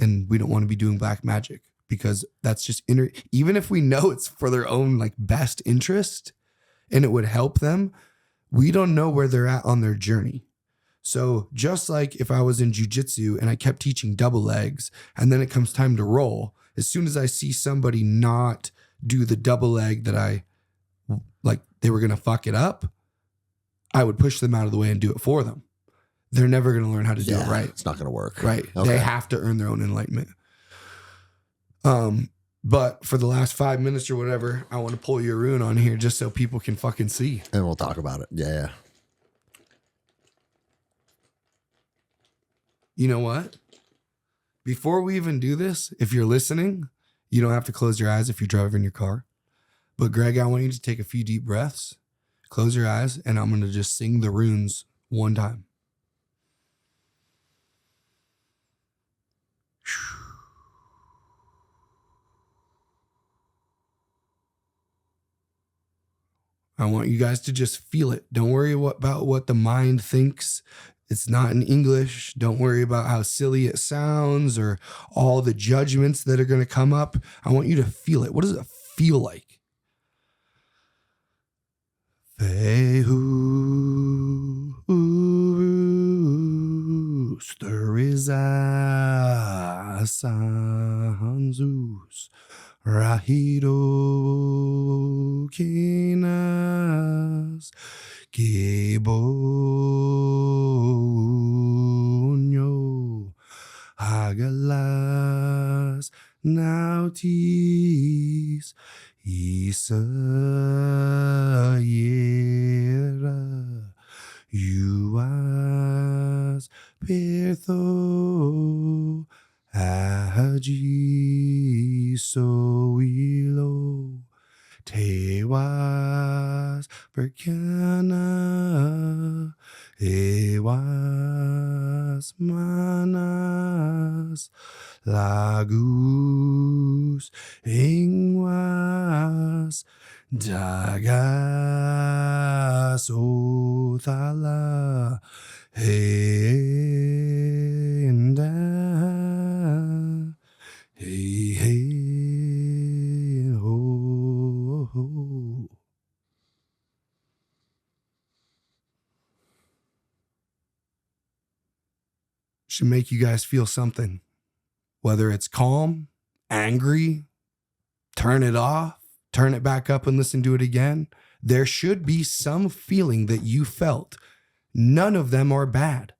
And we don't want to be doing black magic because that's just even if we know it's for their own like best interest and it would help them, we don't know where they're at on their journey. So just like if I was in jujitsu and I kept teaching double legs and then it comes time to roll, as soon as I see somebody not do the double leg that I like they were going to fuck it up, I would push them out of the way and do it for them. They're never going to learn how to do it right. It's not going to work. Right. Okay. They have to earn their own enlightenment. But for the last 5 minutes or whatever, I want to pull your rune on here just so people can fucking see. And we'll talk about it. Yeah. You know what? Before we even do this, if you're listening, you don't have to close your eyes if you're driving your car. But Greg, I want you to take a few deep breaths, close your eyes, and I'm going to just sing the runes one time. I want you guys to just feel it. Don't worry about what the mind thinks. It's not in English. Don't worry about how silly it sounds or all the judgments that are going to come up. I want you to feel it. What does it feel like? Rahido Kinas Kibonyo Hagalas Nautis Isa Yera Yuas Pertho Aji Soilo Tewas Berkana Ewas Manas Lagus Ingwas Jaga sotala hey and hey hey ho ho. Should make you guys feel something, whether it's calm, angry, turn it off, turn it back up and listen to it again. There should be some feeling that you felt. None of them are bad.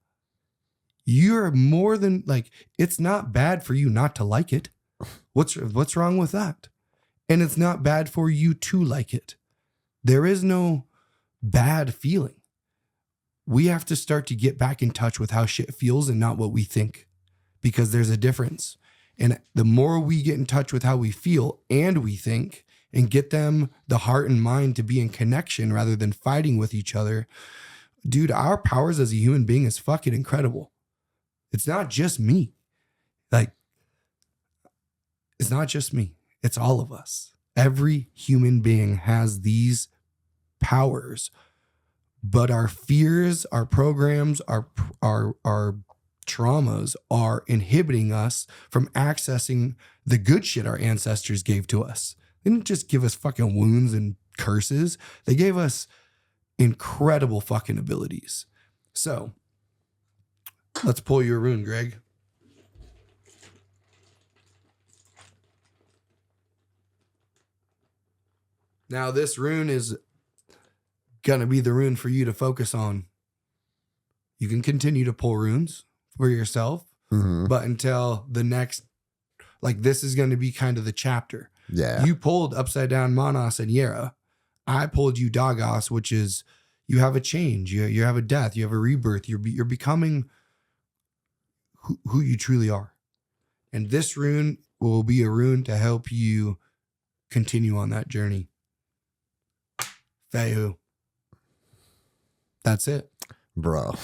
You're more than like, it's not bad for you not to like it. What's wrong with that? And it's not bad for you to like it. There is no bad feeling. We have to start to get back in touch with how shit feels and not what we think, because there's a difference. And the more we get in touch with how we feel and we think and get them, the heart and mind, to be in connection rather than fighting with each other, dude, our powers as a human being is fucking incredible. It's not just me. Like, it's not just me. It's all of us. Every human being has these powers, but our fears, our programs, our traumas are inhibiting us from accessing the good shit our ancestors gave to us. They didn't just give us fucking wounds and curses. They gave us incredible fucking abilities. So let's pull your rune, Greg. Now this rune is gonna be the rune for you to focus on. You can continue to pull runes for yourself, but until the next, like, this is going to be kind of the chapter. Yeah. You pulled Upside Down Manas and Yera. I pulled you Dagos, which is you have a change. You have a death. You have a rebirth. You're becoming who you truly are. And this rune will be a rune to help you continue on that journey. Fehu. That's it. Bro.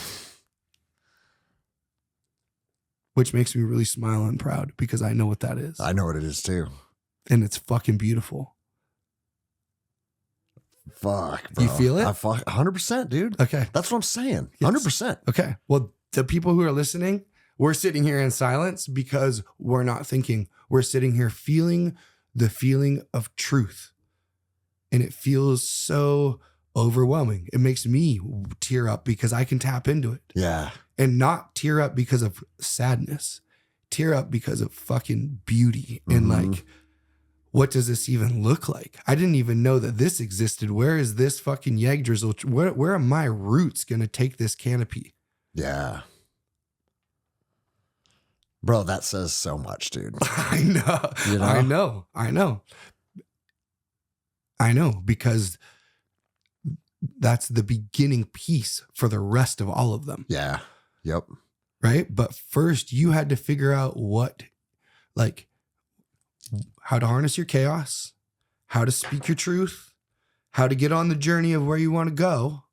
Which makes me really smile and proud because I know what that is. I know what it is too. And it's fucking beautiful. Fuck, bro. You feel it? 100%, dude. Okay. That's what I'm saying. Yes. 100%. Okay. Well, the people who are listening, we're sitting here in silence because we're not thinking. We're sitting here feeling the feeling of truth. And it feels so overwhelming. It makes me tear up because I can tap into it. Yeah. And not tear up because of sadness. Tear up because of fucking beauty. And like, what does this even look like? I didn't even know that this existed. Where is this fucking Yggdrasil? Where are my roots going to take this canopy? Yeah. Bro, that says so much, dude. I know. You know? I know because that's the beginning piece for the rest of all of them. Yeah. Yep. Right. But first you had to figure out how to harness your chaos, how to speak your truth, how to get on the journey of where you want to go,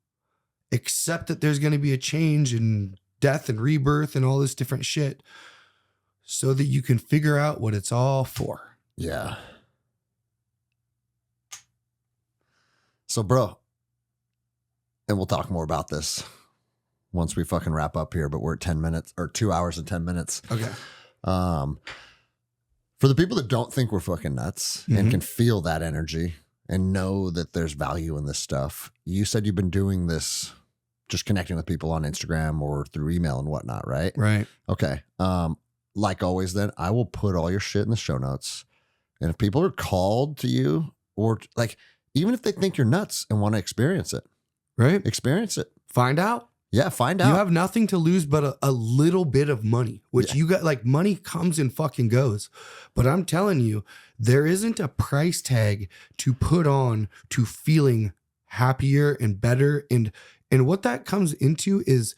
accept that there's going to be a change and death and rebirth and all this different shit so that you can figure out what it's all for. Yeah. So, bro, and we'll talk more about this once we fucking wrap up here, but we're at 10 minutes or 2 hours and 10 minutes. Okay. For the people that don't think we're fucking nuts and can feel that energy and know that there's value in this stuff, you said you've been doing this, just connecting with people on Instagram or through email and whatnot, right? Right. Okay. Like always, then I will put all your shit in the show notes. And if people are called to you, or like, even if they think you're nuts and want to experience it, Right. experience it. Find out. Yeah, find out. You have nothing to lose but a little bit of money, which you got. Like, money comes and fucking goes. But I'm telling you, there isn't a price tag to put on to feeling happier and better. And what that comes into is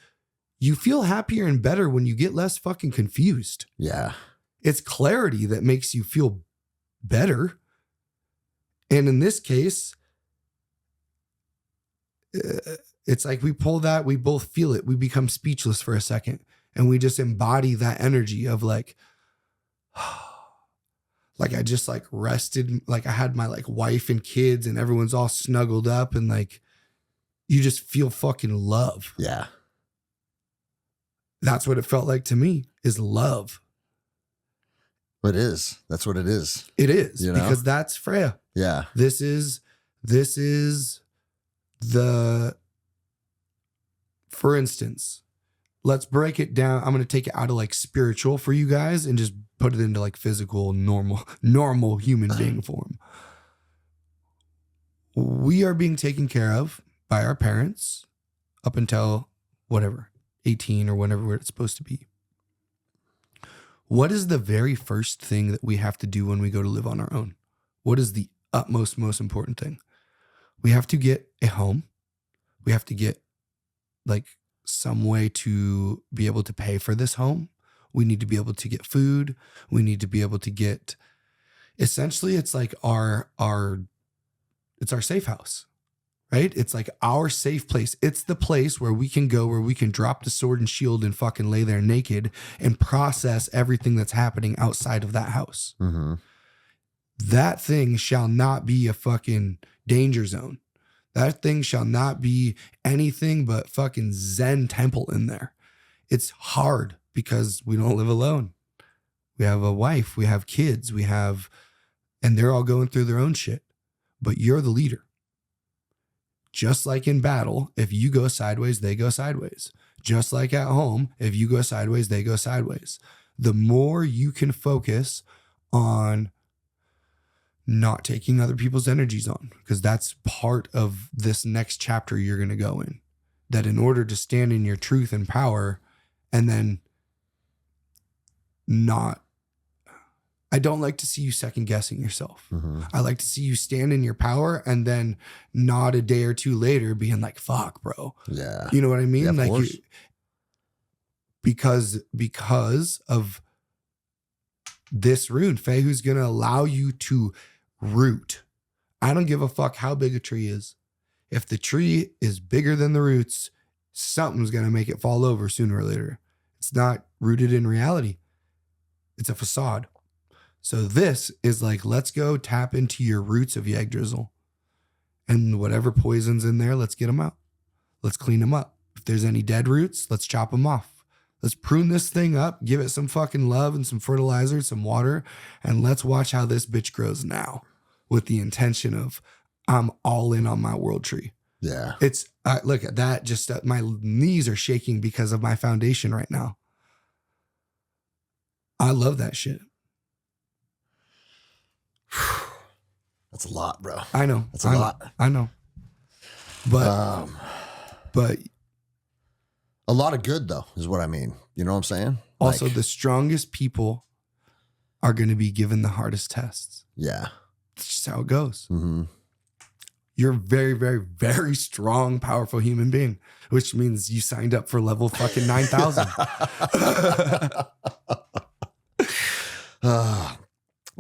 you feel happier and better when you get less fucking confused. Yeah. It's clarity that makes you feel better. And in this case, it's like we pull that, we both feel it. We become speechless for a second and we just embody that energy of like like I just like rested, like I had my like wife and kids and everyone's all snuggled up and like you just feel fucking love. Yeah. That's what it felt like to me, is love. It is. That's what it is. It is, You know? because that's Freya. Yeah. This is the, for instance, let's break it down. I'm going to take it out of like spiritual for you guys and just put it into like physical, normal human being form. We are being taken care of by our parents up until whatever, 18 or whatever it's supposed to be. What is the very first thing that we have to do when we go to live on our own? What is the utmost, most important thing? We have to get a home. We have to get like some way to be able to pay for this home. We need to be able to get food. We need to be able to get, essentially it's like it's our safe house, right? It's like our safe place. It's the place where we can go, where we can drop the sword and shield and fucking lay there naked and process everything that's happening outside of that house. Mm-hmm. That thing shall not be a fucking danger zone. That thing shall not be anything but fucking Zen temple in there. It's hard because we don't live alone. We have a wife, we have kids, and they're all going through their own shit. But you're the leader. Just like in battle, if you go sideways, they go sideways. Just like at home, if you go sideways, they go sideways. The more you can focus on not taking other people's energies on, because that's part of this next chapter you're going to go in. That in order to stand in your truth and power, and then not, I don't like to see you second guessing yourself. Mm-hmm. I like to see you stand in your power and then not a day or two later being like, fuck, bro. Yeah. You know what I mean? Yeah, of like course. because of this rune, Fehu's going to allow you to root. I don't give a fuck how big a tree is. If the tree is bigger than the roots, something's going to make it fall over sooner or later. It's not rooted in reality. It's a facade. So this is like, let's go tap into your roots of Yggdrasil. And whatever poison's in there, let's get them out. Let's clean them up. If there's any dead roots, let's chop them off. Let's prune this thing up, give it some fucking love and some fertilizer, some water, and let's watch how this bitch grows now with the intention of I'm all in on my world tree. Yeah. It's, look at that, just my knees are shaking because of my foundation right now. I love that shit. That's a lot, bro. I know. That's a lot. I know. But a lot of good though, is what I mean. You know what I'm saying? Also, Like, the strongest people are going to be given the hardest tests. yeah. That's just how it goes. Mm-hmm. You're a very, very, very strong, powerful human being, which means you signed up for level fucking 9,000.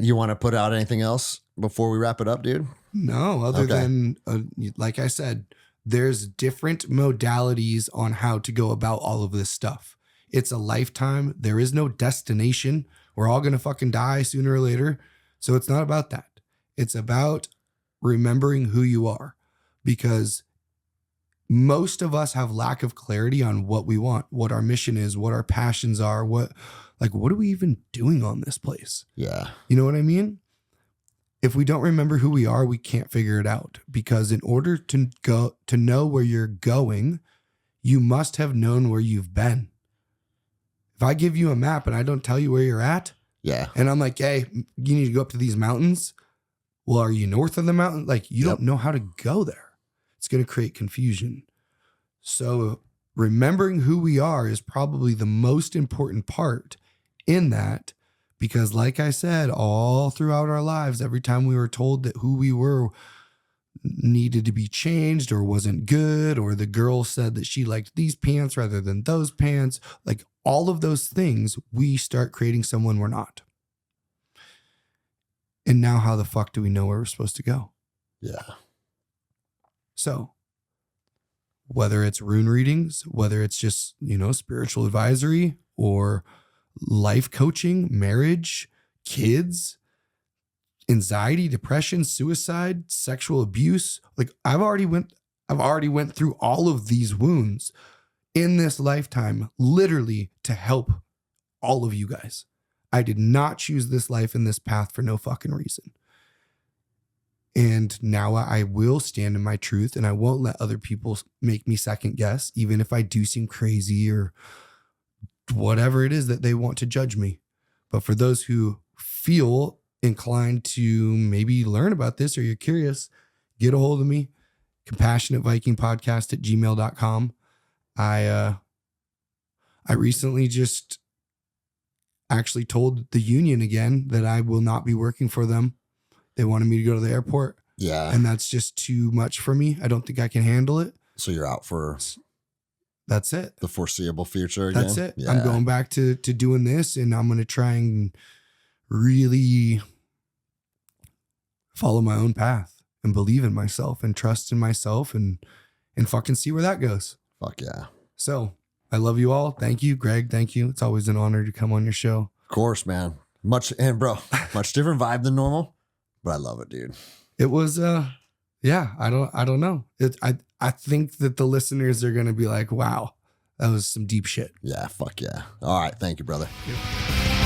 You want to put out anything else before we wrap it up, dude? No, other than, like I said, there's different modalities on how to go about all of this stuff. It's a lifetime. There is no destination. We're all going to fucking die sooner or later. So it's not about that. It's about remembering who you are, because most of us have lack of clarity on what we want, what our mission is, what our passions are, what are we even doing on this place? Yeah. You know what I mean? If we don't remember who we are, we can't figure it out, because in order to know where you're going, you must have known where you've been. If I give you a map and I don't tell you where you're at, Yeah. and I'm like, hey, you need to go up to these mountains. Well, are you north of the mountain? Like, you don't know how to go there. It's going to create confusion. So remembering who we are is probably the most important part in that, because like I said, all throughout our lives, every time we were told that who we were needed to be changed or wasn't good, or the girl said that she liked these pants rather than those pants, like all of those things, we start creating someone we're not. And now how the fuck do we know where we're supposed to go? Yeah. So whether it's rune readings, whether it's just, spiritual advisory or life coaching, marriage, kids, anxiety, depression, suicide, sexual abuse. Like I've already went through all of these wounds in this lifetime, literally to help all of you guys. I did not choose this life and this path for no fucking reason. And now I will stand in my truth, and I won't let other people make me second guess, even if I do seem crazy or whatever it is that they want to judge me. But for those who feel inclined to maybe learn about this, or you're curious, get a hold of me. compassionatevikingpodcast@gmail.com. I recently just actually told the union again that I will not be working for them. They wanted me to go to the airport. Yeah. And that's just too much for me. I don't think I can handle it. So you're out for That's it. the foreseeable future again? That's it. Yeah. I'm going back to doing this, and I'm going to try and really follow my own path and believe in myself and trust in myself and fucking see where that goes. Fuck yeah. So I love you all. Thank you, Greg. Thank you. It's always an honor to come on your show. Of course, man. Much different vibe than normal, but I love it, dude. It was, yeah, I don't know. I think that the listeners are going to be like, wow, that was some deep shit. Yeah, fuck yeah. All right. Thank you, brother. Yeah.